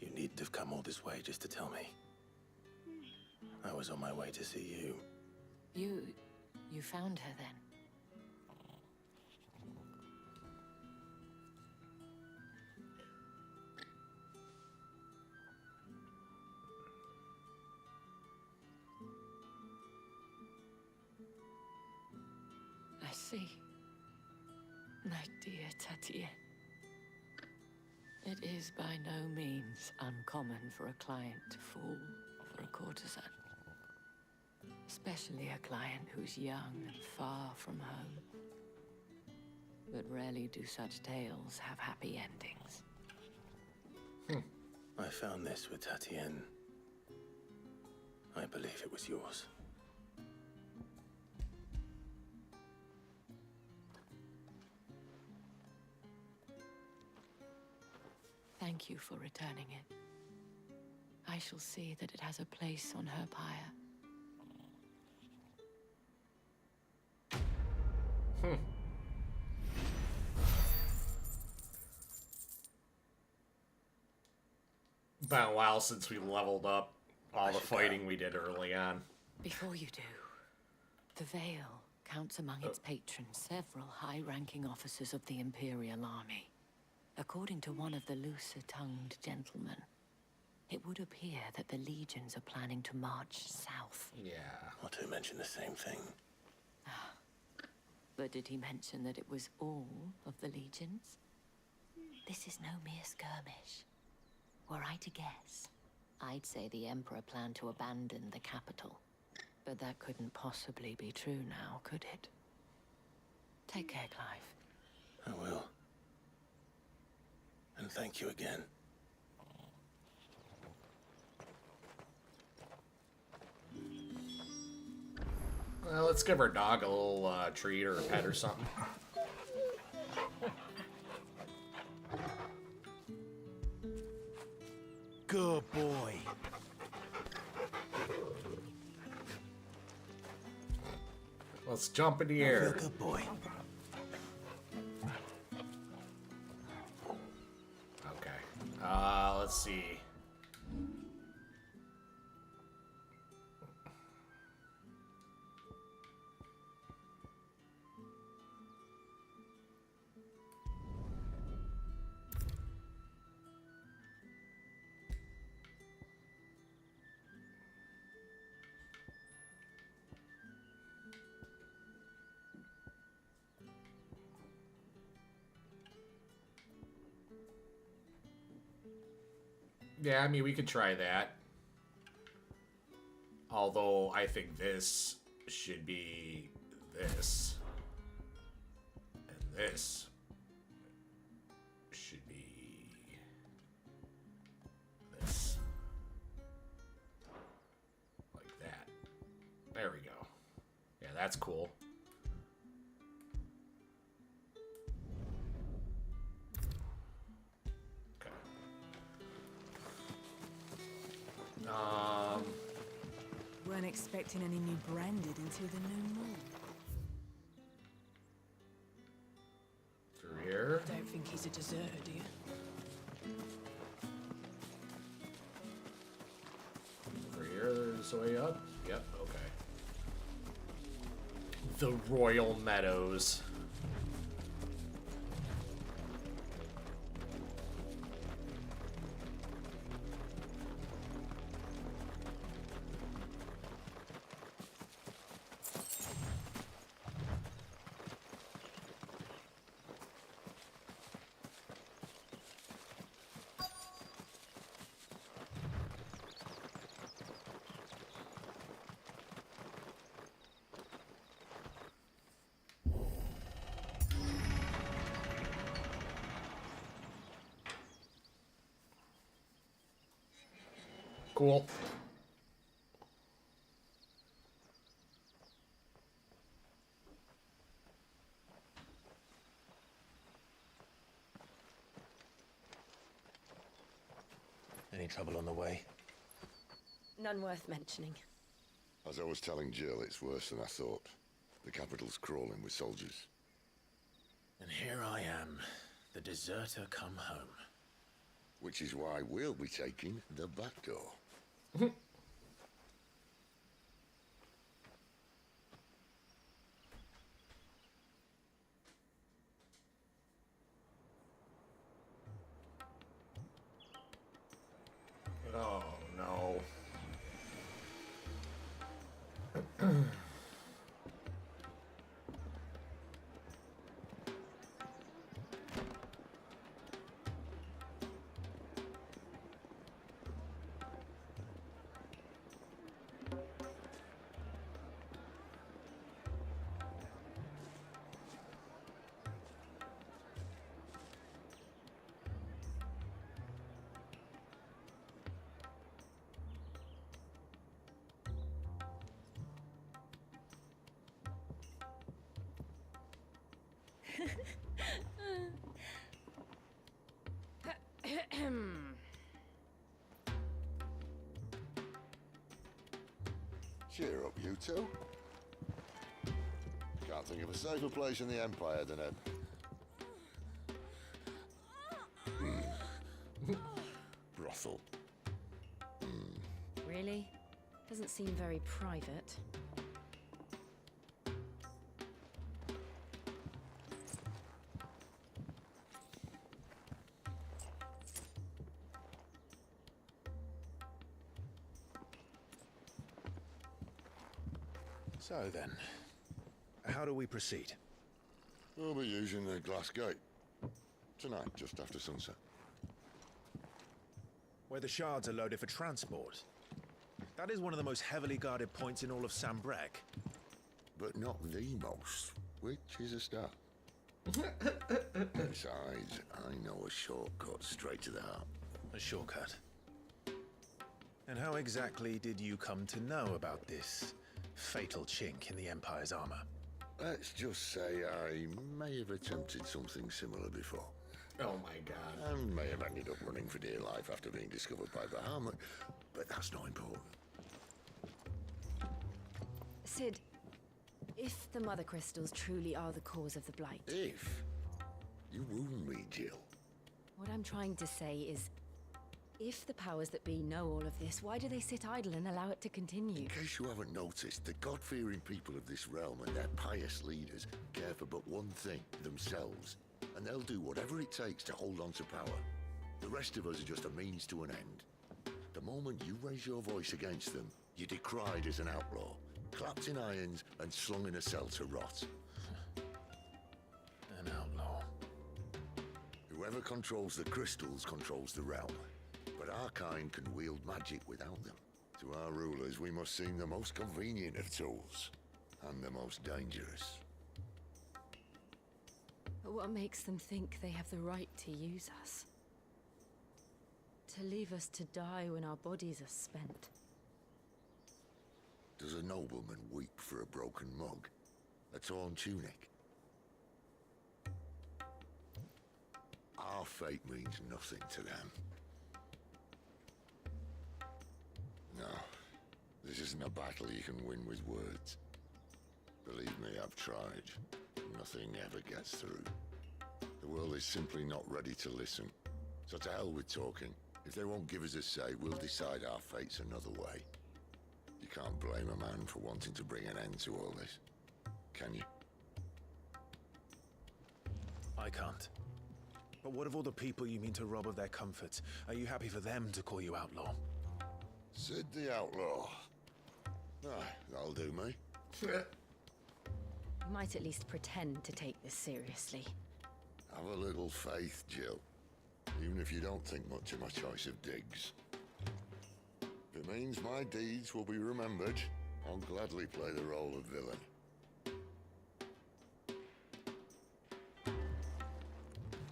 you needn't have come all this way just to tell me. I was on my way to see you. You found her then? I see. My dear Tatien. It is by no means uncommon for a client to fall for a courtesan. Especially a client who's young and far from home. But rarely do such tales have happy endings. I found this with Tatien. I believe it was yours. Thank you for returning it. I shall see that it has a place on her pyre. Been a while since we leveled up all the fighting we did early on. Before you do, the Vale counts among its patrons several high-ranking officers of the Imperial Army. According to one of the looser-tongued gentlemen, it would appear that the legions are planning to march south. Yeah. Or to mention the same thing. But did he mention that it was all of the legions? This is no mere skirmish. Were I to guess, I'd say the Emperor planned to abandon the capital. But that couldn't possibly be true now, could it? Take care, Clive. I will. And thank you again. Well, let's give our dog a little treat or a pet or something. Good boy. Let's jump in the air. Good boy. Okay. Let's see. Yeah, I mean, we could try that. Although, I think this should be this. And this should be this. Like that. There we go. Yeah, that's cool. Weren't expecting any new branded until the new moon. Through here. Don't think he's a deserter, do you? Over here, there's a way up. Yep, okay. The Royal Meadows. Cool. Any trouble on the way? None worth mentioning. As I was telling Jill, it's worse than I thought. The capital's crawling with soldiers. And here I am, the deserter come home. Which is why we'll be taking the back door. Oh, no. Cheer up, you two. Can't think of a safer place in the Empire than a... brothel. Really? Doesn't seem very private. So then, how do we proceed? We'll be using the glass gate. Tonight, just after sunset. Where the shards are loaded for transport. That is one of the most heavily guarded points in all of Sambrek. But not the most, which is a start. Besides, I know a shortcut straight to the heart. A shortcut? And how exactly did you come to know about this fatal chink in the Empire's armor? Let's just say I may have attempted something similar before. Oh my god. And may have ended up running for dear life after being discovered by Bahamut, but that's not important. Sid, if the Mother Crystals truly are the cause of the Blight... If? You wound me, Jill. What I'm trying to say is, if the powers that be know all of this, why do they sit idle and allow it to continue? In case you haven't noticed, the God-fearing people of this realm and their pious leaders care for but one thing, themselves. And they'll do whatever it takes to hold on to power. The rest of us are just a means to an end. The moment you raise your voice against them, you're decried as an outlaw, clapped in irons and slung in a cell to rot. An outlaw. Whoever controls the crystals controls the realm. But our kind can wield magic without them. To our rulers, we must seem the most convenient of tools, and the most dangerous. But what makes them think they have the right to use us? To leave us to die when our bodies are spent? Does a nobleman weep for a broken mug? A torn tunic? Our fate means nothing to them. No, this isn't a battle you can win with words. Believe me, I've tried. Nothing ever gets through. The world is simply not ready to listen. So to hell with talking. If they won't give us a say, we'll decide our fates another way. You can't blame a man for wanting to bring an end to all this, can you? I can't. But what of all the people you mean to rob of their comforts? Are you happy for them to call you outlaw? Sid the Outlaw. Ah, that'll do me. You might at least pretend to take this seriously. Have a little faith, Jill. Even if you don't think much of my choice of digs. If it means my deeds will be remembered, I'll gladly play the role of villain.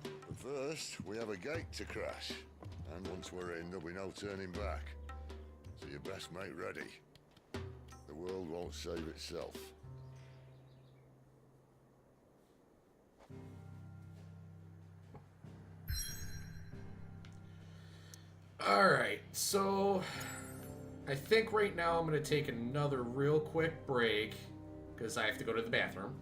But first, we have a gate to crash. And once we're in, there'll be no turning back. So you best make ready. The world won't save itself. Alright, so I think right now I'm going to take another real quick break because I have to go to the bathroom.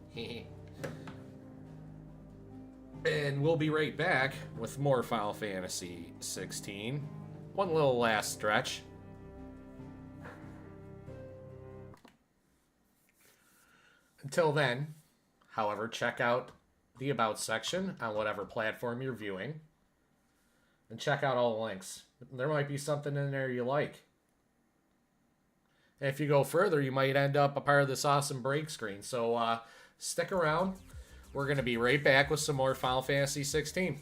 And we'll be right back with more Final Fantasy 16. One little last stretch. Until then, however, check out the About section on whatever platform you're viewing. And check out all the links. There might be something in there you like. And if you go further, you might end up a part of this awesome break screen. So stick around. We're going to be right back with some more Final Fantasy 16.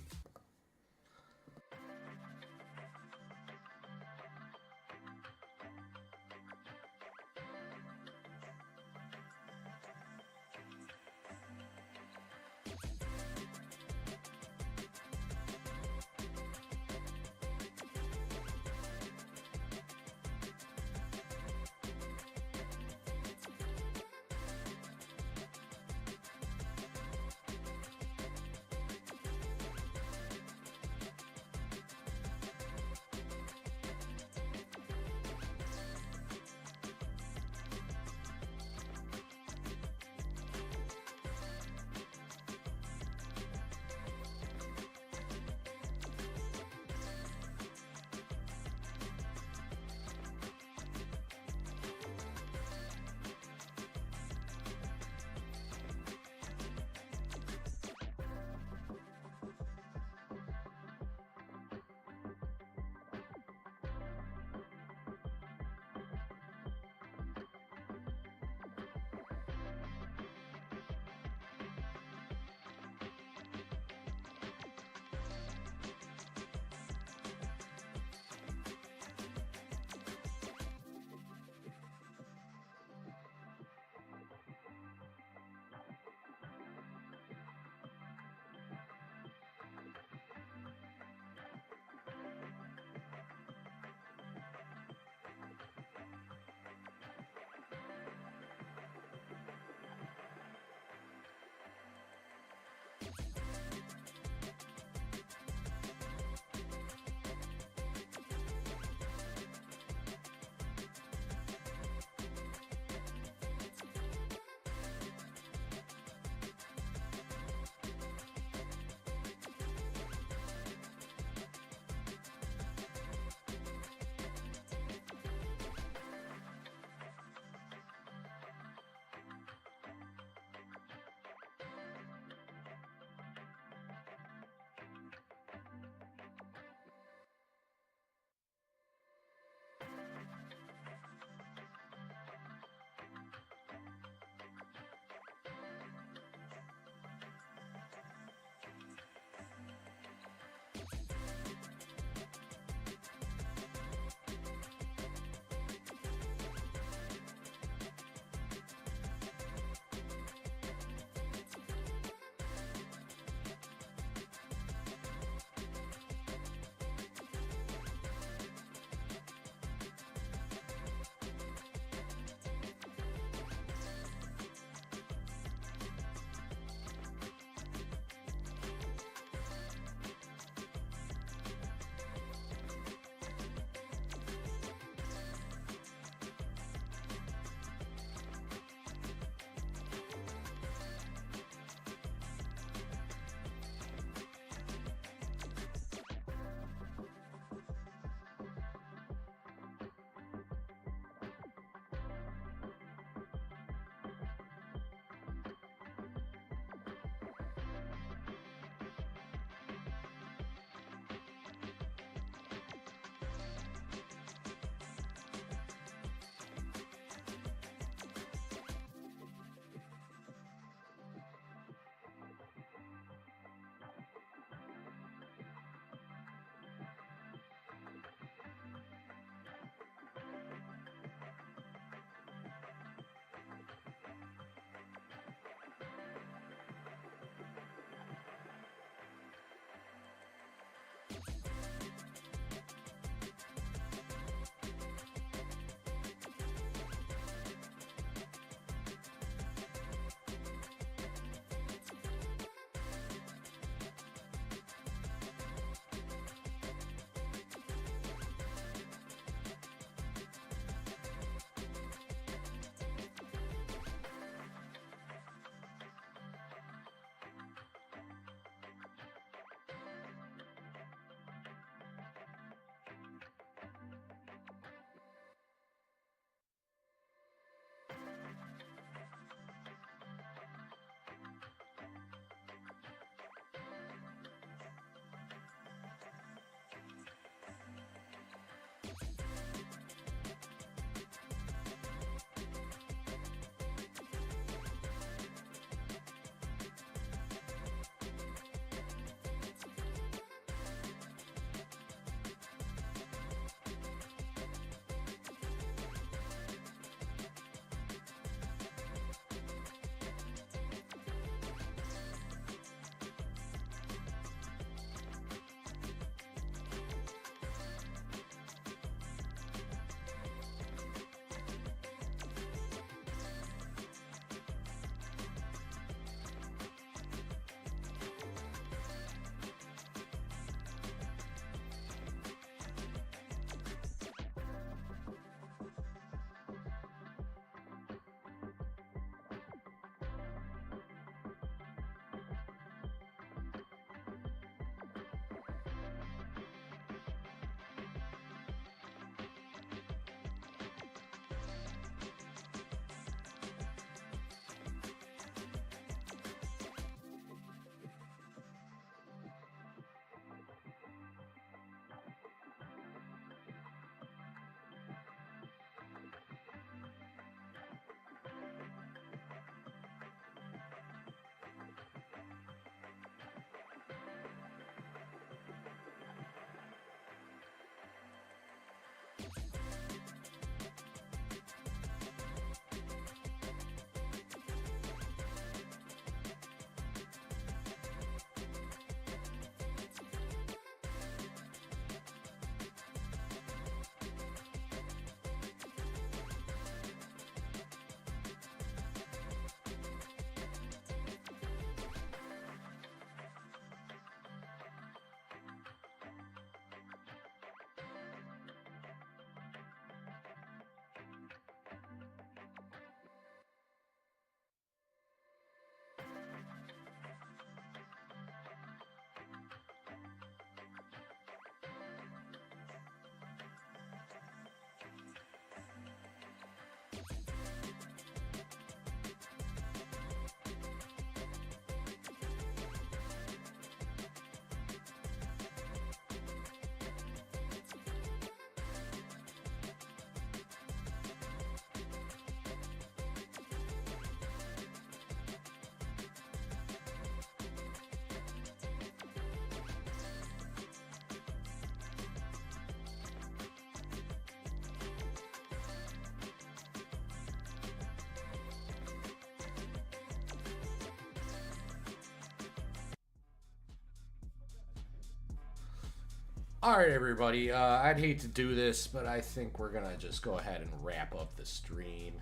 Alright, everybody. I'd hate to do this, but I think we're going to just go ahead and wrap up the stream.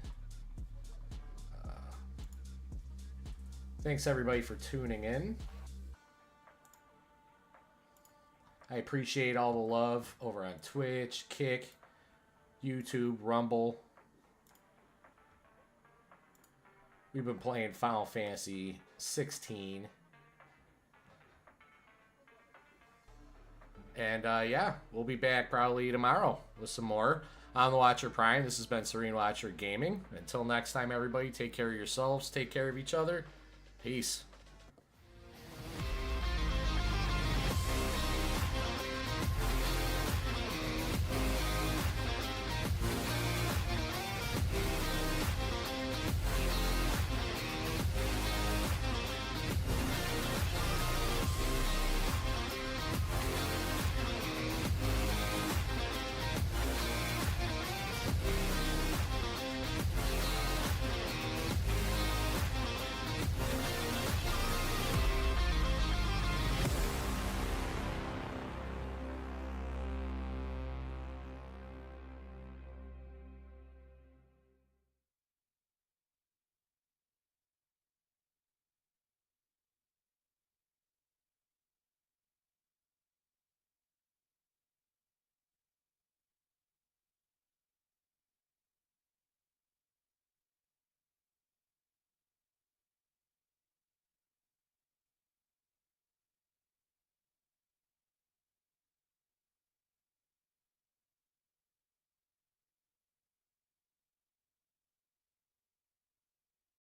Thanks, everybody, for tuning in. I appreciate all the love over on Twitch, Kick, YouTube, Rumble. We've been playing Final Fantasy 16. And yeah, we'll be back probably tomorrow with some more on the Watcher Prime. This has been Serene Watcher Gaming. Until next time, everybody, take care of yourselves, take care of each other. Peace.